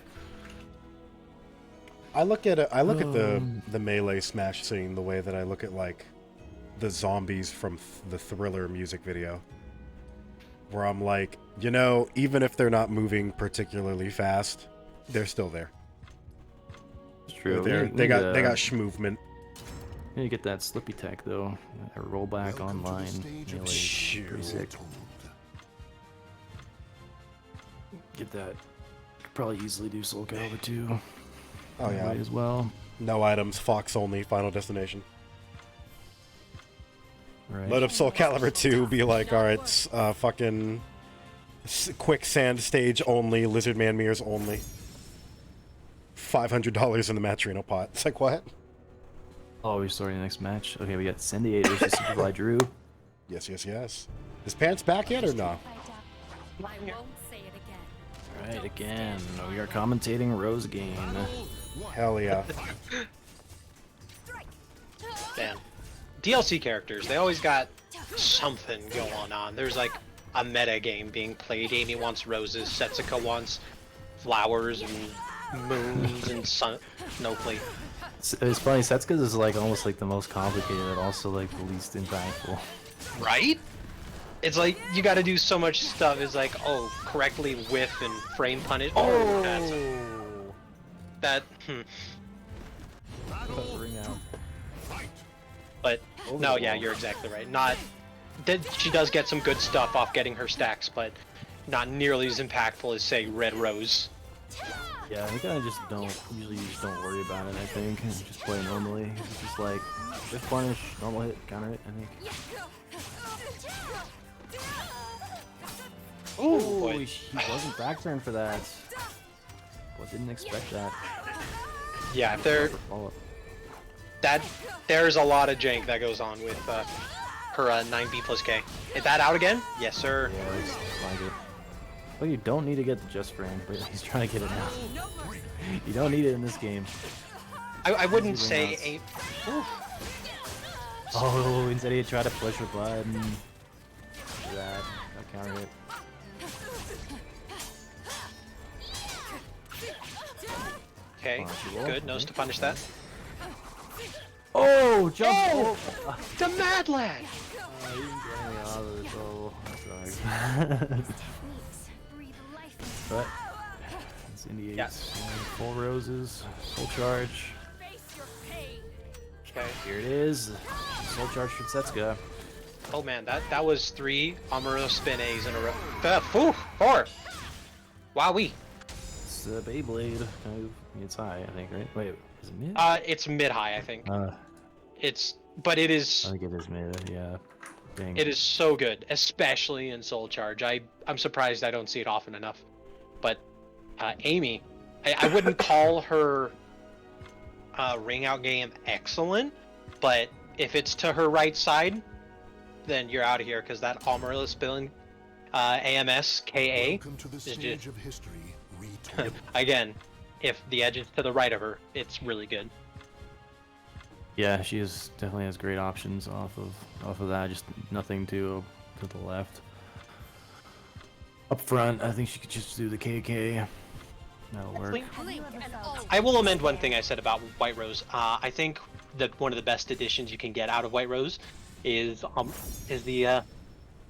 I look at the Melee Smash scene the way that I look at, like, the zombies from the Thriller music video, where I'm like, you know, even if they're not moving particularly fast, they're still there. It's true. They got schmovement. You get that slippy tech though. That rollback Welcome to the online. stage of Melee, history pretty sick. retold. Get that. Could probably easily do Soul Calibur 2. Oh yeah. As well. No items, Fox only, Final Destination. Right. Load up Soul Calibur 2, be like, alright, fucking quicksand stage only, Lizard Man mirrors only. $500 in the Matrino pot. It's like, what? Oh, we're starting the next match. Okay, we got Incendiate versus Superflydrew. Yes, yes, yes. Is Parents back yet or no? I won't say it again. Alright, again, we are commentating Rose Game. Hell yeah. Damn. DLC characters, they always got something going on. There's like a meta game being played. Amy wants roses, Setsuka wants flowers and moons and snowflake. It's funny, Setsuka's is like almost like the most complicated, but also like the least impactful. Right? It's like you got to do so much stuff. It's like, oh, correctly whiff and frame punish. Oh, that. Ring out. But no, yeah, you're exactly right. Not that she does get some good stuff off getting her stacks, but not nearly as impactful as say Red Rose. Yeah, I kind of just usually just don't worry about it, I think. And just play normally. It's just like, whiff punish, normal hit, counter hit, I think. Ooh, He wasn't back turn for that. Well, didn't expect that. yeah, Follow-up. there's a lot of jank that goes on with her 9B plus K. Is that out again? Yes, sir. Yeah, it's like it. Well, you don't need to get the just frame, but he's trying to get it out. You don't need it in this game. I wouldn't say a. Oof. Oh, instead he tried to push the button. That counter hit. Okay, roll. good. Knows to punish that. Oh, jump! Oh! The Mad Lad! You didn't get me out of this hole. Sorry. But Incendiate, Yeah. 4 roses, full charge. Okay. Here it is. Full charge from Setsuka. Oh man, that was 3 Amuro spin A's in a row. 4! Wowee. It's Beyblade. It's high, I think, right? Wait, is it mid? It's mid-high, I think. I But it is. think it is mid, yeah. Dang. It is so good, especially in Soul Charge. I'm surprised I don't see it often enough. But Amy, I wouldn't call her ring out game excellent, but if it's to her right side, then you're out of here because that Amarilla spilling AMS KA Welcome to the is stage just of history retold. again. If the edge is to the right of her, it's really good. Yeah, she definitely has great options off of that. Just nothing to the left. Up front, I think she could just do the KK. That'll work. I will amend one thing I said about White Rose. I think that one of the best additions you can get out of White Rose is the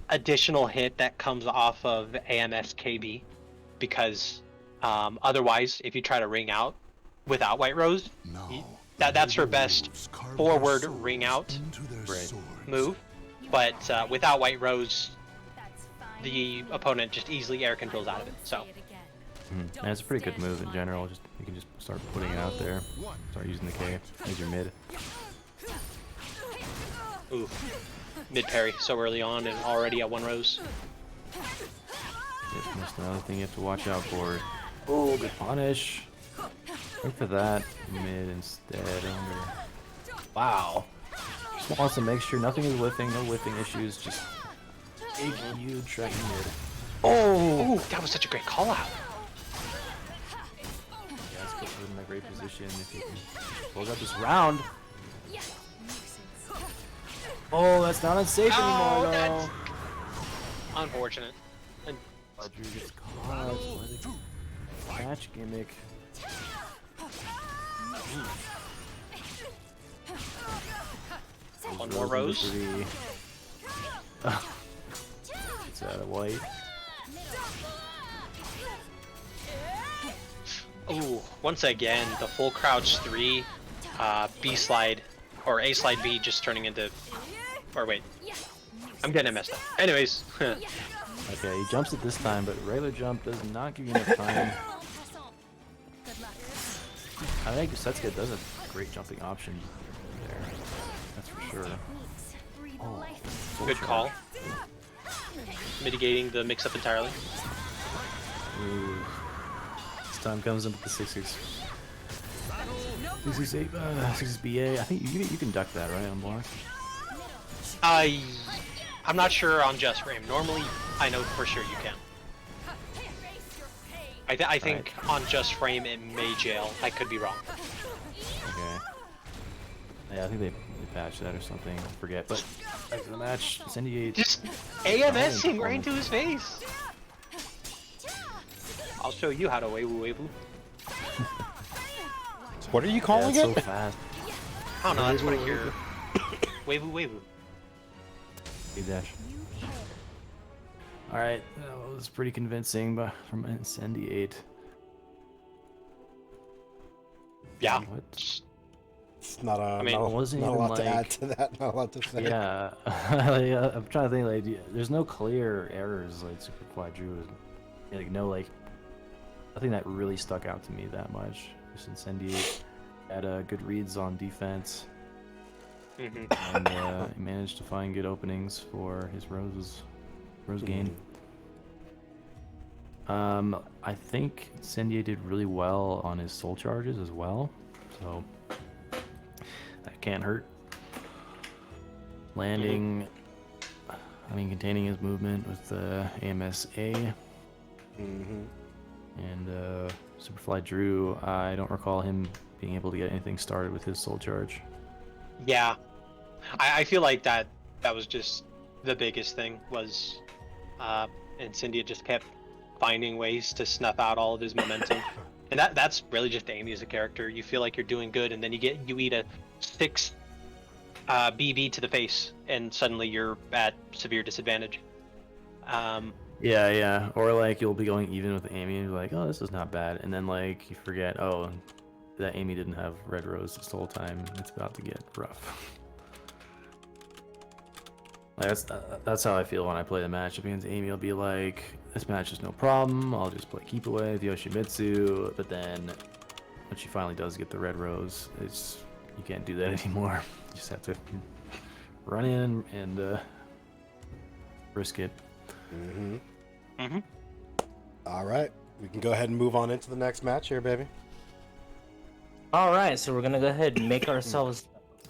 additional hit that comes off of AMS KB, because otherwise, if you try to ring out without White Rose, Now, that's her best wolves carve forward their swords ring out into their swords. move. But without White Rose, the opponent just easily air controls out of it. So And it's a pretty good move in general. Just you can just start putting it out there. Start using the K as your mid. ooh, mid parry so early on and already at 1 Rose. Yep, that's another thing you have to watch out for. Oh, good punish. Look for that mid instead. Wow. Just wants to make sure nothing is whiffing, no whiffing issues. Just big, huge tracking mid. Oh, that was such a great call out. Yeah, let's put him in a great position if he can close out this round. Oh, that's not unsafe Oh, anymore, that's though. unfortunate. And Drew gets caught by the match gimmick. one more Rose. It's out of white. Ooh, once again, the full crouch 3, B slide Or A slide B just turning into... Or wait. I'm getting it messed up. Anyways. Okay, he jumps it this time, but regular jump does not give you enough time. I think Setsuka does a great jumping option there. That's for sure. Oh, Good call. Mitigating the mix-up entirely. Ooh. This time comes in with the 6-6. 6-6-8, 6-6-BA. I think you can duck that, right, on block? I'm not sure on just frame. Normally, I know for sure you can. I think on just frame it may jail. I could be wrong. Okay. Yeah, I think they patched that or something. I forget. But back to the match. Incendiate. Just AMSing right into his face. I'll show you how to wavu. What are you calling Yeah, it? it's so fast. I don't know, that's what I hear. Wavu. Big dash. Alright, that was pretty convincing but from Incendiate. Yeah. What? It's not a, I mean, not a, it wasn't not a even lot to add like- to that. Not a lot to say. Yeah, I'm trying to think, like, there's no clear errors, like, Superflydrew, like, no, like, nothing that really stuck out to me that much. Just Incendiate had good reads on defense, and he managed to find good openings for his rose gain. I think Incendiate did really well on his soul charges as well, so that can't hurt. Landing, I mean, containing his movement with the AMSA. And Superflydrew, I don't recall him being able to get anything started with his soul charge. Yeah. I feel like that was just the biggest thing was Incendiate just kept finding ways to snuff out all of his momentum. And that's really just Amy as a character. You feel like you're doing good and then you eat a 6 BB to the face and suddenly you're at severe disadvantage. Yeah, or like you'll be going even with Amy and you're like, oh, this is not bad, and then like you forget, oh, that Amy didn't have red rose this whole time. It's about to get rough. Like, that's how I feel when I play the match. Because Amy will be like, this match is no problem, I'll just play keep away with Yoshimitsu, but then when she finally does get the red rose, you can't do that anymore. You just have to run in and risk it. All right, we can go ahead and move on into the next match here, baby. All right, so we're gonna go ahead and make ourselves.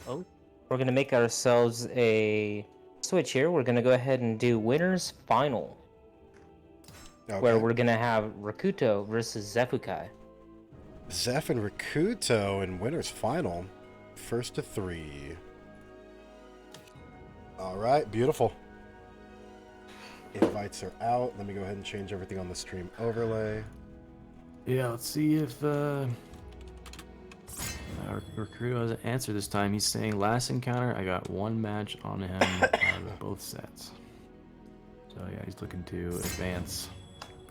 We're gonna make ourselves a switch here. We're gonna go ahead and do winners final, where we're gonna have Rakuto versus Xephukai. Zeph and Rakuto in winners final, 1st to 3. All right, beautiful. Invites are out. Let me go ahead and change everything on the stream overlay. Yeah, let's see if our crew has an answer this time. He's saying last encounter, I got 1 match on him out of both sets. So yeah, he's looking to advance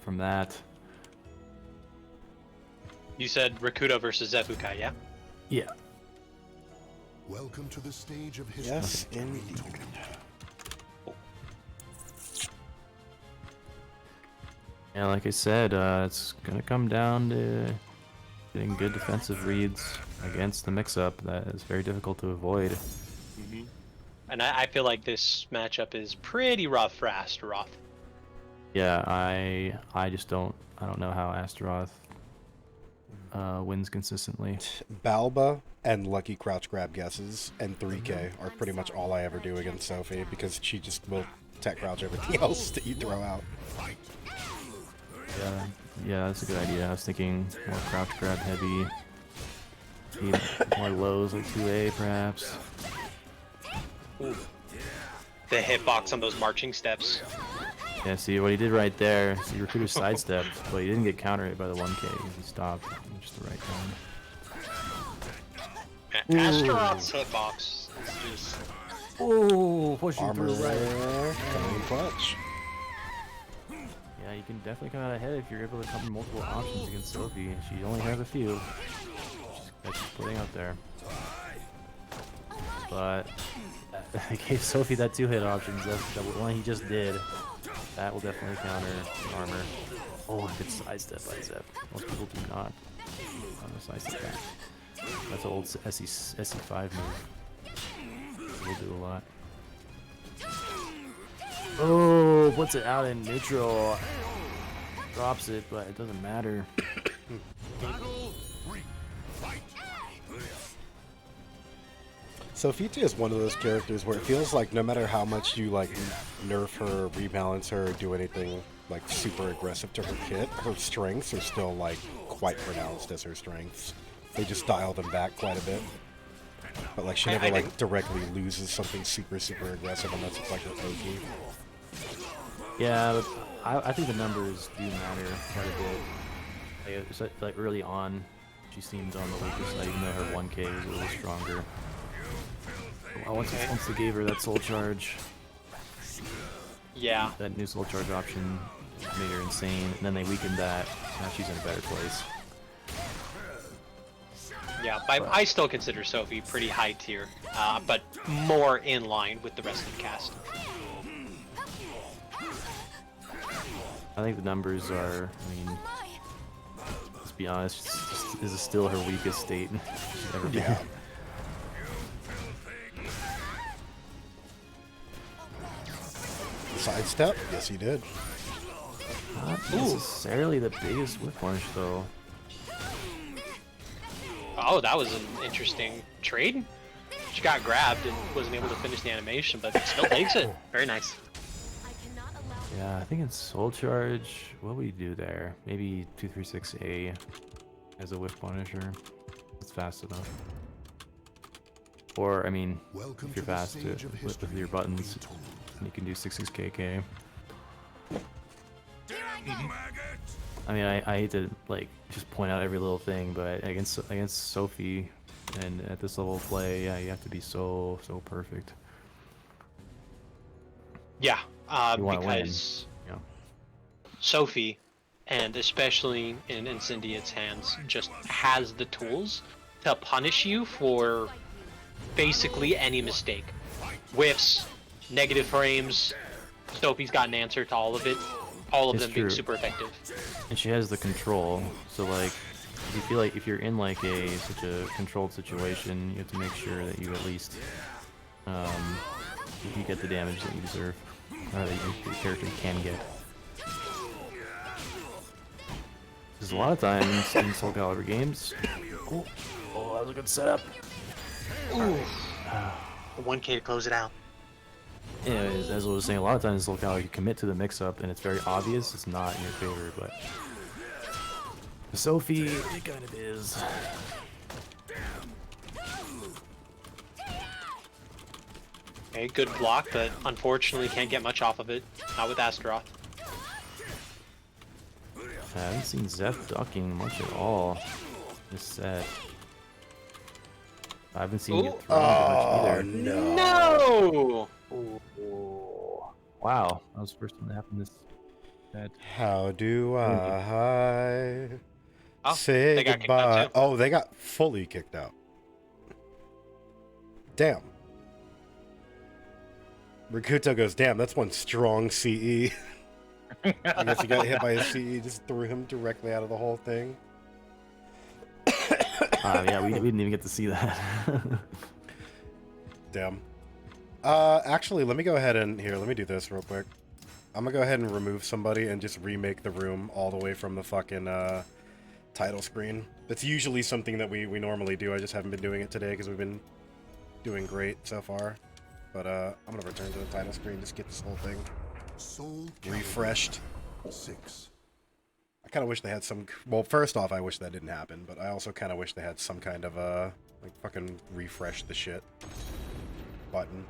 from that. You said Rakuto versus Xephukai, yeah? Yeah. Welcome to the stage of history. Yes, indeed. Yeah, like I said, it's gonna come down to getting good defensive reads against the mix-up. That is very difficult to avoid. And I feel like this matchup is pretty rough for Astaroth. Yeah, I just don't know how Astaroth wins consistently. Balba and lucky crouch grab guesses and 3K are pretty much all I ever do against Sophie because she just will tech crouch everything else that you throw out. Yeah, that's a good idea. I was thinking more crouch grab heavy, maybe more lows like 2A perhaps. Ooh. The hitbox on those marching steps. Yeah, see what he did right there. See, Recruiter sidestepped, but he didn't get counter hit by the 1K. He stopped at just the right time. Astaroth's hitbox is just... Oh, pushing Armor there, coming clutch. Yeah, you can definitely come out ahead if you're able to cover multiple options against Sophie. She only has a few. That's just putting out there. but I gave Sophie that 2-hit option. The one he just did. That will definitely counter the armor. Oh, good sidestep by Zep. Most people do not on the sidestep that. That's an old SE5 move. Will do a lot. Oh, puts it out in neutral. Drops it, but it doesn't matter. Sophie is one of those characters where it feels like no matter how much you like nerf her, rebalance her, or do anything like super aggressive to her kit, her strengths are still like quite pronounced as her strengths. They just dial them back quite a bit. But like she never like directly loses something super aggressive unless it's like her OG. Yeah, but I think the numbers do matter quite a bit. Like early on, she seemed on the weaker side, even though her 1K was a little stronger. Once they gave her that soul charge, Yeah. that new soul charge option made her insane, and then they weakened that. Now she's in a better place. Yeah, but I still consider Sophie pretty high tier, but more in line with the rest of the cast. I think the numbers are, I mean, let's be honest, this is still her weakest state she's ever been. Yeah. Sidestep? Yes, he did. Not necessarily the biggest whip punch, though. Oh, that was an interesting trade. She got grabbed and wasn't able to finish the animation, but still takes it. Very nice. I cannot allow Yeah, I think in soul charge, what would we do there? Maybe 236A as a whiff punisher. It's fast enough. Or, I mean, Welcome if to you're the fast stage of with history your buttons, being told. you can do 66KK. I mean, I hate to like just point out every little thing, but against Sophie and at this level of play, yeah, you have to be so perfect. Yeah, You wanna win, because you know. Sophie, and especially in Incendiate's hands, just has the tools to punish you for basically any mistake. Whiffs, negative frames. Sophie's got an answer to all of it. All of It's them being true. super effective. And she has the control, so like, if you feel like if you're in like such a controlled situation, you have to make sure that you at least you get the damage that you deserve, or that your character can get. Because a lot of times in Soul Calibur games, oh, that was a good setup. Ooh. The 1K to close it out. Anyways, as I was saying, a lot of times in Soul Calibur you commit to the mix-up and it's very obvious it's not in your favor, but Sophie, it kind of is. Okay, good block, but unfortunately can't get much off of it. Not with Astaroth. I haven't seen Zeph ducking much at all this set. I haven't seen it thrown much either. No! Wow, that was the first time that happened this set. How do I Oh, say they got kicked out goodbye? too. Oh, they got fully kicked out. Damn. Rakuto goes, damn, that's one strong CE. I guess he got hit by a CE, just threw him directly out of the whole thing. Yeah, we didn't even get to see that. Damn. Actually, let me go ahead and let me do this real quick. I'm gonna go ahead and remove somebody and just remake the room all the way from the fucking title screen. That's usually something that we normally do. I just haven't been doing it today because we've been doing great so far. But I'm gonna return to the title screen, just get this whole thing Soul refreshed. 6. I kind of wish they had some. Well, first off, I wish that didn't happen, but I also kind of wish they had some kind of like fucking refresh the shit button.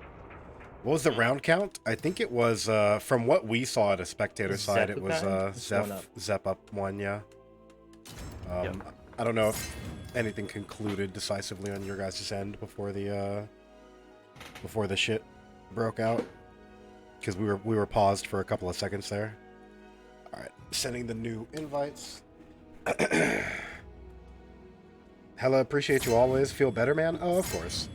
What was the round count? I think it was from what we saw at a spectator side. It was Zep up 1, yeah. Yep. I don't know if anything concluded decisively on your guys' end before the shit broke out, because we were paused for a couple of seconds there. All right, sending the new invites. Hella appreciate you always. Feel better, man? Oh, of course.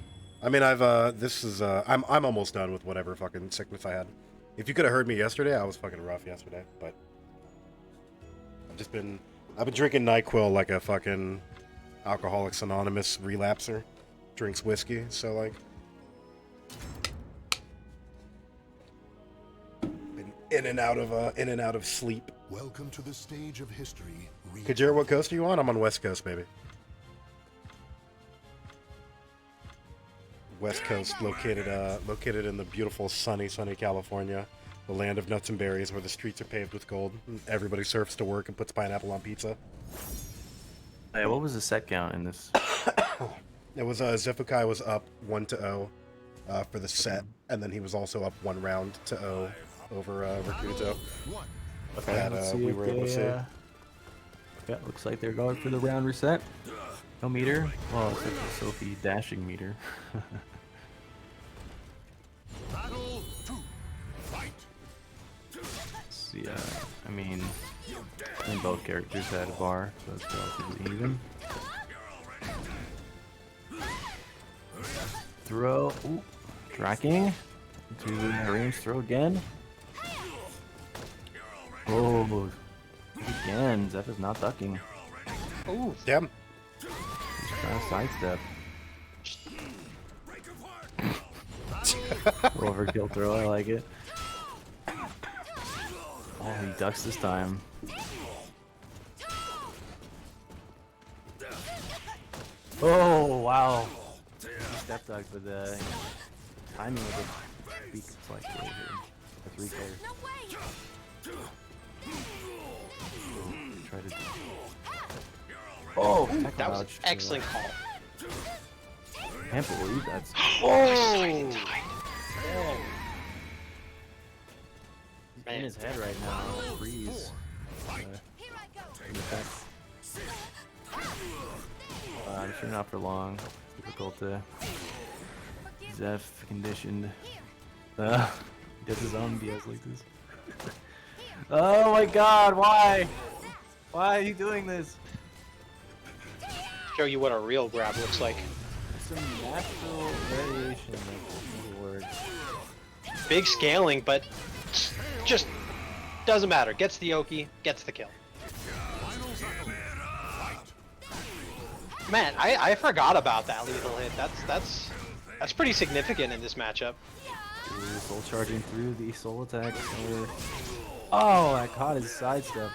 I mean, I'm almost done with whatever fucking sickness I had. If you could have heard me yesterday, I was fucking rough yesterday, but I've been drinking NyQuil like a fucking Alcoholics Anonymous relapser drinks whiskey, so like been in and out of sleep. Welcome to the stage of history. Kajir, what coast are you on? I'm on West Coast, baby. West Coast, located in the beautiful sunny California, the land of nuts and berries, where the streets are paved with gold. Everybody surfs to work and puts pineapple on pizza. Hey, what was the set count in this? It was Xephukai was up 1-0 for the set, and then he was also up 1 round to 0 over Rakuto. Okay, That let's see we if were able to see. Yeah, looks like they're going for the round reset. No meter. Well, it's like the Sophie dashing meter. Battle 2. Fight. Let's see, I mean both characters had a bar, so it's relatively even. Throw. Ooh. Tracking. To the range throw again. Oh. Again. Zeph is not ducking. Ooh. Damn. He's trying to sidestep. Overkill throw, I like it. Oh, he ducks this time. Oh, wow. He step ducked, but the timing of the beak is like really good. A 3K. No way! Try to. Oh, That was an excellent call. I can't believe that's. Oh! He's in his head right now. Freeze. Here I go! I'm sure not for long. Difficult to. Zeph conditioned. He does his own BS like this. Oh my god, why? Why are you doing this? Show you what a real grab looks like. Some natural variation of the word. Big scaling, but just doesn't matter. Gets the Oki, gets the kill. Man, I forgot about that lethal hit. That's pretty significant in this matchup. Ooh, soul charging through the soul attack. Oh, I caught his sidestep.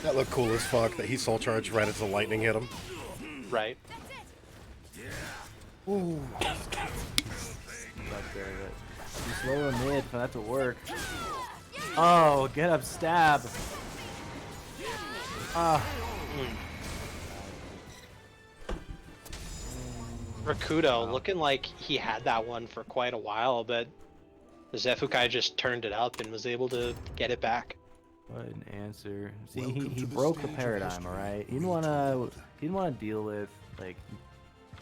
That looked cool as fuck that he soul charged right as the lightning hit him. Right. Ooh. Stuck there, but too slow in mid for that to work. Oh, get up, stab. Ah. Rakuto looking like he had that one for quite a while, but Xephukai just turned it up and was able to get it back. What an answer. See, Welcome he to the broke the stage of paradigm, history. alright? He didn't wanna deal with like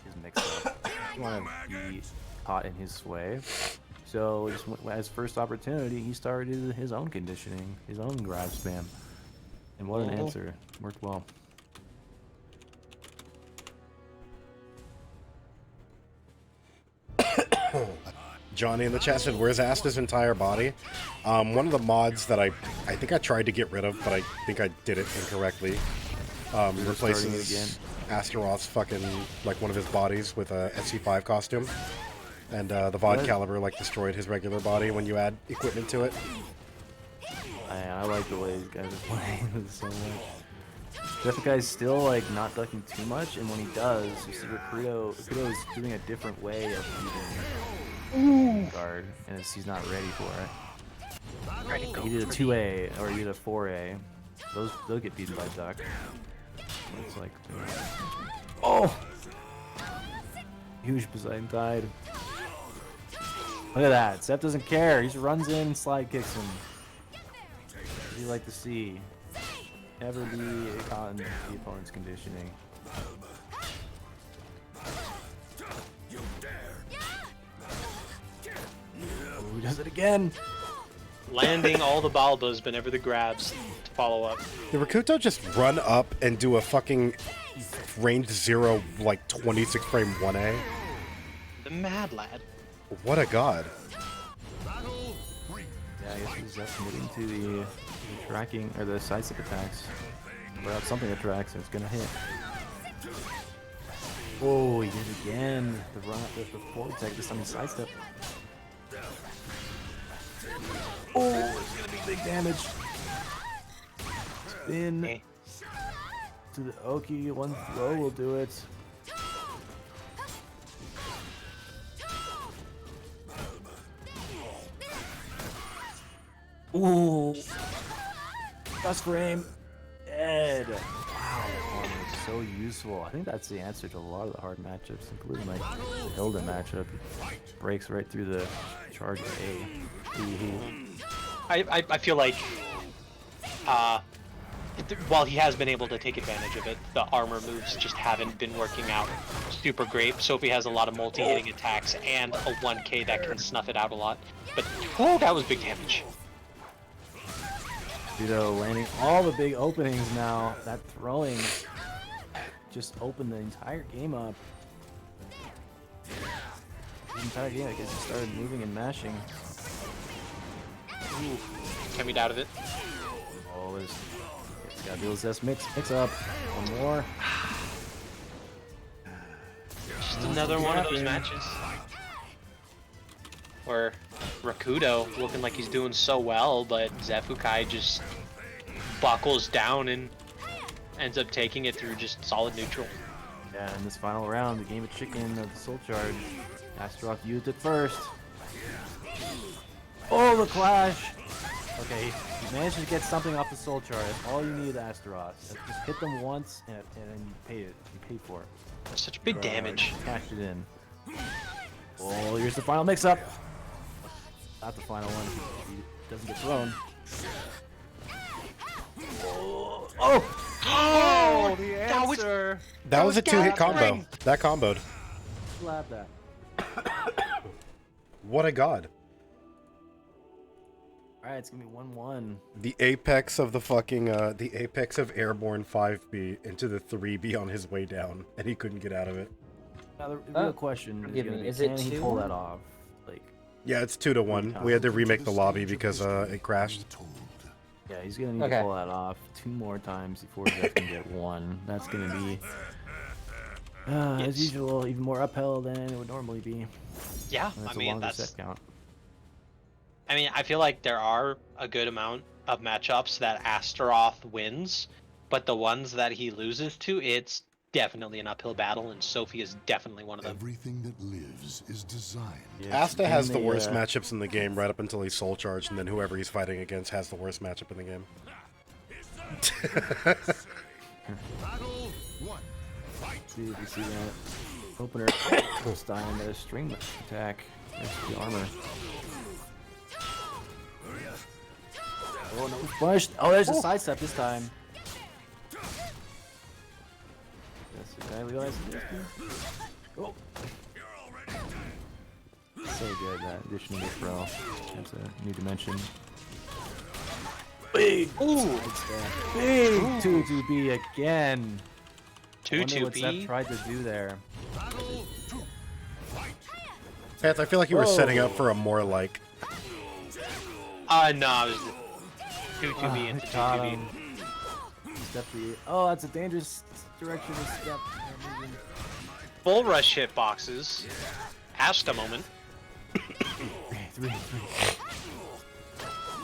his mix up. He didn't wanna be caught in his sway. So just as first opportunity, he started his own conditioning, his own grab spam. And what an answer. Worked well. Johnny in the chat said, "Where's Asta's entire body?" One of the mods that I think I tried to get rid of, but I think I did it incorrectly. Replaces Astaroth's fucking like one of his bodies with a SC5 costume, and the VOD Calibur like destroyed his regular body when you add equipment to it. I like the way these guys are playing this so much. Xephukai's still like not ducking too much, and when he does, you see Rakuto is doing a different way of using guard, and he's not ready for it. He did a 2A or he did a 4A. They'll get beaten by duck. It's like, oh, huge Poseidon Tide. Look at that. Zeph doesn't care. He just runs in, slide kicks him. What do you like to see? Never be caught in the opponent's conditioning. Oh, he does it again. Landing all the Balbas whenever the grabs to follow up. Did Rakuto just run up and do a fucking range 0 like 26 frame 1A? The mad lad. What a god. Yeah, I guess he's just moving to the tracking or the sidestep attacks. Without something that tracks, it's gonna hit. Oh, he did it again. The forward tech, this time the sidestep. Oh, it's gonna be big damage. Spin Okay. to the Oki. One throw will do it. Ooh. Gust frame. Ed. Wow, that armor is so useful. I think that's the answer to a lot of the hard matchups, including like the Hilda matchup. It breaks right through the charge of A. I feel like while he has been able to take advantage of it, the armor moves just haven't been working out super great. Sophie has a lot of multi-hitting attacks and a 1K that can snuff it out a lot. But oh, that was big damage. Vito landing all the big openings now. That throwing just opened the entire game up. The entire game, I guess he started moving and mashing. Ooh, coming out of it. Oh, there's gotta do this mix up. One more. Just another one of those matches where Rakudo looking like he's doing so well, but Xephukai just buckles down and ends up taking it through just solid neutral. Yeah, in this final round, the game of chicken of the soul charge. Astaroth used it first. Oh, the clash! Okay, he managed to get something off the soul charge. That's all you need, Astaroth. Just hit them once and you pay it. You pay for it. Such big damage. Cashed it in. Oh, here's the final mix-up. Not the final one. He doesn't get thrown. Oh! Oh! The answer! That was a 2-hit combo. That comboed. Slap that. What a god. Alright, it's gonna be 1-1. The apex of the fucking, the apex of airborne 5B into the 3B on his way down, and he couldn't get out of it. Now, the real question is forgive gonna me, be, is it can he 2-1? pull that off? Like, Yeah, it's 2-1. We had to remake the lobby because, it crashed. yeah, he's gonna need Okay. to pull that off 2 more times before Jeff can get 1. That's gonna be, as usual, even more uphill than it would normally be. Yeah, And I it's a mean longer that's. set count. I mean, I feel like there are a good amount of matchups that Astaroth wins, but the ones that he loses to, it's definitely an uphill battle, and Sophie is definitely one of them. Everything that lives is designed. Yeah, Asta in has the worst uh, matchups in the game right up until he's soul charged, and then whoever he's fighting against has the worst matchup in the game. See if you see that opener style and a string attack. There's the armor. Oh no, punished. Oh, there's a sidestep this time. That's the guy realized this too. Oh. So good, that addition of the throw. That's a new dimension. Big! Ooh! Big 2-2B again. I wonder what Zep 2-2B. tried to do there. Pants, I feel like you were setting up Whoa. for a more like. No, it was 2-2B into Got 2-2B. him. Step 3. Oh, that's a dangerous direction to step. Full rush hitboxes. Asta moment. 3.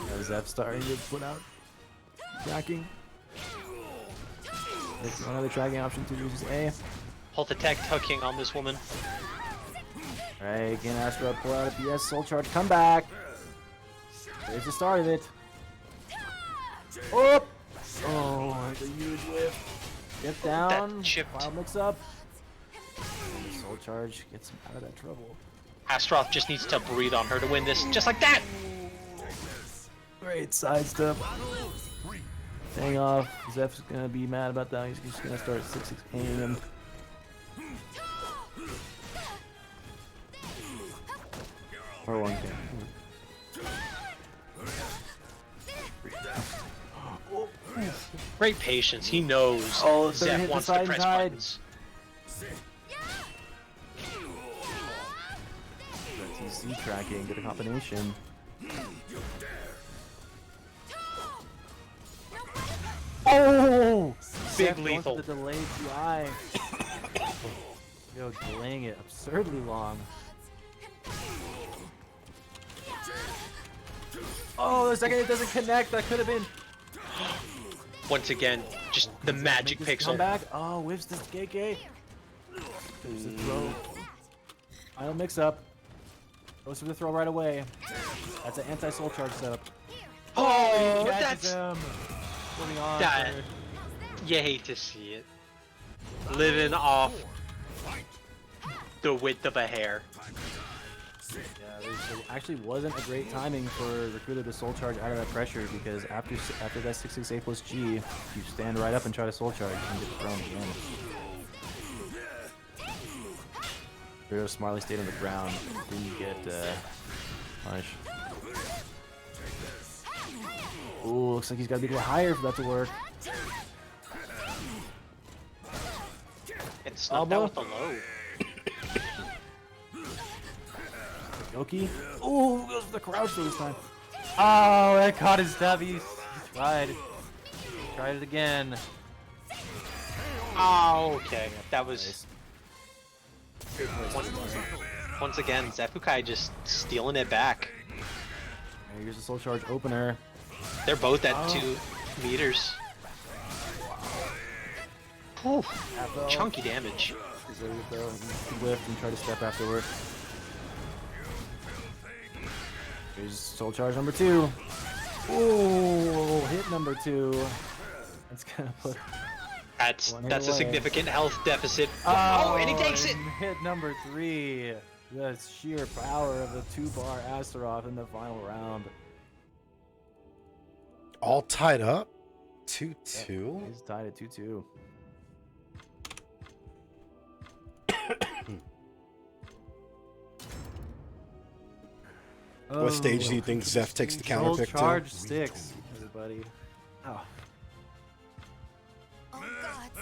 That was Zep starting to put out. Tracking. There's another tracking option to use A. Hold the tech hooking on this woman. Alright, again, Astro pull out a BS soul charge. Come back. There's the start of it. Oh! Oh, it's a huge whiff. Dip down. chipped. Wild mix up. And soul charge gets him out of that trouble. Astaroth just needs to breathe on her to win this, just like that! Great sidestep. Hang off. Zeph's gonna be mad about that. He's just gonna start 6-6-ing him. Or 1K. Great patience, he knows Oh, they're Zeph hitting wants the to side press and tide. buttons. Z tracking, get a combination. Oh! Big Xeph going lethal. for the delayed GI. Yo, delaying it absurdly long. Oh, the second it doesn't connect, that could have been. Once again, just the magic Make this pixel. comeback. Oh, whips the KK. There's the throw. Final mix up. Goes for the throw right away. That's an anti-soul charge setup. Oh, Catches that's him. Moving on. that. You hate to see it. Living off the width of a hair. Yeah, it actually wasn't a great timing for Recruiter to soul charge out of that pressure because after that 668 plus G, you stand right up and try to soul charge and get thrown again. Recruiter smartly stayed on the ground, didn't get punished. Ooh, looks like he's got to be a little higher for that to work. And snuck Elbow. out with the low. Yoki. Ooh, goes for the crouch this time. Oh, that caught his stab. He tried. Tried it again. Oh, okay. That was once again Xephukai just stealing it back. And here's the soul charge opener. They're both at 2 meters. Whew, chunky damage. He's ready to throw. He can lift and try to step afterward. Here's soul charge number 2. Ooh, hit number 2. That's gonna put. That's One hit a away. significant health deficit. Oh, and he takes it. Hit number 3. The sheer power of the 2-bar Astaroth in the final round. All tied up. 2-2. He's tied at 2-2. What stage do you think Xeph takes the counter Soul pick to? charge 6, everybody. Oh. Oh gods.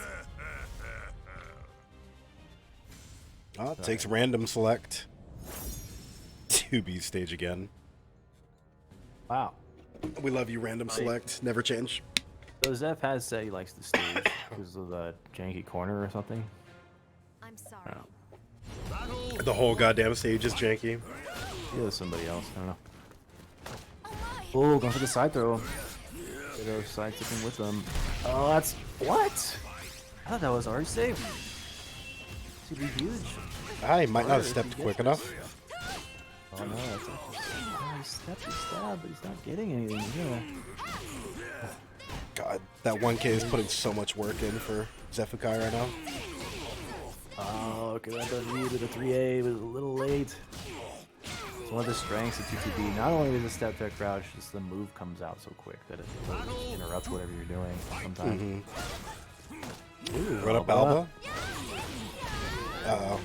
Oh, it takes random select. 2B stage again. Wow. We love you, random select. Never change. So Xeph has said he likes the stage because of the janky corner or something. I'm sorry. Oh. The whole goddamn stage is janky. Maybe it was somebody else. I don't know. Oh my. Oh, going for the side throw. Go side tipping with them. Oh, that's what? I thought that was already safe. Should be huge. I might not have stepped quick enough. Oh no, that's actually. Oh, he stepped his stab, but he's not getting anything. Yeah. God, that 1K is putting so much work in for Xephukai right now. Oh, okay, that does read to the 3A was a little late. It's one of the strengths of T2B. Not only is the step tech crouch, just the move comes out so quick that it interrupts whatever you're doing sometimes. Ooh, Run up Alba. Uh-oh.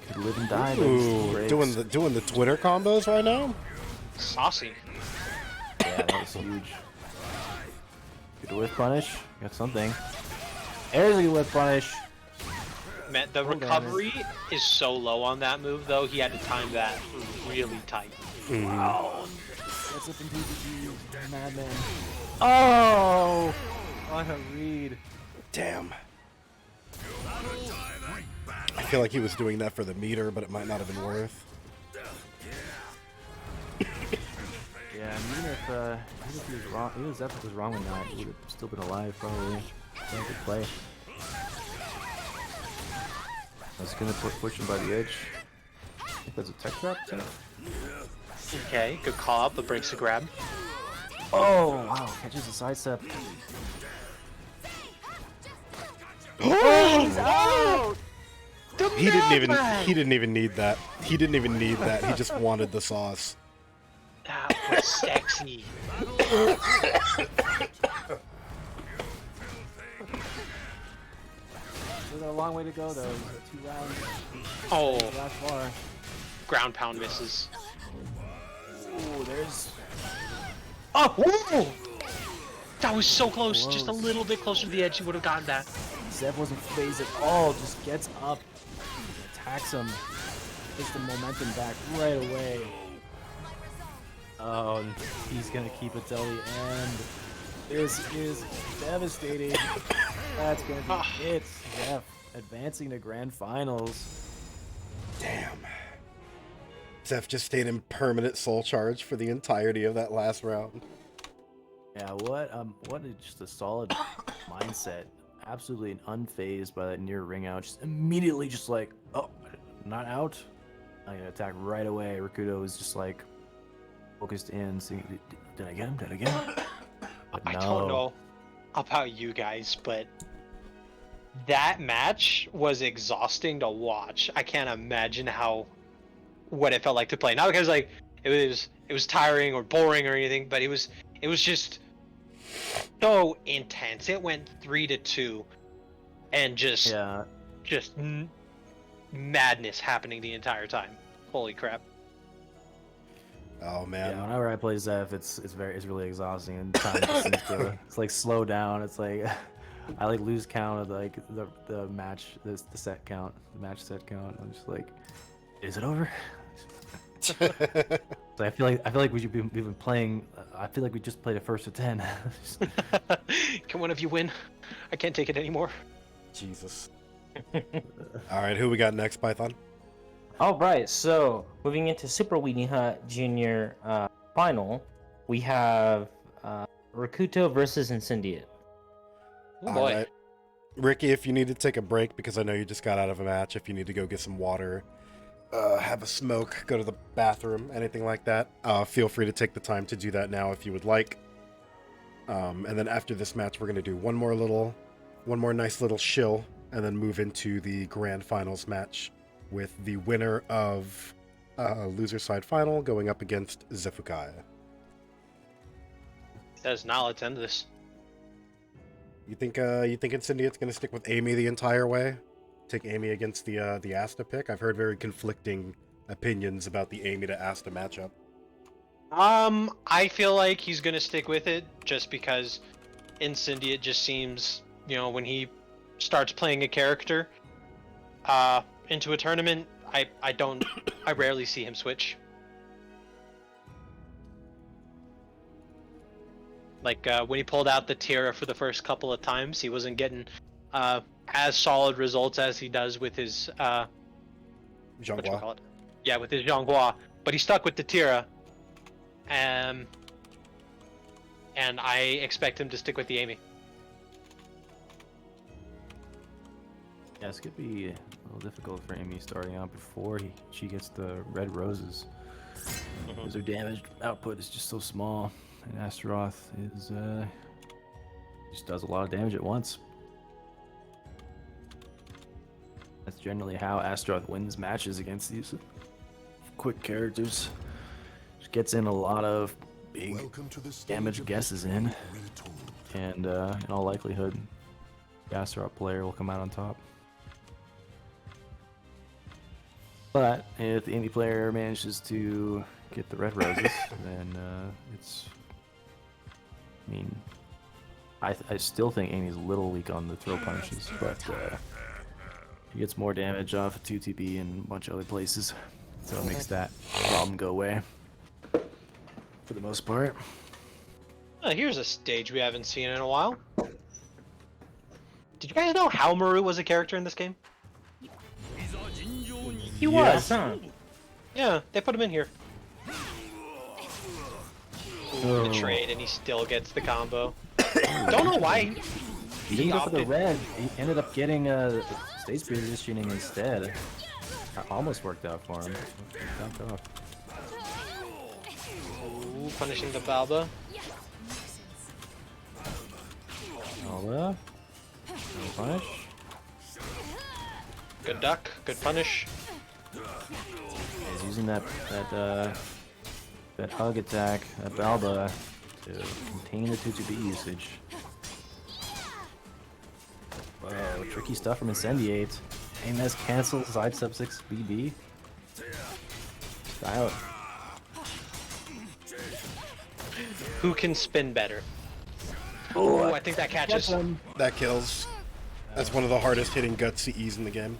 Could live and die. But he still Ooh, breaks. doing the Twitter combos right now? Saucy. Yeah, that was huge. Good whip punish. Got something. There's a good whip punish. Man, the Hold on, recovery is so low on that move, though. He had to time that really tight. Wow. Gets up into the madman. Oh! What a read. Damn. I feel like he was doing that for the meter, but it might not have been worth. Yeah, and even if he was wrong, even if Xeph was wrong with that, he would have still been alive probably. Yeah, good play. I was gonna push him by the edge. I think that's a tech trap too. Okay, good call up, but breaks the grab. Oh wow, catches a sidestep. Oh! He's out! He didn't even need that. He didn't even need that. He just wanted the sauce. That was sexy. There's a long way to go though. He's got 2 rounds. Oh, That far. ground pound misses. Ooh, there's. Oh, whoa! That was so close. Just a little bit closer to the edge, he would have gotten that. Xeph wasn't phased at all. Just gets up, attacks him. gets the momentum back right away. Oh, and he's gonna keep it till the end. This is devastating. That's gonna be it. Zeph advancing to grand finals. Damn. Zeph just stayed in permanent soul charge for the entirety of that last round. Yeah, what is just a solid mindset. Absolutely unfazed by that near ring out. Just immediately just like, oh, not out. I'm gonna attack right away. Rakuto was just like focused in, seeing, did I get him? Did I get him? But I no. don't know about you guys, but that match was exhausting to watch. I can't imagine what it felt like to play. Not because like it was tiring or boring or anything, but it was just so intense. It went 3-2, and just madness happening the entire time. Holy crap! Oh man. Yeah, whenever I play Zeph, it's really exhausting, and time just seems to it's like slow down. It's like I like lose count of like the match, the set count, the match set count. I'm just like, is it over? So I feel like we've been playing. I feel like we just played a first to 10. Can one of you win? I can't take it anymore. Jesus. All right, who we got next, Python? All right, so moving into Super Weenie Hut Junior final, we have Rakuto versus Incendiate. Oh All boy. right. Ricky, if you need to take a break because I know you just got out of a match, if you need to go get some water, have a smoke, go to the bathroom, anything like that, feel free to take the time to do that now if you would like. And then after this match, we're going to do one more nice little shill, and then move into the grand finals match with the winner of loser side final going up against Xephukai. Does not attend this. You think Incendiate's going to stick with Amy the entire way? Take Amy against the Asta pick? I've heard very conflicting opinions about the Amy to Asta matchup. I feel like he's gonna stick with it just because Incendiate just seems, when he starts playing a character into a tournament, I rarely see him switch. Like when he pulled out the Tira for the first couple of times, he wasn't getting as solid results as he does with his Zhonghua. Yeah, with his Zhonghua, but he stuck with the Tira. And I expect him to stick with the Amy. Yeah, this could be a little difficult for Amy starting out before she gets the red roses. Because her damage output is just so small, and Astaroth is just does a lot of damage at once. That's generally how Astaroth wins matches against these quick characters. Just gets in a lot of big damage guesses in, and in all likelihood, the Astaroth player will come out on top. But if the Amy player manages to get the red roses, then it's. I mean, I still think Amy's a little weak on the throw punches, but he gets more damage off of 2TB and a bunch of other places, so it makes that problem go away for the most part. Here's a stage we haven't seen in a while. Did you guys know how Maru was a character in this game? He was, huh? Yeah, they put him in here. Oh. The trade, and he still gets the combo. Don't know why. He didn't go for the red. He ended up getting stage positioning instead. That almost worked out for him. Jumped off. Ooh, punishing the Balba. No punish. Good duck, good punish. He's using that hug attack, that Balba, to contain the 2-2B usage. Wow, tricky stuff from Incendiate. Ames cancels side sub 6 BB. Out. Who can spin better? Oh, I think that catches. That kills. That's one of the hardest hitting guts CEs in the game.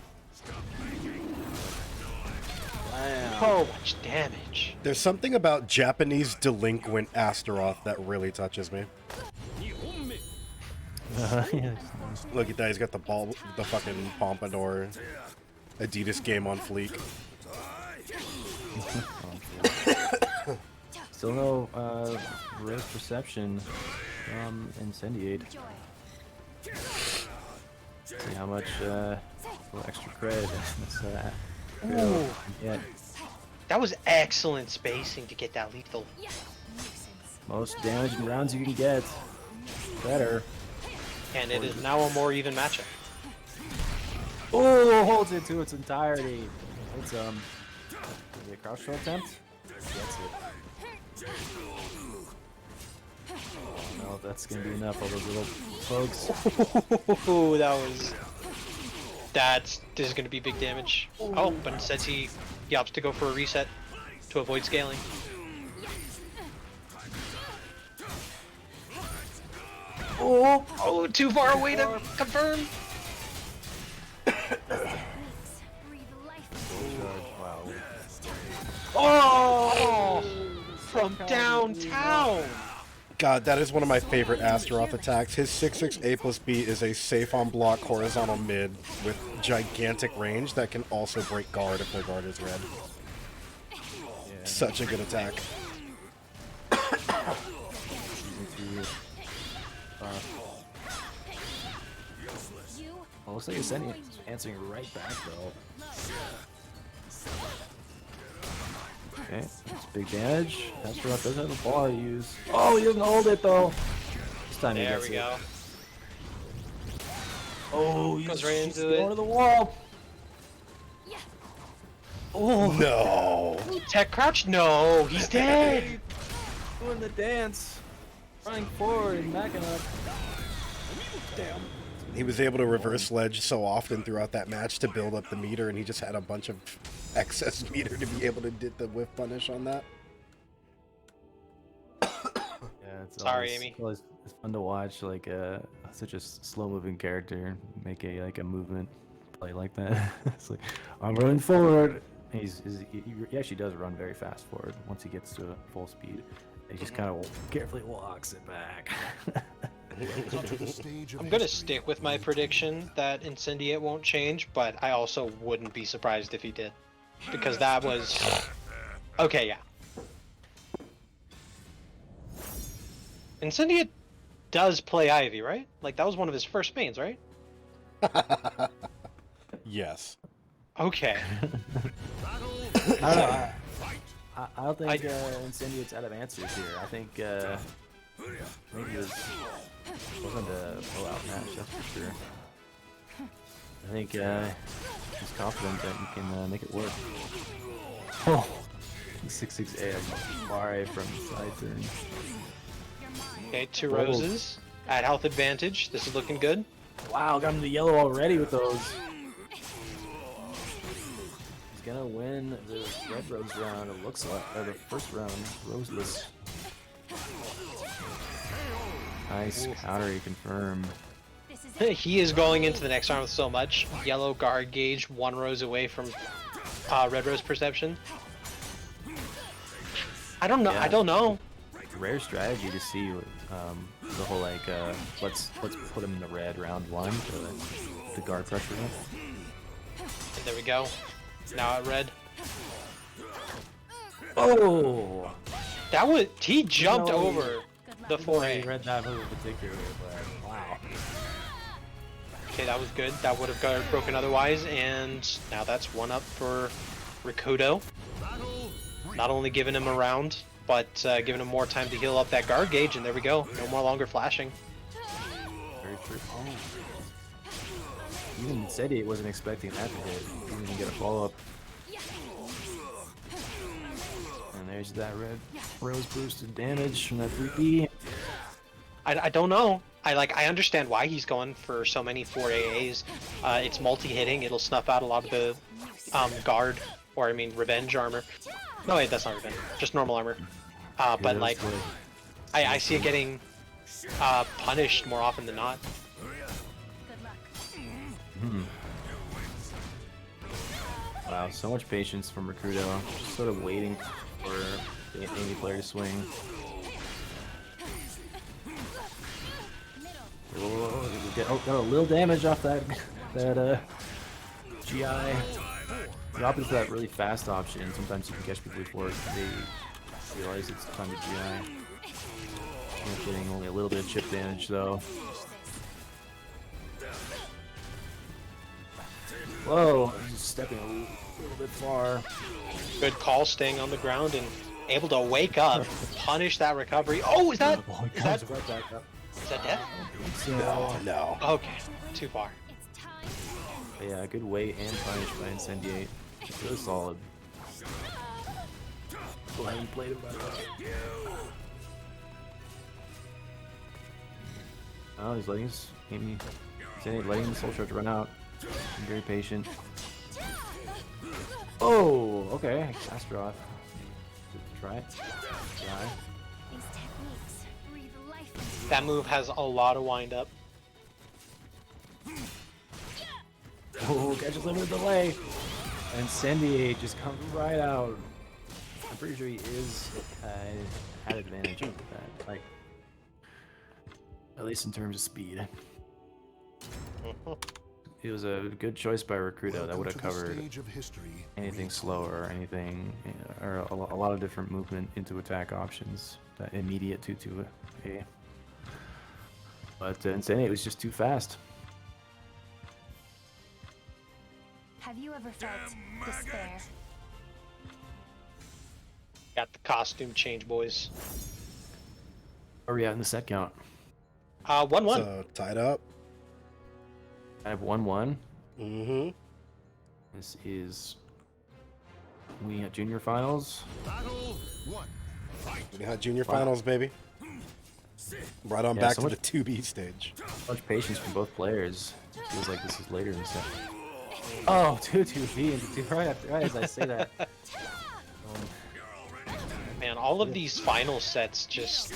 So much damage. There's something about Japanese delinquent Astaroth that really touches me. Yeah. Look at that, he's got the fucking pompadour. Adidas game on fleek. Still no rose perception from Incendiate. See how much little extra cred Ooh, yeah. that was excellent spacing to get that lethal. Most damage in rounds you can get. Better. And it is now a more even matchup. Oh, holds it to its entirety. It's is it a crouch throw attempt? Gets it. I don't know if that's gonna be enough. All those little folks. Ooh, this is gonna be big damage. Oh, but instead he opts to go for a reset to avoid scaling. Oh, too far away to confirm. Wow. Oh, from downtown. God, that is one of my favorite Astaroth attacks. His 6/6 A plus B is a safe on block horizontal mid with gigantic range that can also break guard if their guard is red. Yeah. Such a good attack. Well, looks like Incendiate is answering right back though. Okay, that's big damage. Astaroth does have a bar to use. Oh, he doesn't hold it though. This time he There gets we it. go. Oh, Goes right into going it. to the wall. Oh no! Tech crouch? No, he's dead. Doing the dance. Running forward and backing up. Damn. He was able to reverse ledge so often throughout that match to build up the meter, and he just had a bunch of excess meter to be able to get the whiff punish on that. Yeah, it's Sorry, always, Amy. It's fun to watch like such a slow-moving character make a movement play like that. It's like I'm running forward. He actually does run very fast forward once he gets to full speed. He just kind of carefully walks it back. I'm gonna stick with my prediction that Incendiate won't change, but I also wouldn't be surprised if he did. Because that was... Okay, yeah. Incendiate does play Ivy, right? Like, that was one of his first mains, right? Yes. Okay. I don't think Incendiate's out of answers here. I think he wasn't a blowout match, that's for sure. I think he's confident that he can make it work. Oh, 6/6 Mare from side turn. Okay, 2 roses. At health advantage. This is looking good. Wow, got him to yellow already with those. He's gonna win the red rose round, it looks like, or the first round, roseless. Nice counter, you confirm. He is going into the next round with so much. Yellow guard gauge, 1 rose away from red rose perception. I don't know. Yeah. I don't know. Rare strategy to see the whole like let's put him in the red round 1 to guard pressure him. And there we go. Now at red. Oh, That was he jumped No. over the I 4A. read that move particularly, but wow. Okay, that was good. That would have got broken otherwise, and now that's 1 up for Rikudo. Not only giving him a round, but giving him more time to heal up that guard gauge, and there we go. No more longer flashing. Very true. Oh. Even Incendiate wasn't expecting that to hit. He didn't even get a follow-up. And there's that red rose boosted damage from that 3B. I don't know. I understand why he's going for so many 4AAs. It's multi-hitting. It'll snuff out a lot of the guard, or I mean revenge armor. No wait, that's not revenge. Just normal armor. But like, I see it getting punished more often than not. Good luck. Wow, Wow, so much patience from Recruito. Just sort of waiting for the enemy player to swing. Got a little damage off that GI. The opposite to that really fast option. Sometimes you can catch people before they realize it's time to GI. Not getting only a little bit of chip damage though. Whoa, I'm just stepping a little bit far. Good call, staying on the ground and able to wake up, punish that recovery. Oh, is that Right back up. death? No. Okay, too far. But yeah, good wait and punish by Incendiate. Really solid. Glad he played it by that. Oh, he's letting his Incendiate letting the soul charge run out. I'm very patient. Oh, okay. Astaroth. Try it. Try. These techniques breathe life into That move has a lot of wind up. Oh, catches him with a delay. And Incendiate just comes right out. I'm pretty sure he is at advantage with that. Like, at least in terms of speed. It was a good choice by Recruito. That would have covered anything slower, anything, or a lot of different movement into attack options. That immediate 2-2A. But Incendiate was just too fast. Have you ever felt despair? Got the costume change, boys. Where are we at in the set count? 1-1. So tied up. I have 1-1. Mm-hmm. This is we at junior finals. We got junior finals, baby. Right on Yeah, back so to much- the 2B stage. Much patience from both players. Feels like this is later in the set. Oh, 2-2B into 2 right as I say that. Man, all of these final sets just...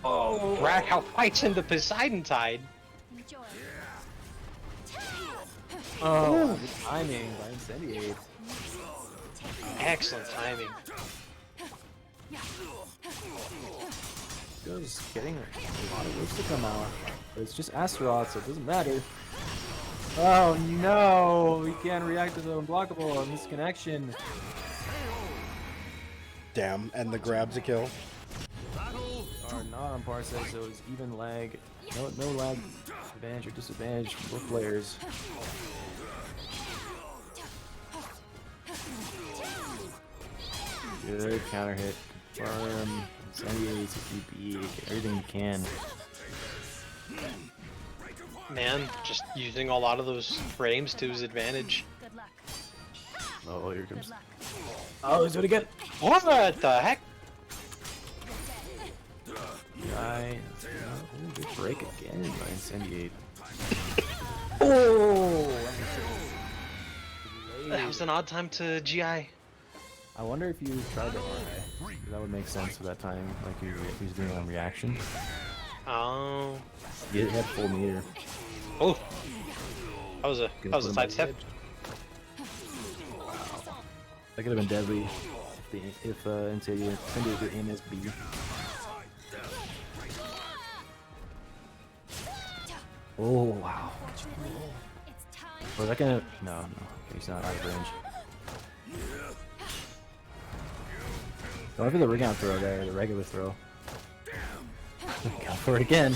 Oh, Rackhouse fights into Poseidon Tide. Enjoy. Oh, good timing by Incendiate. Excellent timing. Goes getting a lot of waves to come out. But it's just Astaroth, so it doesn't matter. Oh no! We can't react to the unblockable on this connection. Damn, and the grab's a kill. Are not on Parsec, so it's even lag. No lag advantage or disadvantage for both players. Good counter hit. Farm. Incendiate, CP, get everything you can. Man, just using a lot of those frames to his advantage. Good luck. Oh, here Good comes. luck. Oh, he's doing it again. What the heck? Guy. Oh, good break again by Incendiate. That was an odd time to GI. I wonder if you tried the RA. That would make sense at that time, like he was doing on reaction. Oh. He had full meter. Oh. That was a side step. That could have been deadly if Incendiate did aim as B. Oh wow. It's time. Was that gonna? No. Okay, he's not out of range. Go for the ring out throw there, the regular throw. Go for it again.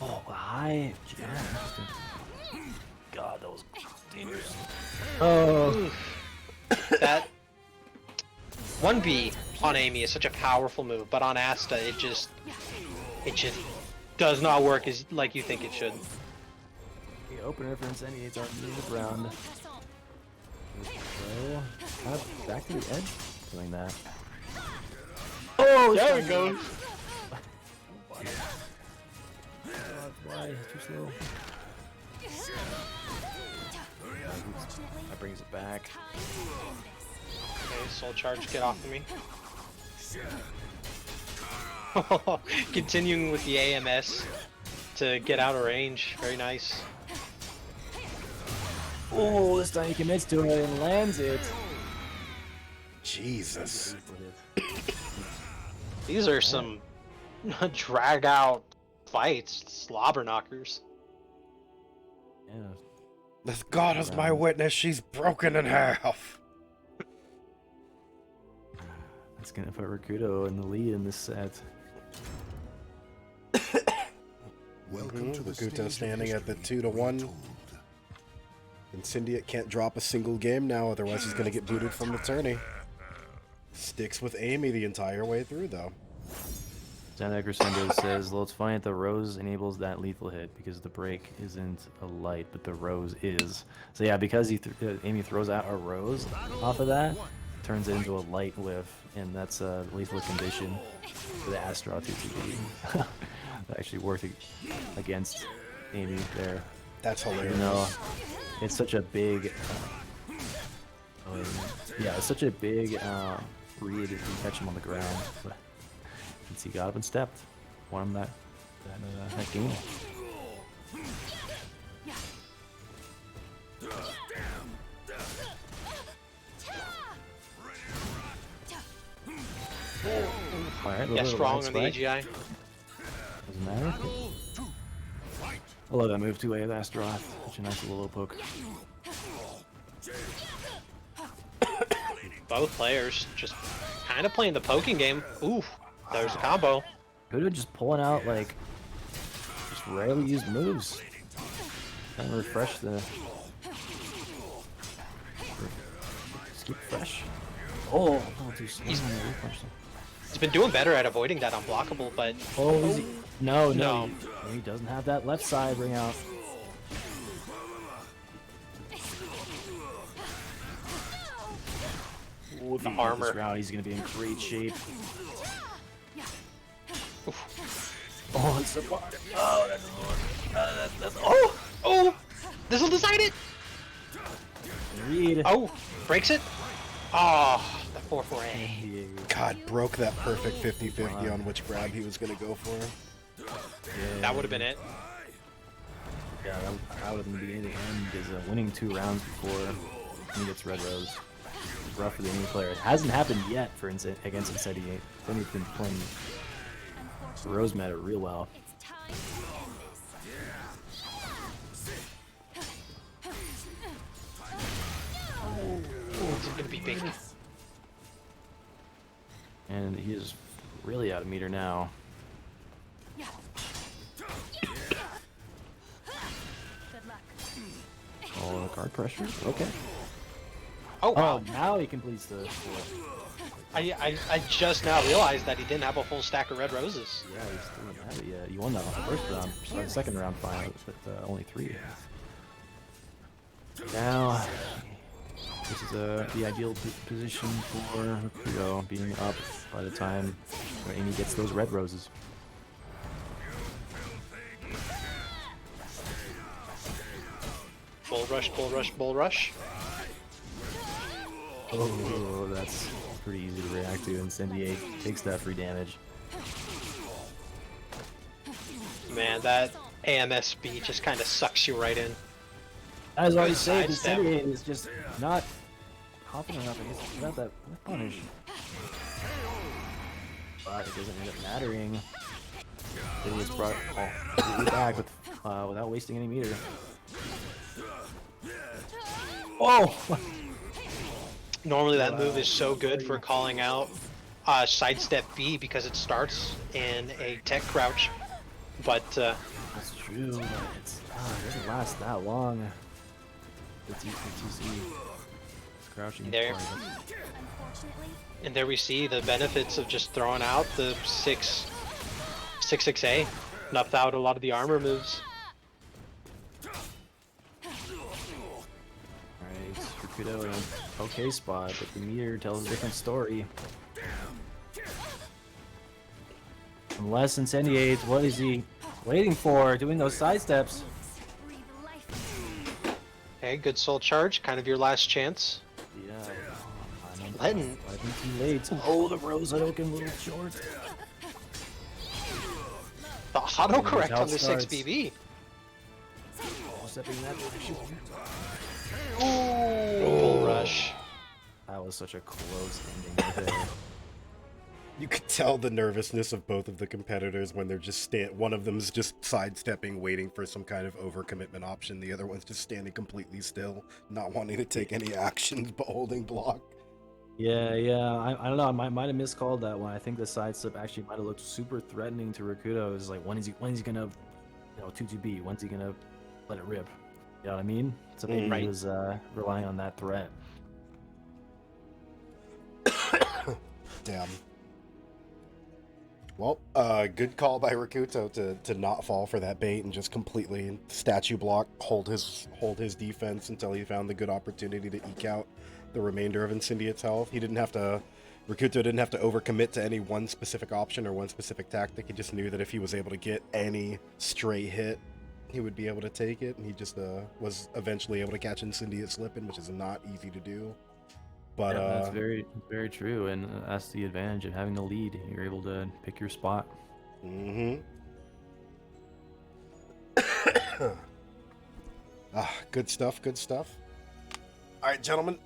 Oh, high. Yeah, interesting. God, that was dangerous. Oh. That 1B on Amy is such a powerful move, but on Asta it just does not work as like you think it should. The opener for Incendiate's on the round. Throw. Kind of back to the edge. Doing that. Oh, There we go. Why? Too slow. That brings it back. Okay, soul charge, get off of me. Continuing with the AMS to get out of range. Very nice. Oh, this time he commits to it and lands it. Jesus. These are some drag out fights, slobber knockers. Yeah. As God is my witness, she's broken in half. That's gonna put Rakuto in the lead in this set. Welcome to the Rakuto stage of standing at the history 2-1. retold. Incendiate can't drop a single game now, otherwise he's gonna get booted from the tourney. Sticks with Amy the entire way through, though. Santa Crescendo says, well, it's fine if the rose enables that lethal hit because the break isn't a light, but the rose is. So yeah, because Amy throws out a rose off of that, turns it into a light whiff, and that's a lethal condition for the Astaroth 2 TP. Actually worked against Amy there. That's hilarious. You know, it's such a big, yeah, it's such a big read if you catch him on the ground. But since he got up and stepped, won him that game. All right, Yeah, strong on the AGI. Doesn't matter. I love that move too, with Astaroth. Such a nice little low poke. Both players just kind of playing the poking game. Oof, there's a combo. Could have just pulling out like just rarely used moves. Kind of refresh the. Just keep fresh. Oh, a little too slow. He's been doing better at avoiding that unblockable, but Oh, is he? No, No. He doesn't have that left side ring out. ooh, the This armor. round, he's gonna be in great shape. Oh, it's so far. Oh, that's Oh, this will decide it. read. Oh, breaks it. Oh, the 4-4A. God, broke that perfect 50-50 on which grab he was gonna go for. That would have been it. Yeah, that would have been the beginning of the end. Is winning 2 rounds before he gets red rose. It's rough for the enemy player. It hasn't happened yet for against Incendiate. Then he's been playing rose meta real well. It's time to end this. It's gonna be big. And he is really out of meter now. Good luck. Oh, the card pressure? Okay. Oh Oh, wow. now he completes the... I just now realized that he didn't have a full stack of red roses. Yeah, he still didn't have it yet. You won that on the first round, or the second round final, with only 3. Now, this is the ideal position for Rakuto, being up by the time where Amy gets those red roses. Bull rush, bull rush, bull rush. Oh, that's pretty easy to react to. Incendiate takes that free damage. Man, that AMSB just kind of sucks you right in. As already Good said, sidestep. Incendiate is just not confident enough against without that punish. But it doesn't end up mattering. Then he gets brought back with, without wasting any meter. Oh! Normally that move is so good for calling out sidestep B because it starts in a tech crouch. But That's true, but it doesn't last that long. The TC is crouching. There. Unfortunately, and there we see the benefits of just throwing out the 6-6A. Nuffed out a lot of the armor moves. Alright, Rakuto in an okay spot, but the meter tells a different story. Unless Incendiate, what is he waiting for? Doing those side steps. breathe life. Okay, good soul charge, kind of your last chance. Yeah. Letting- I think too late. Oh, the rose Hadoken a little short. The autocorrect how on it the starts. 6BB. Stepping in that direction. gosh. That was such a close ending right there. You could tell the nervousness of both of the competitors when they're just one of them's just sidestepping, waiting for some kind of overcommitment option. The other one's just standing completely still, not wanting to take any actions but holding block. Yeah. I don't know. I might have miscalled that one. I think the sidestep actually might have looked super threatening to Rakuto. It was like, when is he gonna, 2-2B? When's he gonna let it rip? You know what I mean? So maybe he was relying on that threat. Damn. Well, good call by Rakuto to not fall for that bait and just completely statue block, hold his defense until he found the good opportunity to eke out the remainder of Incendiate's health. Rakuto didn't have to overcommit to any one specific option or one specific tactic. He just knew that if he was able to get any stray hit, he would be able to take it, and he just was eventually able to catch Incendiate slipping, which is not easy to do. But yeah, that's very, very true, and that's the advantage of having the lead. You're able to pick your spot. Good stuff. All right, gentlemen.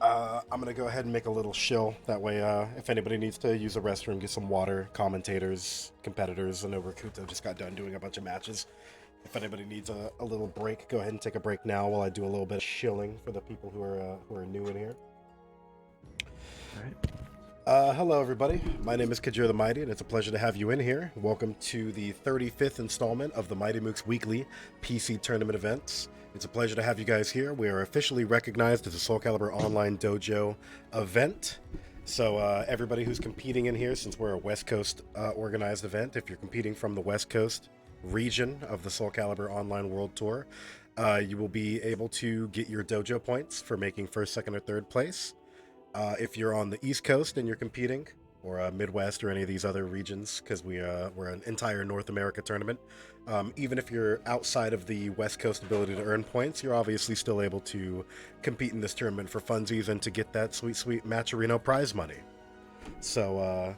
I'm going to go ahead and make a little shill. That way, if anybody needs to use a restroom, get some water, competitors, I know Rakuto just got done doing a bunch of matches. If anybody needs a little break, go ahead and take a break now while I do a little bit of shilling for the people who are new in here. All right. Hello, everybody. My name is Kajir the Mighty, and it's a pleasure to have you in here. Welcome to the 35th installment of the Mighty Mooks Weekly PC Tournament events. It's a pleasure to have you guys here. We are officially recognized as a Soul Calibur Online Dojo event. So everybody who's competing in here, since we're a West Coast organized event, if you're competing from the West Coast region of the Soul Calibur Online World Tour, you will be able to get your dojo points for making first, second, or third place. If you're on the East Coast and you're competing, or Midwest or any of these other regions, because we're an entire North America tournament, even if you're outside of the West Coast ability to earn points, you're obviously still able to compete in this tournament for funsies and to get that sweet Matcherino prize money. So,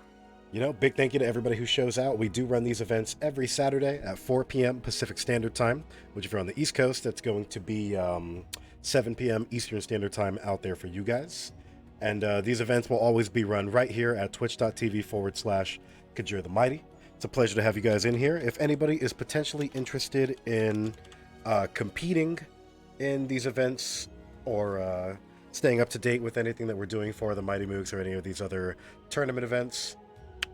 big thank you to everybody who shows out. We do run these events every Saturday at 4 p.m. Pacific Standard Time, which if you're on the East Coast, that's going to be 7 p.m. Eastern Standard Time out there for you guys. And these events will always be run right here at twitch.tv/Kajir the Mighty. It's a pleasure to have you guys in here. If anybody is potentially interested in competing in these events or staying up to date with anything that we're doing for the Mighty Mooks or any of these other tournament events,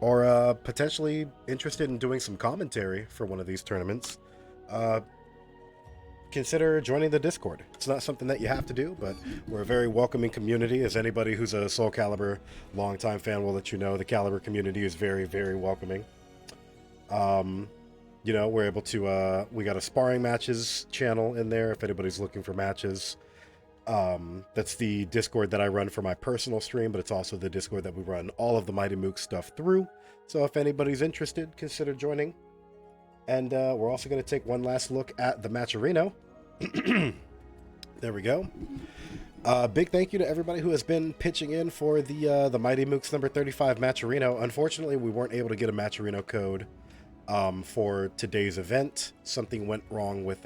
or potentially interested in doing some commentary for one of these tournaments, consider joining the Discord. It's not something that you have to do, but we're a very welcoming community. As anybody who's a Soul Calibur longtime fan will let you know, the Calibur community is very, very welcoming. We're able to, we got a sparring matches channel in there if anybody's looking for matches. That's the Discord that I run for my personal stream, but it's also the Discord that we run all of the Mighty Mooks stuff through. So if anybody's interested, consider joining. And we're also going to take one last look at the Matcherino. There we go. Big thank you to everybody who has been pitching in for the Mighty Mooks number 35 Matcherino. Unfortunately, we weren't able to get a Matcherino code for today's event. Something went wrong with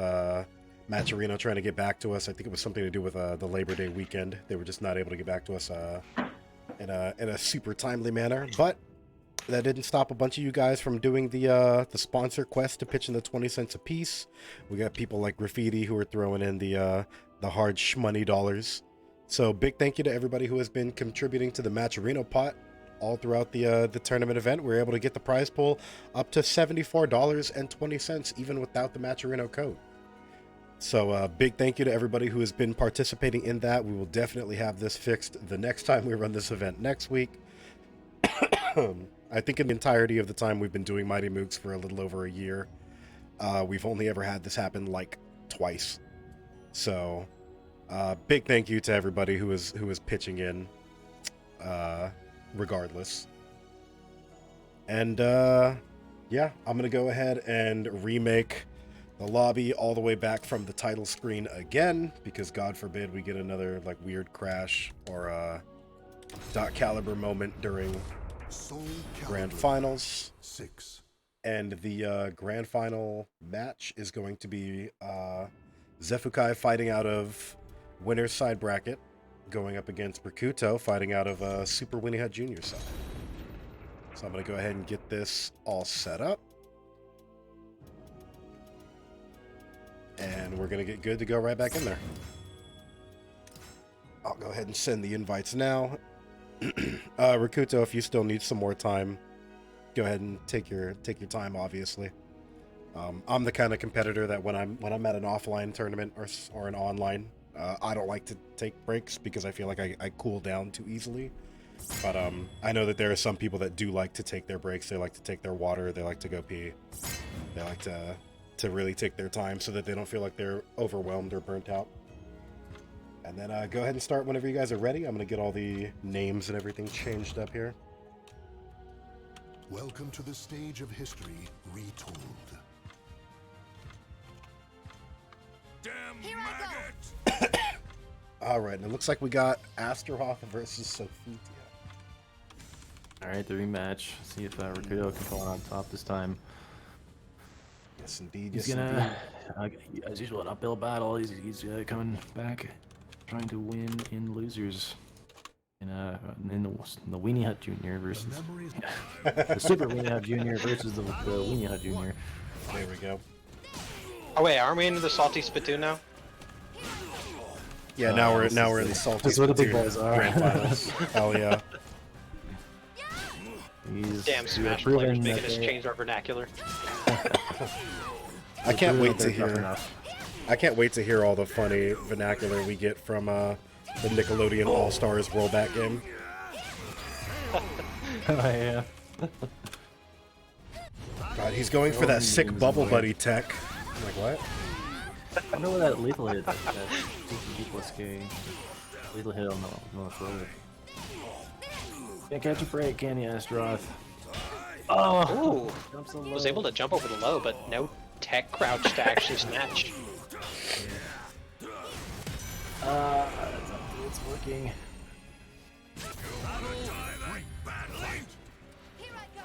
Matcherino trying to get back to us. I think it was something to do with the Labor Day weekend. They were just not able to get back to us in a super timely manner. But that didn't stop a bunch of you guys from doing the sponsor quest to pitch in the 20 cents a piece. We got people like Graffiti who are throwing in the hard shmoney dollars. So big thank you to everybody who has been contributing to the Matcherino pot all throughout the tournament event. We were able to get the prize pool up to $74.20 even without the Matcherino code. So big thank you to everybody who has been participating in that. We will definitely have this fixed the next time we run this event next week. I think in the entirety of the time we've been doing Mighty Mooks for a little over a year, we've only ever had this happen like twice. So big thank you to everybody who is pitching in regardless. And yeah, I'm gonna go ahead and remake the lobby all the way back from the title screen again, because God forbid we get another like weird crash or .Calibur moment during Grand Finals. 6. And the Grand Final match is going to be Xephukai fighting out of winner's side bracket going up against Rakuto, fighting out of Super Winnie Hut Jr. side. So I'm going to go ahead and get this all set up. And we're going to get good to go right back in there. I'll go ahead and send the invites now. Rakuto, if you still need some more time, go ahead and take your time, obviously. I'm the kind of competitor that when I'm at an offline tournament or an online, I don't like to take breaks because I feel like I cool down too easily. But I know that there are some people that do like to take their breaks. They like to take their water. They like to go pee. They like to really take their time so that they don't feel like they're overwhelmed or burnt out. And then go ahead and start whenever you guys are ready. I'm going to get all the names and everything changed up here. Welcome to the stage of history retold. Here I go. All right, and it looks like we got Astaroth versus Xephukai. All right, the rematch. See if Rakuto can fall on top this time. Yes, indeed. He's Yes, gonna, as usual, an uphill battle. He's coming back, trying to win in losers. In the Weenie Hut Jr. versus the Super Weenie Hut Jr. versus the Weenie Hut Jr. There we go. Oh wait, aren't we into the salty spittoon now? Yeah, now we're in the salty. That's what the big Spittoon boys are. Grand finals. Hell yeah. He's Damn, Smash proven players that making us they- change our vernacular. I can't proven wait that to they're tough hear. enough. I can't wait to hear all the funny vernacular we get from the Nickelodeon All Stars rollback game. Oh yeah. God, he's going for that sick bubble buddy tech. I'm like, what? I know that lethal hit. That G plus K. Lethal hit on the throat. Can't catch a break, can you, Astaroth? Oh! Ooh, Jumps so was low. able to jump over the low, but no tech crouch to actually snatch. It's working.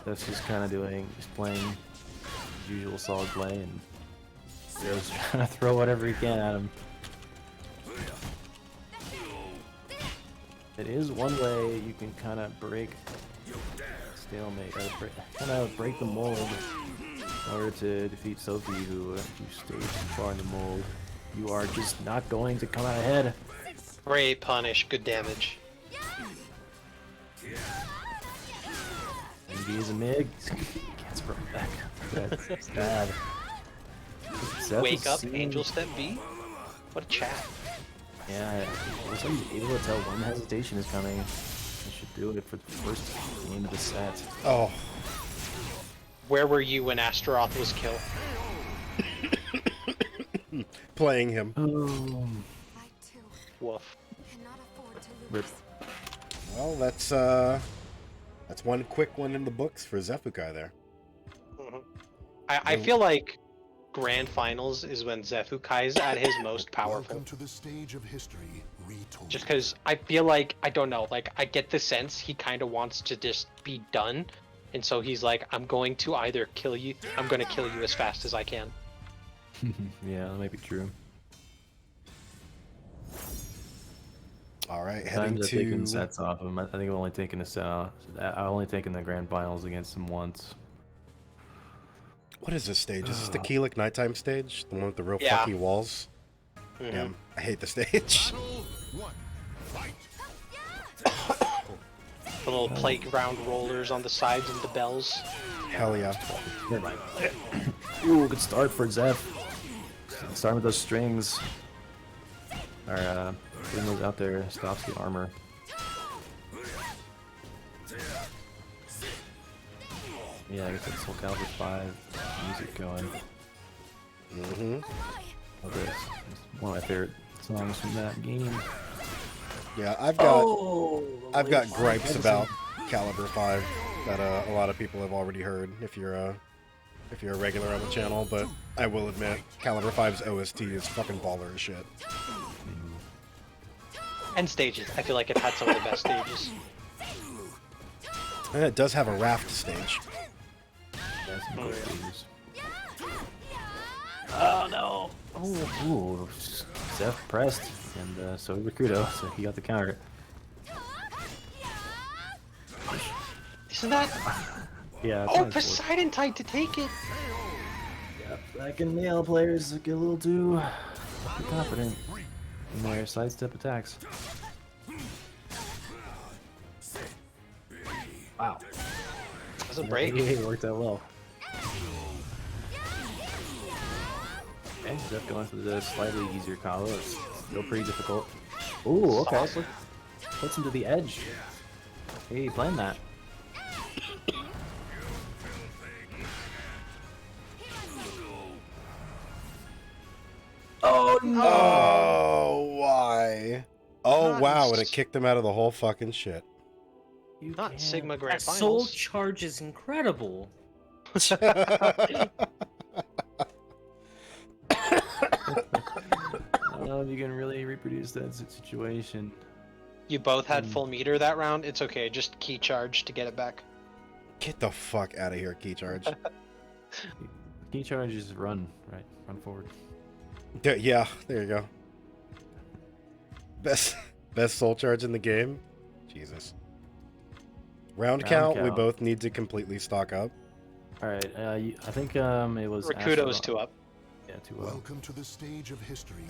That's just kind of just playing his usual solid play, and Zero's trying to throw whatever he can at him. It is one way you can kind of break stalemate, or kind of break the mold in order to defeat Sophie, who, if you stay too far in the mold, you are just not going to come out ahead. Great punish, good damage. Maybe he's a MIG. Can't sprung back. That's bad. Xeph Wake is up, seeing- angel step B. What a chat. Yeah, it looks like he's able to tell when hesitation is coming. I should do it for the first game of the set. Oh, Where were you when Astaroth was killed? playing him. Boom. I too Woof. cannot afford to Rip. lose. Well, that's one quick one in the books for Xephukai there. I feel like grand finals is when Xephukai is at his most powerful. Welcome to the stage of history retold. Just because I feel like, I don't know, like, I get the sense he kind of wants to just be done. And so he's like, I'm going to either kill you, I'm going to kill you as fast as I can. Yeah, that might be true. All right, heading Times I've taken to. sets off him. I think I've only taken a set. I've only taken the grand finals against him once. What is this stage? Is this the Keelik nighttime stage? The one with the real Yeah. funky walls? Damn, I hate the stage. One, fight. The little playground rollers on the sides and the bells. Hell yeah. Never mind. Ooh, good start for Xeph. Starting with those strings. Our putting those out there stops the armor. Yeah, I guess that's Soul Calibur 5 music going. Mm-hmm. Oh, this is one of my favorite songs from that game. Yeah, I've got gripes about Calibur 5 that a lot of people have already heard if you're a regular on the channel, but I will admit Calibur 5's OST is fucking baller as shit. And stages. I feel like it had some of the best stages. And it does have a raft stage. That's some cool stages. Oh no! Oh, ooh, Xeph pressed. and so did Rakuto, so he got the counter. Isn't that? Yeah. Oh, Poseidon tried to take it. Yeah, back in nail players get a little too confident in their sidestep attacks. Wow. Doesn't break. It worked out well. Okay, Zeph going for the slightly easier combo. It's still pretty difficult. Ooh, okay. Awesome. Puts him to the edge. Hey, playing that. Oh no! Oh, why? Oh, Not wow, and it s- kicked him out of the whole fucking shit. You Not can't. Sigma That Grand soul Finals. charge is incredible. You can really reproduce that situation. You both had full meter that round. It's okay. Just key charge to get it back. Get the fuck out of here, key charge. Key charge is run, right? Run forward. Yeah, there you go. Best soul charge in the game. Jesus. Round count, we count. both need to completely stock up. Alright, I think it was Rakuto's Astro- 2 up. Yeah, 2-0. Welcome to the stage of history.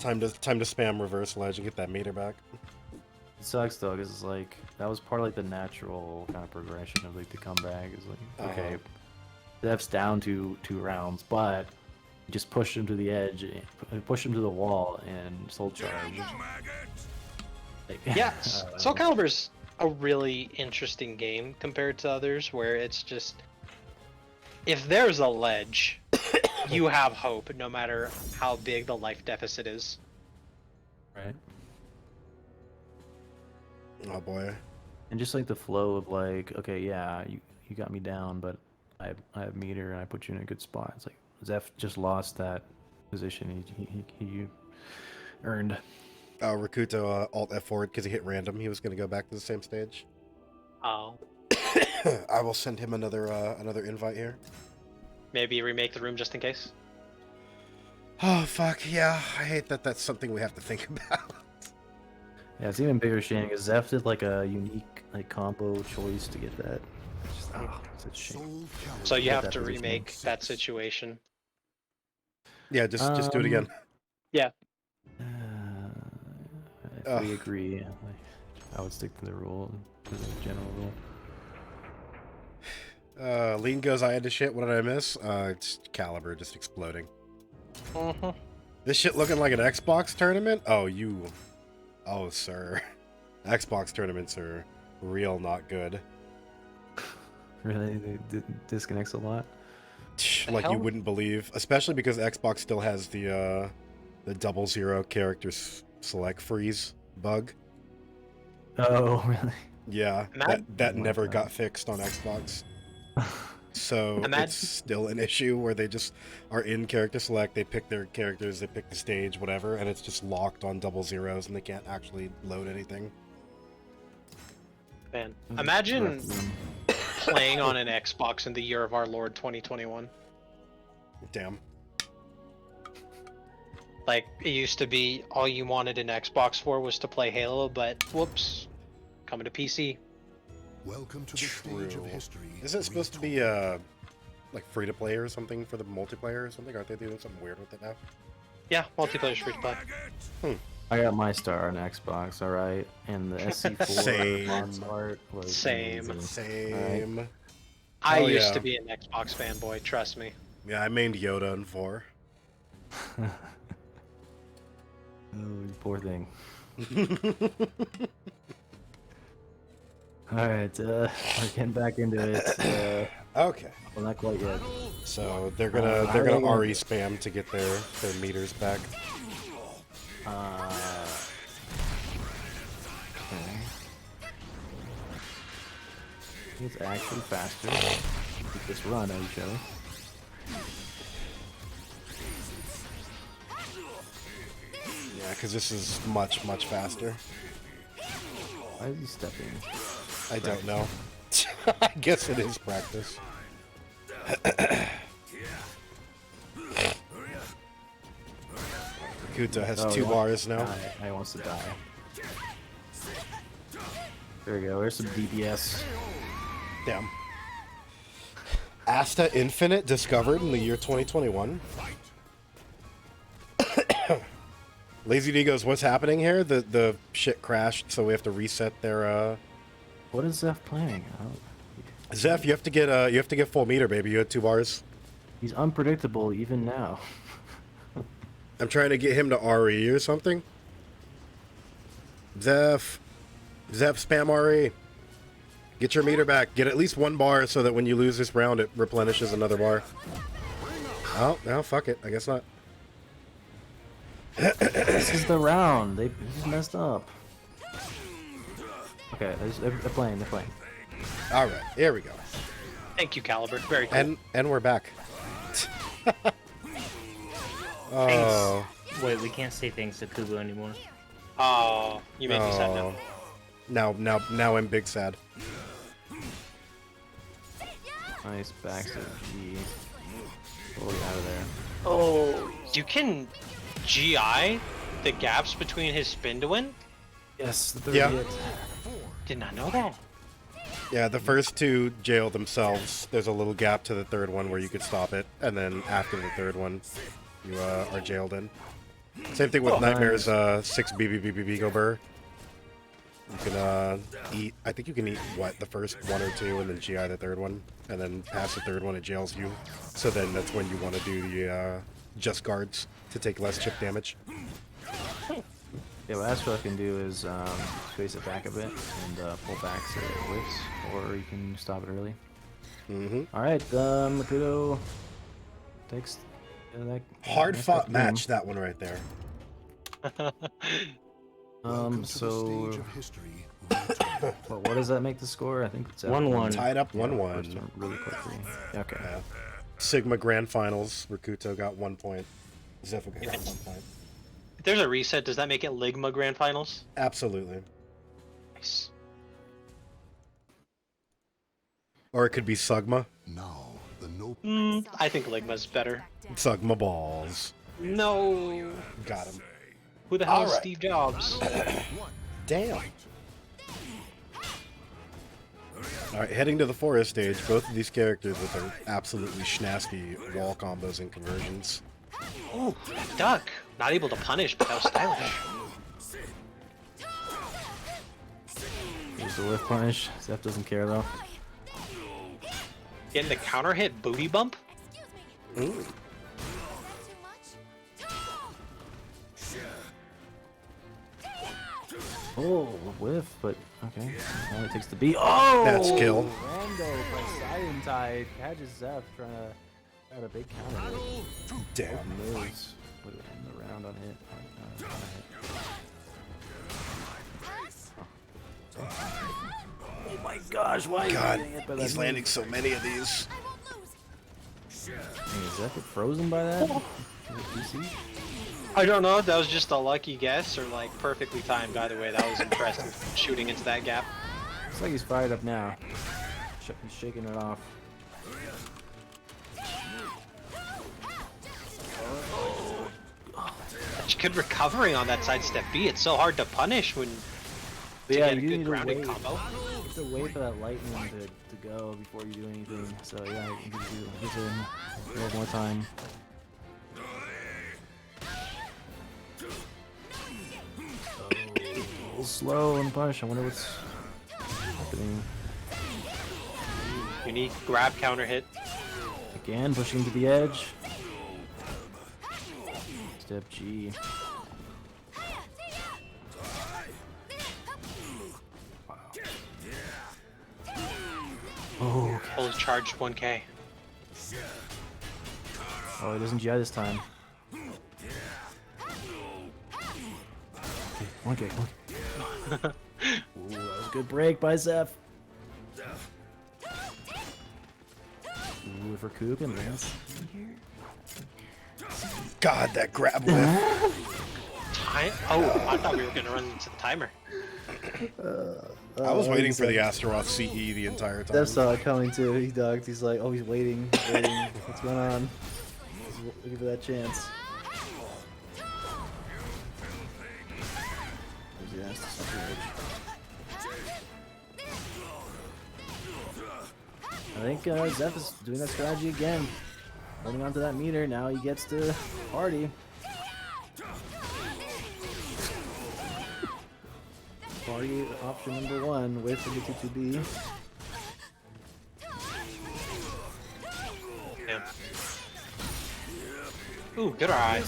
Time to spam reverse ledge and get that meter back. It sucks though, because it's like that was part of like the natural kind of progression of like the comeback. Is like okay, Zeph's down to 2 rounds, but you just pushed him to the edge, pushed him to the wall, and soul charge. Like, Yeah, Soul Calibur's a really interesting game compared to others, where it's just if there's a ledge, you have hope, no matter how big the life deficit is. right. Oh boy. And just like the flow of like, okay, yeah, you got me down, but I have meter and I put you in a good spot. It's like Zeph just lost that position he earned. Rakuto alt F forward because he hit random. He was going to go back to the same stage. Oh, I will send him another invite here. maybe remake the room just in case. Oh fuck yeah! I hate that. That's something we have to think about. Yeah, it's even bigger shame because Zeph did like a unique like combo choice to get that. It's just such a shame. Soul Calibur. So you Get have that to position. remake that situation. Yeah, just do it again. Yeah. I fully agree. Like, I would stick to the rule, to the general rule. Lean goes, I had to shit. What did I miss? It's Calibur just exploding. Mm-hmm. This shit looking like an Xbox tournament? Oh, sir. Xbox tournaments are real not good. Really, it disconnects a lot. Like you hell? wouldn't believe, especially because Xbox still has the 00 character select freeze bug. Oh, really? Yeah, Imagine- that Oh my never God. got fixed on Xbox. So Imagine- it's still an issue where they just are in character select, they pick their characters, they pick the stage, whatever, and it's just locked on 00s and they can't actually load anything. Man, Rough imagine room. playing on an Xbox in the year of our Lord 2021. Damn. Like, it used to be all you wanted an Xbox for was to play Halo, but whoops, coming to PC. Welcome to the stage of True. history. Isn't it supposed to be like free to play or something for the multiplayer or something? Aren't they doing something weird with it now? Yeah, multiplayer's free to play. I got my star on Xbox, alright, and the SC4 Same. Monmart was Same. amazing. Same. I Oh, used yeah. to be an Xbox fanboy, trust me. Yeah, I mained Yoda in 4. Oh, you poor thing. Alright, we're getting back into it. Okay. Well, not quite yet. So they're how gonna are they gonna- RE spam to get their meters back. Okay. It's actually faster. Keep this run at each other. Yeah, because this is much faster. Why is he stepping? I don't know. I guess it is practice. Rakuto has Oh, 2 he bars wants to now. die. He wants to die. There we go. There's some DPS. Damn. Asta Infinite discovered in the year 2021. Lazy D goes, what's happening here? The shit crashed, so we have to reset their What is Zeph playing? I don't- Zeph, you have to get full meter, baby. You had 2 bars. He's unpredictable even now. I'm trying to get him to RE or something. Zeph, spam RE. Get your meter back. Get at least 1 bar so that when you lose this round, it replenishes another bar. Oh, no, fuck it. I guess not. This is the round. They just messed up. Okay, they're playing. They're playing. All right, here we go. Thank you, Calibur. Very cool. And we're back. Oh, Wait, we can't say thanks to Kubo anymore. Oh, you made me sad now. now I'm big sad. Nice backstab G. Fully out of there. Oh, you can GI the gaps between his spin to win? Yes, the third Yeah. hit. Did not know that. Yeah, the first 2 jail themselves. There's a little gap to the 3rd one where you could stop it, and then after the 3rd one, you are jailed in. Same thing with Nightmare's 6 BBBB go burr. You can eat. I think you can eat the first 1 or 2, and then GI the 3rd one, and then past the 3rd one it jails you. So then that's when you want to do the just guards to take less chip damage. Yeah, what Astro can do is face it back a bit and pull back so it whips, or you can stop it early. Mm-hmm. All right, Makudo takes that. Hard that fought game. match, that one right there. Welcome to the So stage of history. what does that make the score? I think it's 1-1. Tied up Yeah, 1-1. first one really quickly. Okay. Yeah. Sigma Grand Finals. Rakuto got 1 point. Xephukai got 1 point. If there's a reset, does that make it Ligma Grand Finals? Absolutely. Nice. Or it could be Sugma. Now, the no I think Ligma's better. Sugma balls. No. Got him. Who the hell is Alright. Steve Jobs? Damn. Alright, heading to the forest stage, both of these characters with their absolutely schnasty wall combos and conversions. Ooh, duck. Not able to punish, but that was stylish. Here's the whiff punish. Zeph doesn't care though. Getting the counter hit booty bump? Ooh. Oh, whiff, but okay. Only takes the beat. Oh! That's kill. Rando by Silent Tide catches Zeph trying to add a big counter. Damn. Moves. Would end the round on hit. On a hit. Oh my gosh! Why? Are God, you getting hit by that he's move? landing so many of these. Dang, is Zeph frozen by that? Is it PC? I don't know if that was just a lucky guess or like perfectly timed. Either way, that was impressive. Shooting into that gap. Looks like he's fired up now. He's shaking it off. Such good recovering on that sidestep B. It's so hard to punish when But to yeah, get a you good need to grounding wait. combo. You have to wait for that lightning to go before you do anything. So yeah, you can gives him a little more time. A little slow on the punish. I wonder what's happening. Unique grab counter hit. Again, pushing to the edge. Step G. Oh, Fully charged 1K. oh, he doesn't GI this time. Okay, 1K. Ooh, that was a good break by Zeph. Ooh, for Coop and Lance. God, that grab whiff. Time? Oh, I thought we were gonna run into the timer. I was waiting for the Astaroth CE the entire time. Zeph saw it coming too. He ducked. He's like, oh, he's waiting. What's going on? He's looking for that chance. Yeah, it's just super rich. I think Zeph is doing that strategy again. Holding onto that meter, now he gets to party. Party option number 1, wait for the 2-2B. Yeah. Ooh, good eye.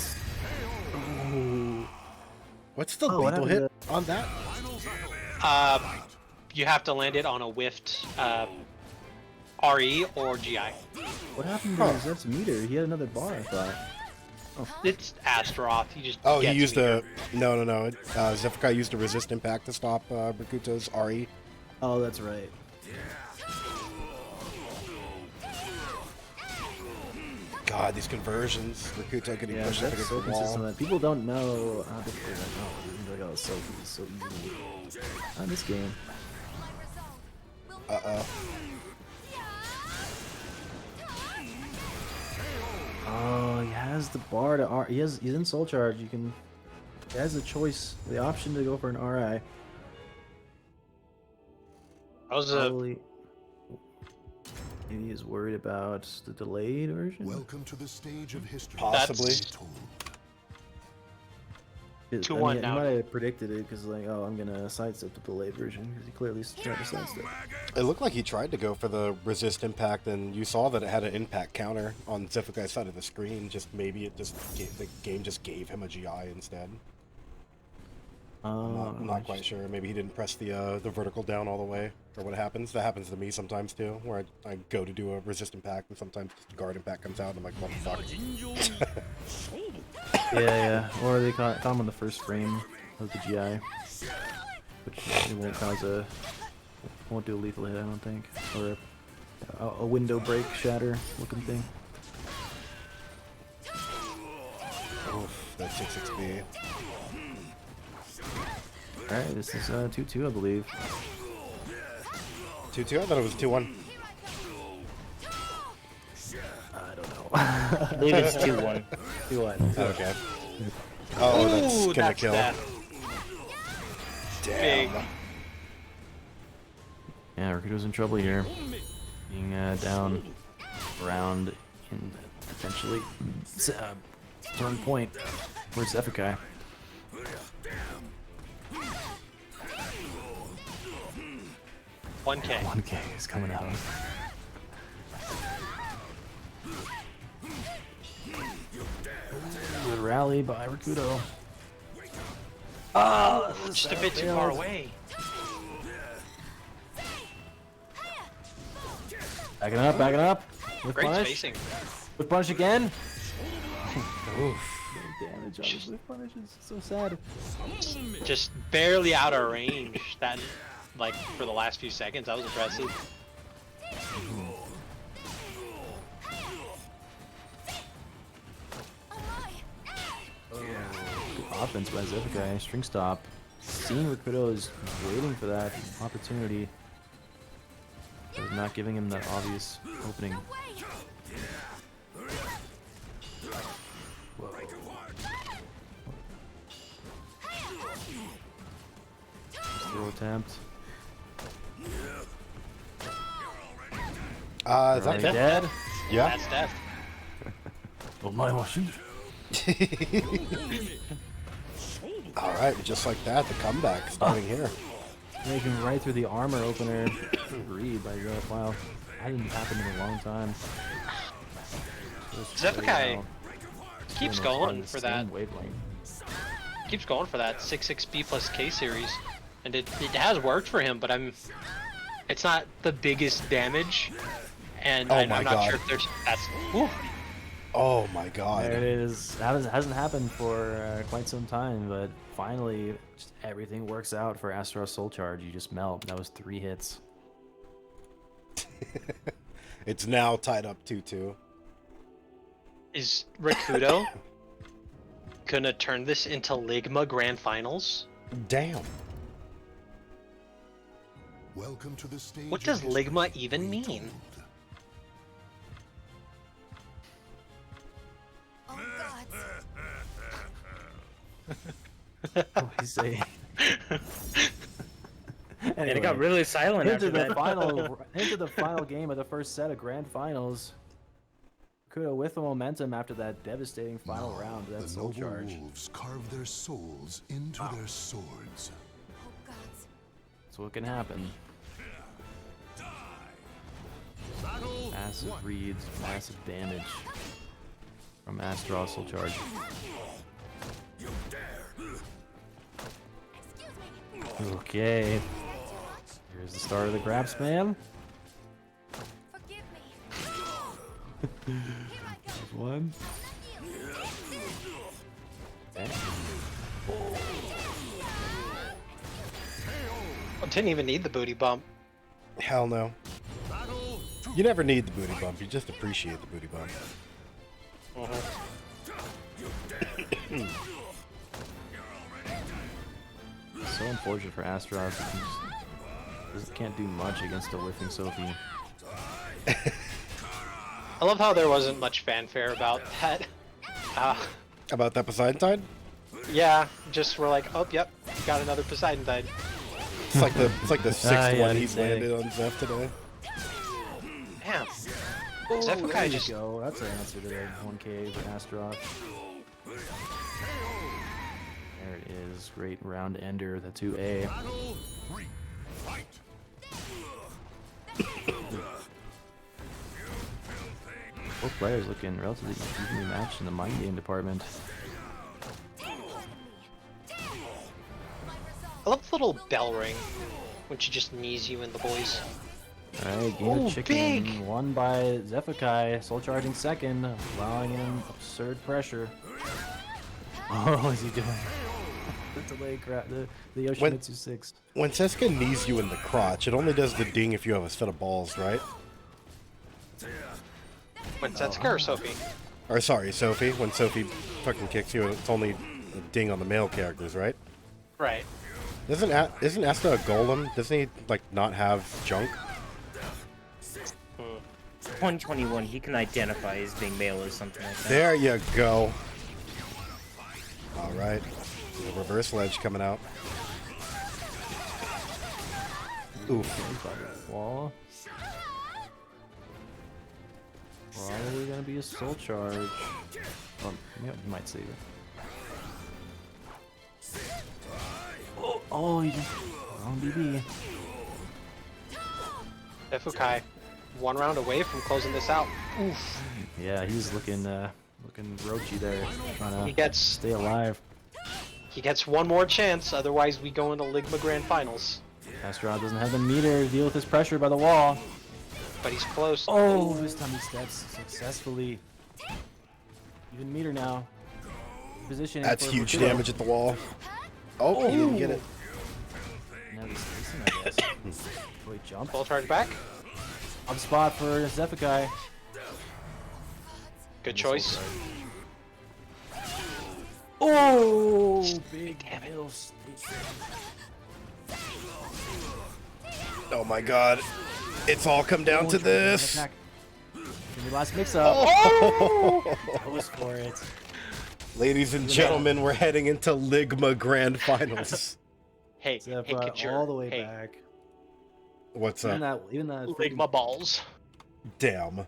What's the what lethal happened hit on that? You have to land it on a whiffed RE or GI. What happened to Zeph's meter? He had another bar, I thought. It's Astaroth. He just Oh, he gets used meter. no. Xephukai used a resist impact to stop Rakuto's RE. Oh, that's right. God, these conversions. Rakuto getting Yeah, pushed up that's against so the consistent. wall. That people don't know how difficult that is. Like, oh, it's so easy. Not this game. Uh-oh. Oh, he has the bar to R. He's in soul charge. He has the choice, the option to go for an RI. I was Probably. Maybe he's worried about the delayed version. Welcome to the stage of history. Possibly. Told. 2-1 He now. might have predicted it because, like, oh, I'm gonna sidestep the delayed version because he clearly tried to sidestep. It looked like he tried to go for the resist impact, and you saw that it had an impact counter on Xephukai's side of the screen. Just maybe the game just gave him a GI instead. I'm not quite sure. Maybe he didn't press the vertical down all the way, or what happens. That happens to me sometimes too, where I go to do a resist impact, and sometimes just a guard impact comes out, and I'm like, what the fuck? Yeah. Or they caught him on the first frame of the GI, which it won't cause won't do a lethal hit, I don't think, or a window break shatter looking thing. Oof, that 6-6B. All right, this is 2-2, I believe. 2-2? I thought it was 2-1. I don't know. I believe it's 2-1. 2-1. Okay. Oh, that's Ooh, gonna that's kill. that. Damn. Big. Yeah, Rakuto's in trouble here. Being down around in potentially turn point. Where's Xephukai? 1K. 1K is coming out. Good rally by Rakuto. Oh, Just a bit too far away. Backing up. With Great punish. spacing. With punish again. Oof. Damage on his with punish is so sad. Just barely out of range. That, like, for the last few seconds, that was impressive. Good offense by Xephukai. String stop. Seeing Rakuto is waiting for that opportunity. But is not giving him that obvious opening. Throw attempt. Is that Already death? dead? Yeah. That's death. Oh my washing. All right, just like that, the comeback starting here. Making right through the armor opener. Agreed by Dragonfly. That didn't happen in a long time. Xephukai keeps Doing it on going the for same that. wavelength. Keeps going for that 6-6B plus K series, and it has worked for him. But it's not the biggest damage, and Oh I'm my not God. sure if there's whew. Oh my god. There it is. Hasn't happened for quite some time, but finally, just everything works out for Astaroth Soul Charge. You just melt. That was 3 hits. It's now tied up 2-2. Is Rakuto gonna turn this into Ligma Grand Finals? Damn. Welcome to the stage. What of does history Ligma even mean? retold. Oh gods. What do you say? And it got really silent into after the that. final game of the first set of grand finals. Kudo with the momentum after that devastating final round. That The soul noble charge. wolves carve their souls into their swords. Oh gods. That's what can happen. Massive reads, massive damage from Astra soul charge. Okay. Here's the start of the grab spam. Forgive me. There's one. Okay. I didn't even need the booty bump. Hell no. You never need the booty bump. You just appreciate the booty bump. So unfortunate for Astaroth. He just can't do much against a whiffing Sophie. I love how there wasn't much fanfare about that. About that Poseidon tide? Yeah, just we're like, oh, yep, got another Poseidon died. It's like the sixth yeah, one he's sick. landed on Zeph today. Damn. There Xephukai you just go. That's an answer to the 1K for Astaroth. There it is. Great round ender, the 2A. Both players looking relatively evenly matched in the mind game department. I love the little bell ring when she just knees you and the boys. Alright, game Oh, of chicken big! won by Xephukai, soul charging second, allowing him absurd pressure. Oh, is he doing the delay grab, the Yoshimitsu 6. When Seska knees you in the crotch, it only does the ding if you have a set of balls, right? When Setsuka or Sophie? Or sorry, Sophie. When Sophie fucking kicks you, it's only a ding on the male characters, right? Right. Isn't Asta a golem? Doesn't he like not have junk? 121, he can identify as being male or something like that. There you go. All right, the reverse ledge coming out. Oof. Wall. Probably gonna be a soul charge. Well, you might save it. Oh, you just wrong BB. Xephukai, one round away from closing this out. Oof. Yeah, he's looking roachy there, trying He to gets stay alive. he gets one more chance, otherwise we go into Ligma Grand Finals. Astaroth doesn't have the meter to deal with his pressure by the wall. But he's close. Oh, this time he steps successfully. Even meter now. Position. That's huge damage at the wall. Oh, he didn't get it. Now he's facing, I guess. Wait, jump. Full charge back. Up spot for Xephukai. Good choice. Oh, big middle stage. Oh my god. It's all come down to this. Give me last mix up. Oh! Goes for it. Ladies and gentlemen, we're heading into Ligma Grand Finals. Hey, Zeph, hey, Kajir. all the way Hey, back. What's Even up? that Ligma balls. Damn.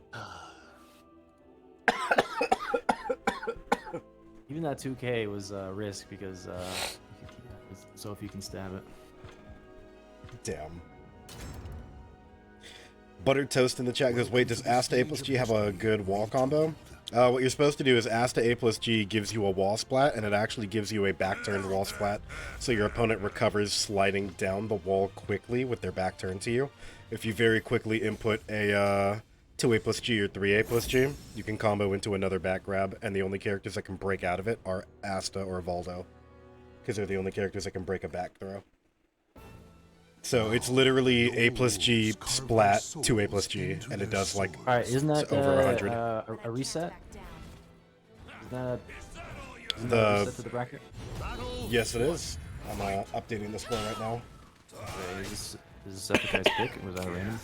even that 2K was a risk because so if you can stab it. Damn. Buttered Toast in the chat goes, wait, does Asta A plus G have a good wall combo? What you're supposed to do is Asta A plus G gives you a wall splat, and it actually gives you a back-turned wall splat, so your opponent recovers sliding down the wall quickly with their back turned to you. If you very quickly input a 2A plus G or 3A plus G, you can combo into another back grab, and the only characters that can break out of it are Asta or Valdo, because they're the only characters that can break a back throw. So it's literally A plus G splat 2A plus G, and it does like Alright, isn't that over 100. a reset? Isn't that The a reset to the bracket? yes, it is. I'm updating the score right now. Wait, is this Xephukai's pick? Was that a random?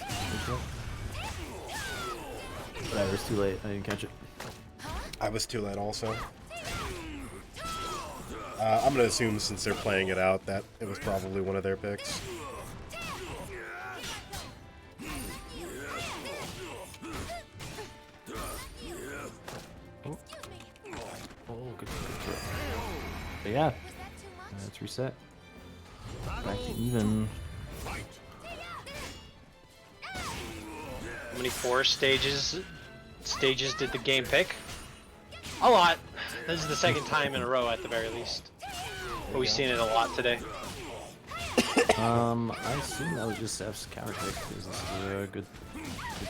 Whatever, it's too late. I didn't catch it. I was too late also. I'm gonna assume since they're playing it out that it was probably one of their picks. Oh, good kill. But yeah, it's reset. Back to even. How many forest stages did the game pick? A lot. This is the second time in a row at the very least. But we've seen it a lot today. I assume that was just Zeph's counter pick because this is a good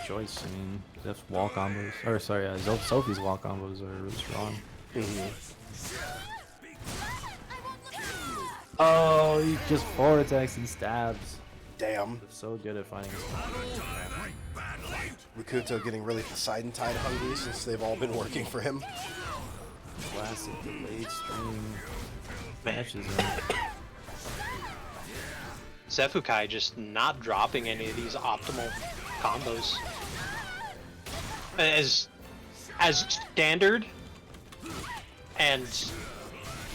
choice. I mean, Zeph's wall combos, or sorry, Sophie's wall combos are really strong. Oh, he just forward attacks and stabs. Damn. They're so good at finding his Rikuto getting really Poseidon Tide hungry since they've all been working for him. classic delayed stream matches. Xephukai just not dropping any of these optimal combos. As standard and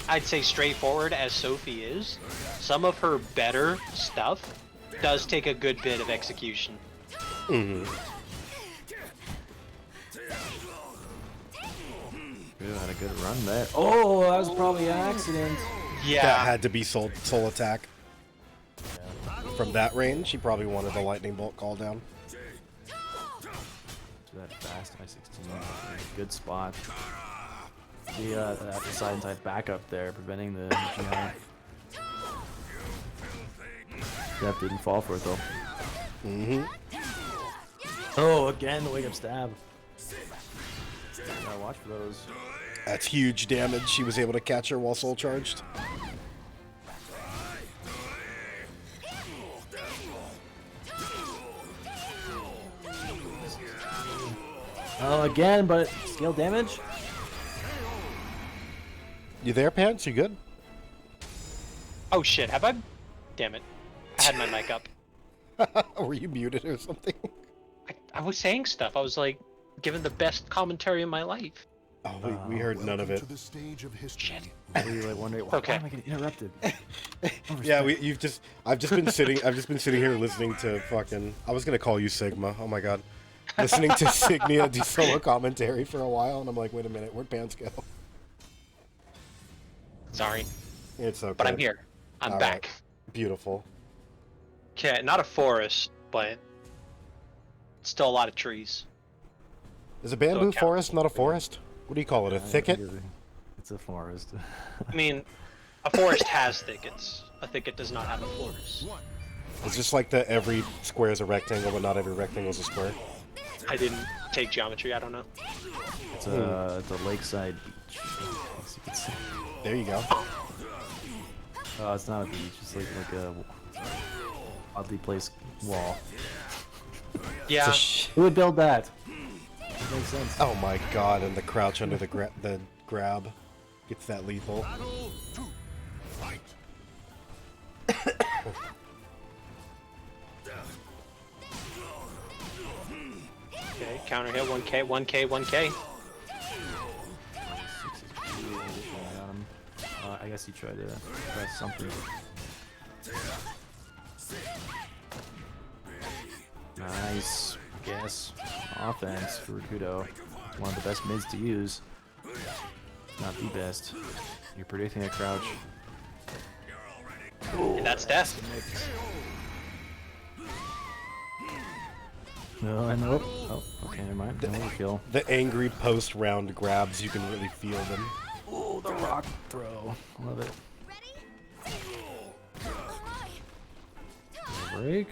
I'd say straightforward as Sophie is, some of her better stuff does take a good bit of execution. Had a good run there. Oh, that was probably an accident. Yeah. That had to be soul attack. From that range, he probably wanted the lightning bolt call down. To that fast I-16. Good spot. That side type backup there, preventing the jihad. Zeph didn't fall for it though. Oh, again the wake up stab. Gotta watch for those. That's huge damage. She was able to catch her while soul charged. Oh, again, but scale damage? You there, Pants? You good? Oh shit, have I? Damn it. I had my mic up. Were you muted or something? I was saying stuff. I was like, giving the best commentary in my life. Oh, we heard none of it. To the stage of history. Shit. We were like wondering, why am I getting interrupted? Yeah, I've just been sitting here listening to fucking. I was gonna call you Sigma. Oh my god, listening to Signia do solo commentary for a while, and I'm like, wait a minute, where'd Pants go? Sorry. It's okay. But I'm here. I'm All back. right. Beautiful. Okay, not a forest, but still a lot of trees. Is a bamboo count. forest not a forest? What do you call it? A thicket? It's a forest. I mean, a forest has thickets. A thicket does not have a forest. It's just like that every square is a rectangle, but not every rectangle is a square. I didn't take geometry, I don't know. It's a lakeside beach. As you can see. There you go. Oh, it's not a beach. It's like a oddly placed wall. Yeah, Who would build that? It makes sense. Oh my god, and the crouch under the grab gets that lethal. okay, counter hit, 1k, 1k, 1k. I guess he tried to press something. Nice, I guess. Offense for Rikuto. One of the best mids to use. Not the best. You're predicting a crouch. And that's death. No, I know. Oh, okay, never mind. No kill. The angry post-round grabs, you can really feel them. Oh, the rock throw. Love it. Break.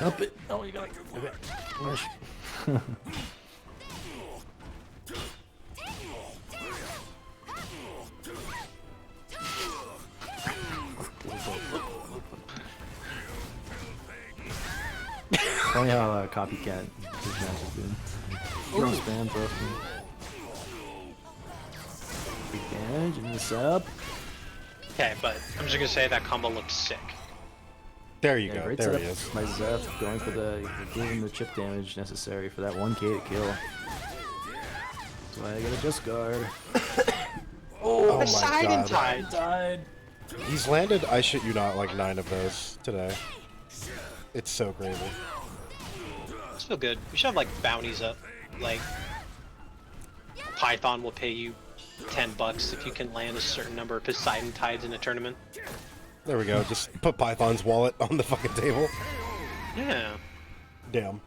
Up it. Oh, you got it. Okay. Push. Funny how copycat this match has been. Throw spam, throw spam. Big damage and this up. Okay, but I'm just gonna say that combo looks sick. There you Yeah, go. great There he setup is. by Zeph, going for giving him the chip damage necessary for that 1k to kill. That's why I gotta just guard. Oh my Poseidon god. Tide. Died. He's landed, I shit you not, like 9 of those today. It's so crazy. It's feel good. We should have like bounties up. Like Python will pay you $10 if you can land a certain number of Poseidon Tides in a tournament. There we go. Just put Python's wallet on the fucking table. Yeah. Damn.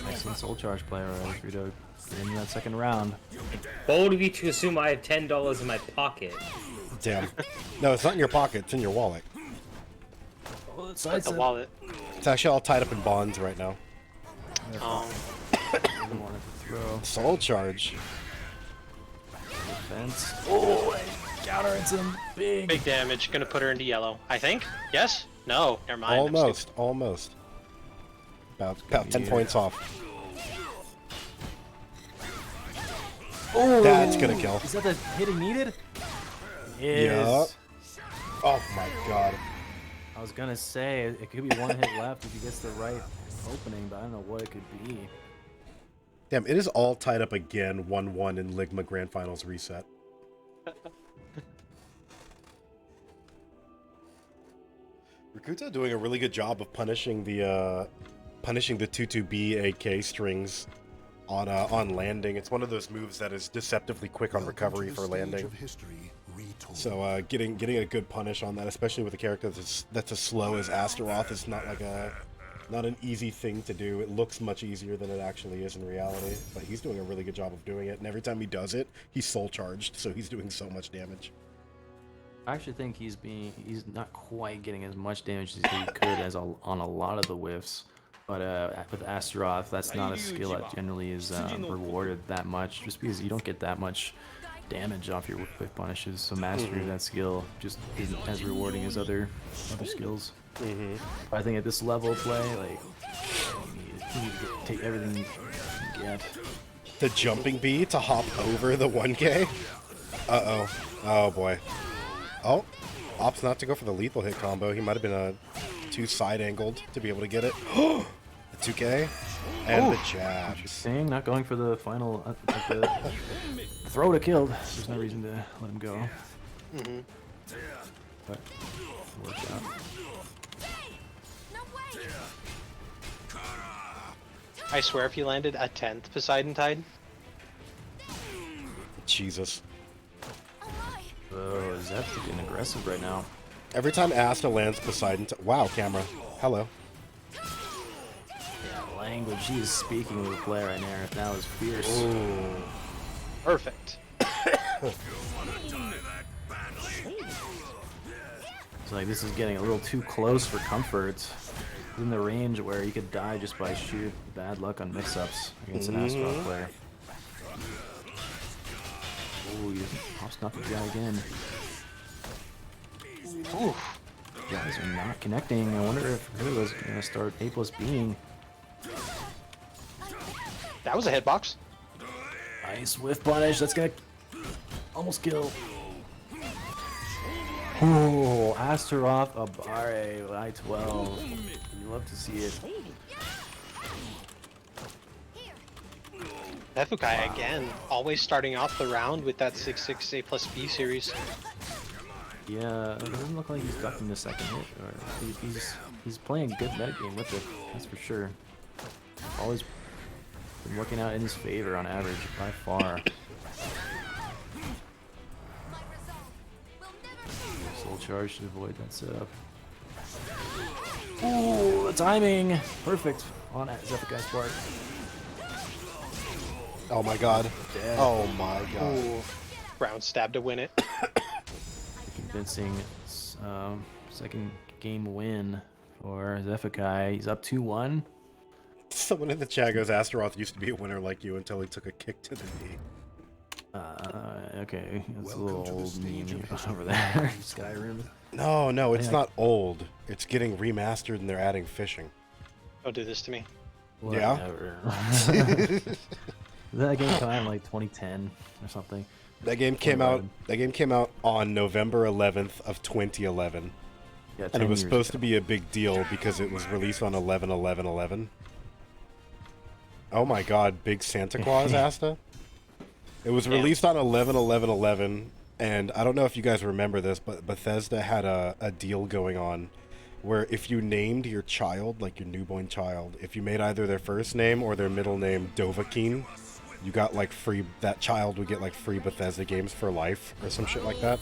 Excellent soul charge play already. Frito in that second round. Bold of you to assume I have $10 in my pocket. Damn. No, it's not in your pocket. It's in your wallet. Oh, it's The wallet. It's actually all tied up in bonds right now. throw. Soul charge. Defense. Oh, and counter hits him. Big. Big damage. Gonna put her into yellow. I think. Yes? No. Never mind. I'm Almost. Almost. About 10 points off. Oh, That's gonna kill. Is that the hit he needed? Yup. Oh my god. I was gonna say it could be one hit left if he gets the right opening, but I don't know what it could be. Damn, it is all tied up again, 1-1 in Ligma Grand Finals reset. Rakuta doing a really good job of punishing the 2-2B AK strings on landing. It's one of those moves that is deceptively quick on recovery for landing. So getting a good punish on that, especially with a character that's as slow as Astaroth, is not an easy thing to do. It looks much easier than it actually is in reality, but he's doing a really good job of doing it, and every time he does it, he's soul charged, so he's doing so much damage. I actually think he's not quite getting as much damage as he could as on a lot of the whiffs. But with Astaroth, that's not a skill that generally is rewarded that much, just because you don't get that much damage off your whiff punishes. So mastery of that skill just isn't as rewarding as other skills. But I think at this level of play, like, you need to take everything you can get. The jumping bee to hop over the 1K? Uh-oh. Oh, boy. Oh, opts not to go for the lethal hit combo. He might have been too side-angled to be able to get it. The 2K and the jabs. Interesting, not going for the final the throw to kill. There's no reason to let him go. But it worked out. I swear if you landed a 10th Poseidon Tide. Jesus. Oh, Zep's getting aggressive right now. Every time Asta lands Poseidon... Wow, camera. Hello. Yeah, language he is speaking with the player right now is fierce. Ooh. Perfect. So like this is getting a little too close for comfort. It's in the range where you could die just by sheer bad luck on mix-ups against an Astaroth player. Ooh, he pops not the guy again. Ooh. Guys are not connecting. I wonder if Hero was gonna start A plus being. That was a hitbox. Nice whiff punish. That's gonna almost kill. Ooh, Astaroth Abare I-12. You love to see it. Xephukai again, always starting off the round with that 6-6 A plus B series. Yeah, it doesn't look like he's ducking the second hit. Or he's playing a good metagame with it, that's for sure. Always been working out in his favor on average, by far. Soul charge to avoid that setup. Ooh, the timing! Perfect on Xephukai's part. Oh my god. Dead. Oh my god. Ooh. Round stab to win it. Convincing second game win for Xephukai. He's up 2-1. Someone in the chat goes, Astaroth used to be a winner like you until he took a kick to the knee. Okay, that's a little old meme over there. Skyrim. No, it's not old. It's getting remastered and they're adding fishing. Don't do this to me. Whatever. That game came out in like 2010 or something. That game came out on November 11th of 2011. Yeah, And it was supposed to be a big deal because it was released on 11/11/11. Oh my god, big Santa Claus, Asta? It was released on 11/11/11, and I don't know if you guys remember this, but Bethesda had a deal going on where if you named your child, like your newborn child, if you made either their first name or their middle name Dovahkiin, you got like free, that child would get like free Bethesda games for life or some shit like that.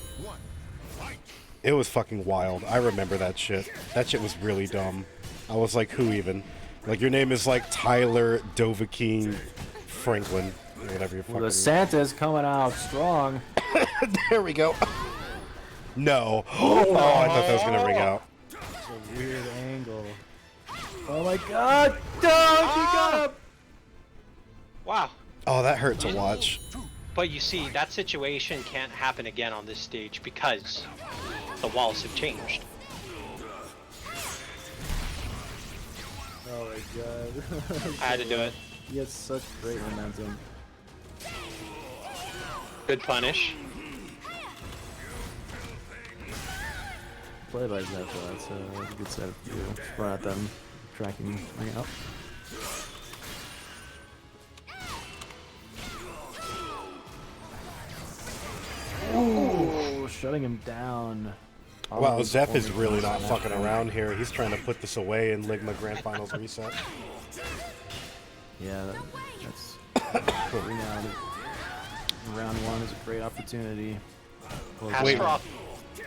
It was fucking wild. I remember that shit. That shit was really dumb. I was like, who even? Like, your name is like Tyler Dovahkiin Franklin, or whatever you fucking... The Santa's coming out strong. There we go. No. Oh, I thought that was gonna ring out. It's a weird angle. Oh my god! Dog, he got him! Wow. Oh, that hurt to watch. But you see, that situation can't happen again on this stage because the walls have changed. Oh my god. I had to do it. He has such great momentum. Good punish. Play by Zeph, that's a good setup for you. Run at them, tracking ring up. Oh, shutting him down. Wow, Zeph is really not fucking around here. He's trying to put this away in Ligma Grand Finals reset. Yeah, that's putting out. Round one is a great opportunity. Wait,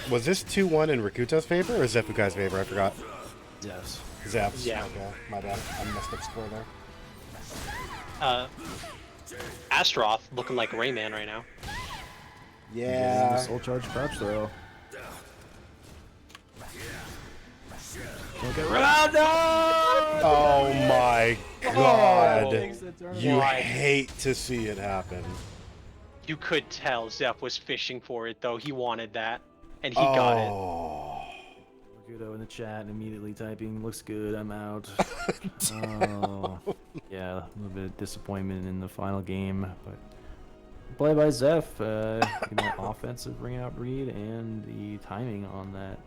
was this 2-1 in Rakuto's favor or Xephukai's favor? I forgot. Yes. Zeph's. Yeah. Okay, my bad. I messed up score there. Astroth looking like Rayman right now. Yeah. Soul charge crouch throw. Oh my god. Oh. You hate to see it happen. You could tell Zeph was fishing for it though. He wanted that, and he got it. Guido in the chat immediately typing, looks good, I'm out. Oh. Yeah, a little bit of disappointment in the final game, but play by Zeph, that offensive ring out read and the timing on that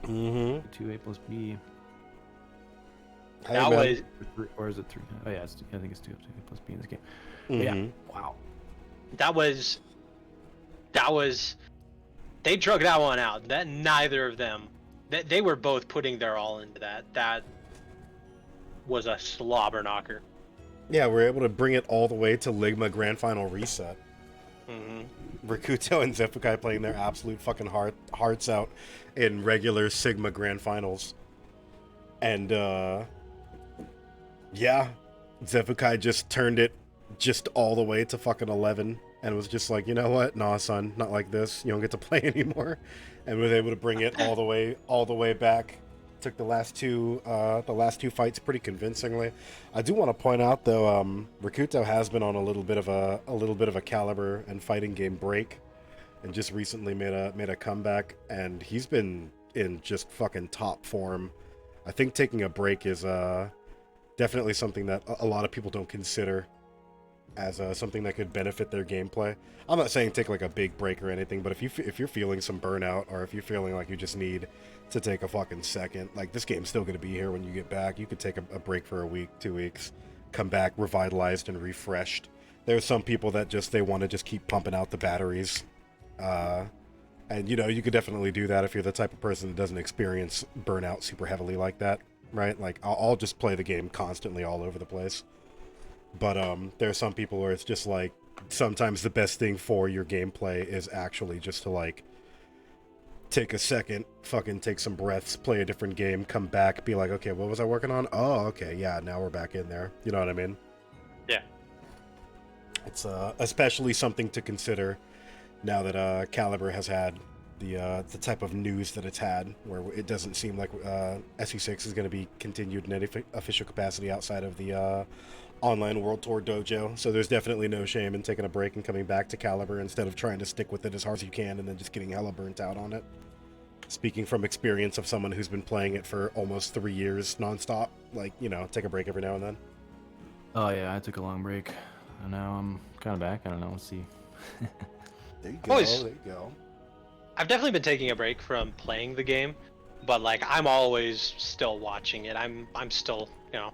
2A plus B. That was, Or is it 3? Oh yeah, I think it's 2A plus B in this game. But yeah, wow. that was, they drug that one out. That neither of them, they were both putting their all into that. That was a slobber knocker. Yeah, we're able to bring it all the way to Ligma Grand Final reset. Rakuto and Xephukai playing their absolute fucking hearts out in regular Sigma Grand Finals. And, yeah, Xephukai just turned it just all the way to fucking 11 and was just like, you know what? Nah, son, not like this. You don't get to play anymore. And was able to bring it all the way back. Took the last two fights pretty convincingly. I do want to point out though, Rakuto has been on a little bit of a Calibur and fighting game break, and just recently made a comeback, and he's been in just fucking top form. I think taking a break is definitely something that a lot of people don't consider as something that could benefit their gameplay. I'm not saying take like a big break or anything, but if you're feeling some burnout, or if you're feeling like you just need to take a fucking second, like, this game's still going to be here when you get back. You could take a break for a week, 2 weeks, come back revitalized and refreshed. There's some people that they want to just keep pumping out the batteries. And, you know, you could definitely do that if you're the type of person that doesn't experience burnout super heavily like that, right? Like, I'll just play the game constantly all over the place. But there are some people where it's just like, sometimes the best thing for your gameplay is actually just to, like, take a second, fucking take some breaths, play a different game, come back, be like, okay, what was I working on? Oh, okay, yeah, now we're back in there. You know what I mean? Yeah. It's especially something to consider now that Calibur has had the type of news that it's had, where it doesn't seem like SE6 is going to be continued in any official capacity outside of the online World Tour dojo. So there's definitely no shame in taking a break and coming back to Calibur instead of trying to stick with it as hard as you can and then just getting hella burnt out on it. Speaking from experience of someone who's been playing it for almost 3 years nonstop, like, you know, take a break every now and then. Oh yeah, I took a long break. And now I'm kind of back. I don't know. We'll see. There you go. Boys. There you go. I've definitely been taking a break from playing the game, but like, I'm always still watching it. I'm still, you know,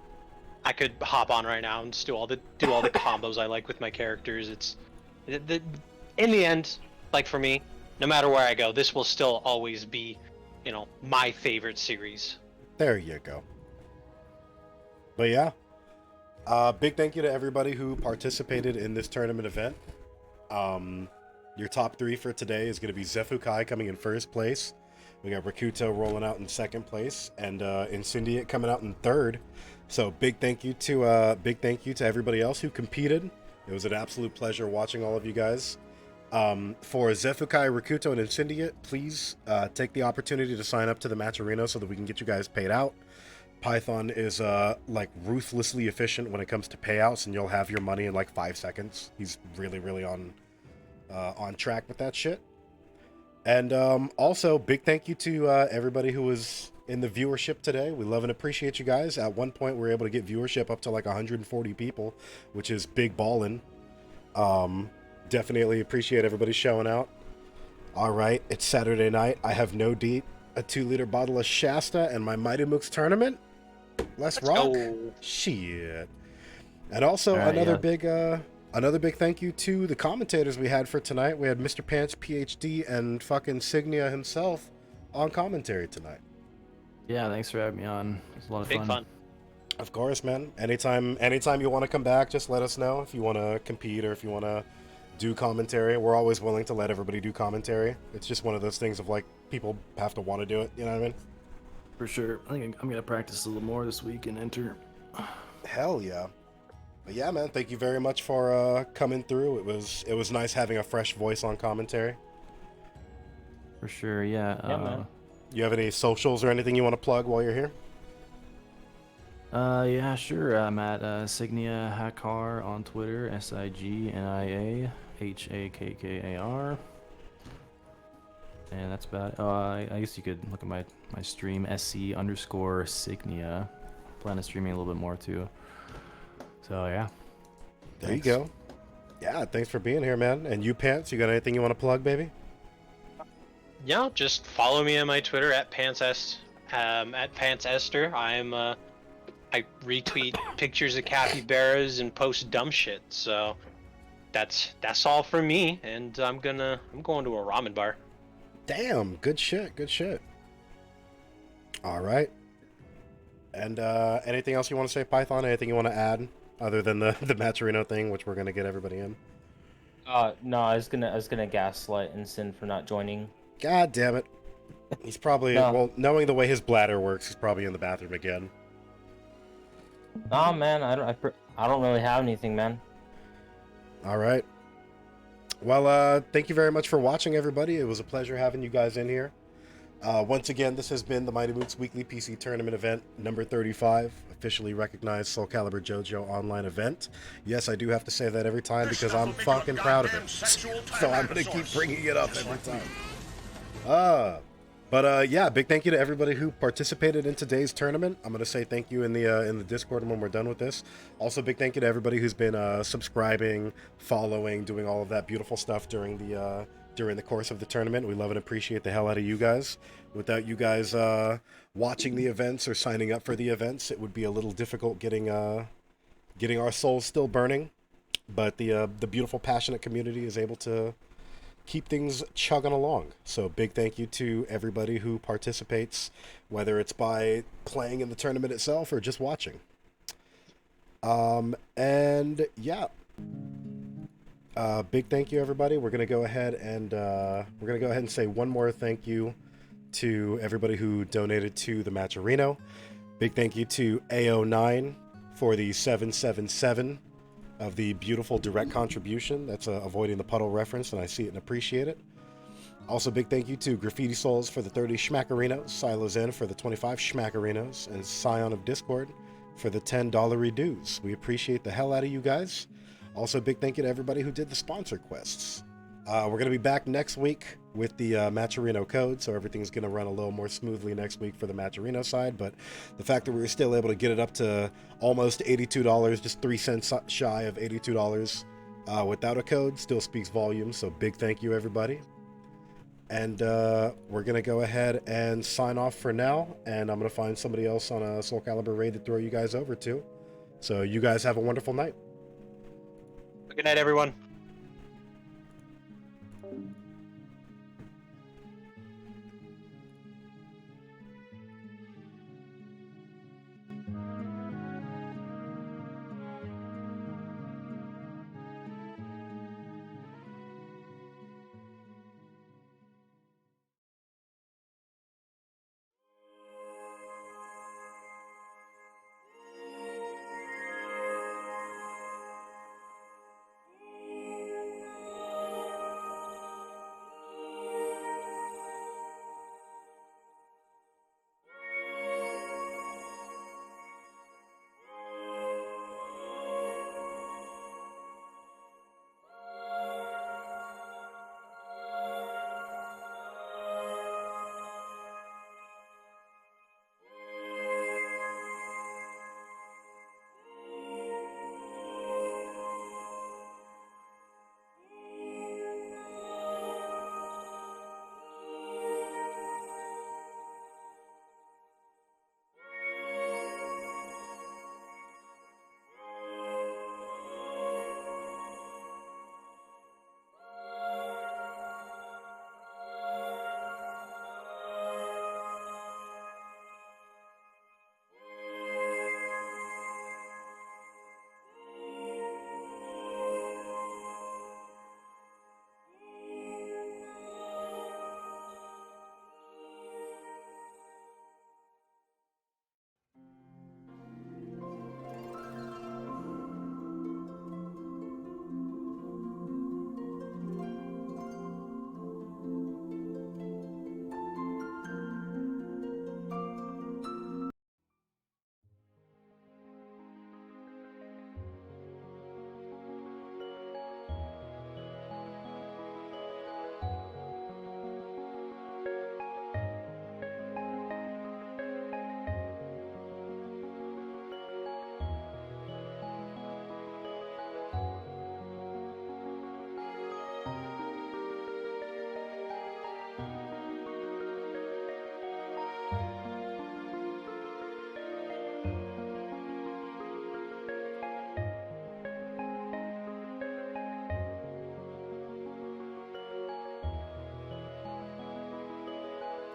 I could hop on right now and just do all the combos I like with my characters. It's In the end, like for me, no matter where I go, this will still always be, my favorite series. There you go. But yeah, big thank you to everybody who participated in this tournament event. Your top 3 for today is going to be Xephukai coming in first place. We got Rakuto rolling out in second place, and Incendiate coming out in third. So big thank you to everybody else who competed. It was an absolute pleasure watching all of you guys. For Xephukai, Rakuto, and Incendiate, please take the opportunity to sign up to the match arena so that we can get you guys paid out. Python is like ruthlessly efficient when it comes to payouts, and you'll have your money in like 5 seconds. He's really on track with that shit. And also, big thank you to everybody who was in the viewership today. We love and appreciate you guys. At one point, we were able to get viewership up to like 140 people, which is big ballin'. Definitely appreciate everybody showing out. All right, it's Saturday night. I have no deep, a 2-liter bottle of Shasta, and my Mighty Mooks tournament. Let's rock. Go. Shit. And also right, another big thank you to the commentators we had for tonight. We had Mr. Pants, PhD, and fucking Signia himself on commentary tonight. Yeah, thanks for having me on. It was a lot of Big fun. Of course, man. Anytime you want to come back, just let us know if you want to compete or if you want to do commentary. We're always willing to let everybody do commentary. It's just one of those things of like people have to want to do it. You know what I mean? For sure. I think I'm gonna practice a little more this week and enter. Hell yeah. But yeah, man, thank you very much for coming through. It was nice having a fresh voice on commentary. For sure, yeah. man. You have any socials or anything you want to plug while you're here? Yeah, sure. I'm at Signia Hakkar on Twitter. SIGNIA HAKKAR. And that's about it. I guess you could look at my stream, SC_Signia. Plan on streaming a little bit more too. So yeah. There you go. Yeah, thanks for being here, man. And you, Pants, you got anything you want to plug, baby? Yeah, just follow me on my Twitter at Pantsester. I retweet pictures of capybaras and post dumb shit. So that's all for me. And I'm going to a ramen bar. Damn, good shit. All right. And anything else you want to say, Python? Anything you want to add other than the Matcherino thing, which we're gonna get everybody in? No, I was gonna gaslight Incin for not joining. God damn it. He's probably well, knowing the way his bladder works, he's probably in the bathroom again. Nah, man, I don't really have anything, man. All right. Well, thank you very much for watching, everybody. It was a pleasure having you guys in here. Once again, this has been the Mighty Mooks Weekly PC Tournament event number 35, officially recognized Soul Calibur JoJo online event. Yes, I do have to say that every time because I'm fucking proud of it. So I'm going to keep bringing it up every time. But yeah, big thank you to everybody who participated in today's tournament. I'm going to say thank you in the Discord when we're done with this. Also, big thank you to everybody who's been subscribing, following, doing all of that beautiful stuff during the course of the tournament. We love and appreciate the hell out of you guys. Without you guys watching the events or signing up for the events, it would be a little difficult getting our souls still burning. But the beautiful, passionate community is able to keep things chugging along. So big thank you to everybody who participates, whether it's by playing in the tournament itself or just watching. And yeah. Big thank you, everybody. We're gonna go ahead and say one more thank you to everybody who donated to the Matcherino. Big thank you to AO9 for the 777 of the beautiful direct contribution. That's avoiding the puddle reference, and I see it and appreciate it. Also, big thank you to Graffiti Souls for the 30 Schmackerinos, Silo Zen for the 25 Schmackerinos, and Scion of Discord for the $10 redues. We appreciate the hell out of you guys. Also, big thank you to everybody who did the sponsor quests. We're going to be back next week with the Matcherino code, so everything's going to run a little more smoothly next week for the Matcherino side, but the fact that we were still able to get it up to almost $82, just 3 cents shy of $82 without a code, still speaks volumes, so big thank you, everybody. And we're going to go ahead and sign off for now, and I'm going to find somebody else on a Soul Calibur raid to throw you guys over to. So you guys have a wonderful night. Good night, everyone.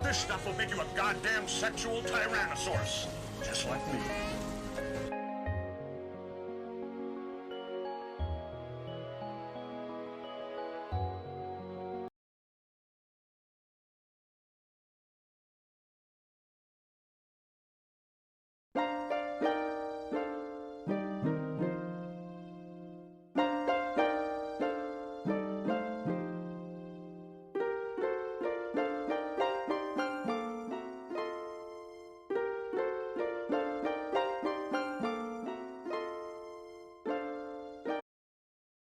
This stuff will make you a goddamn sexual tyrannosaurus. Just like me.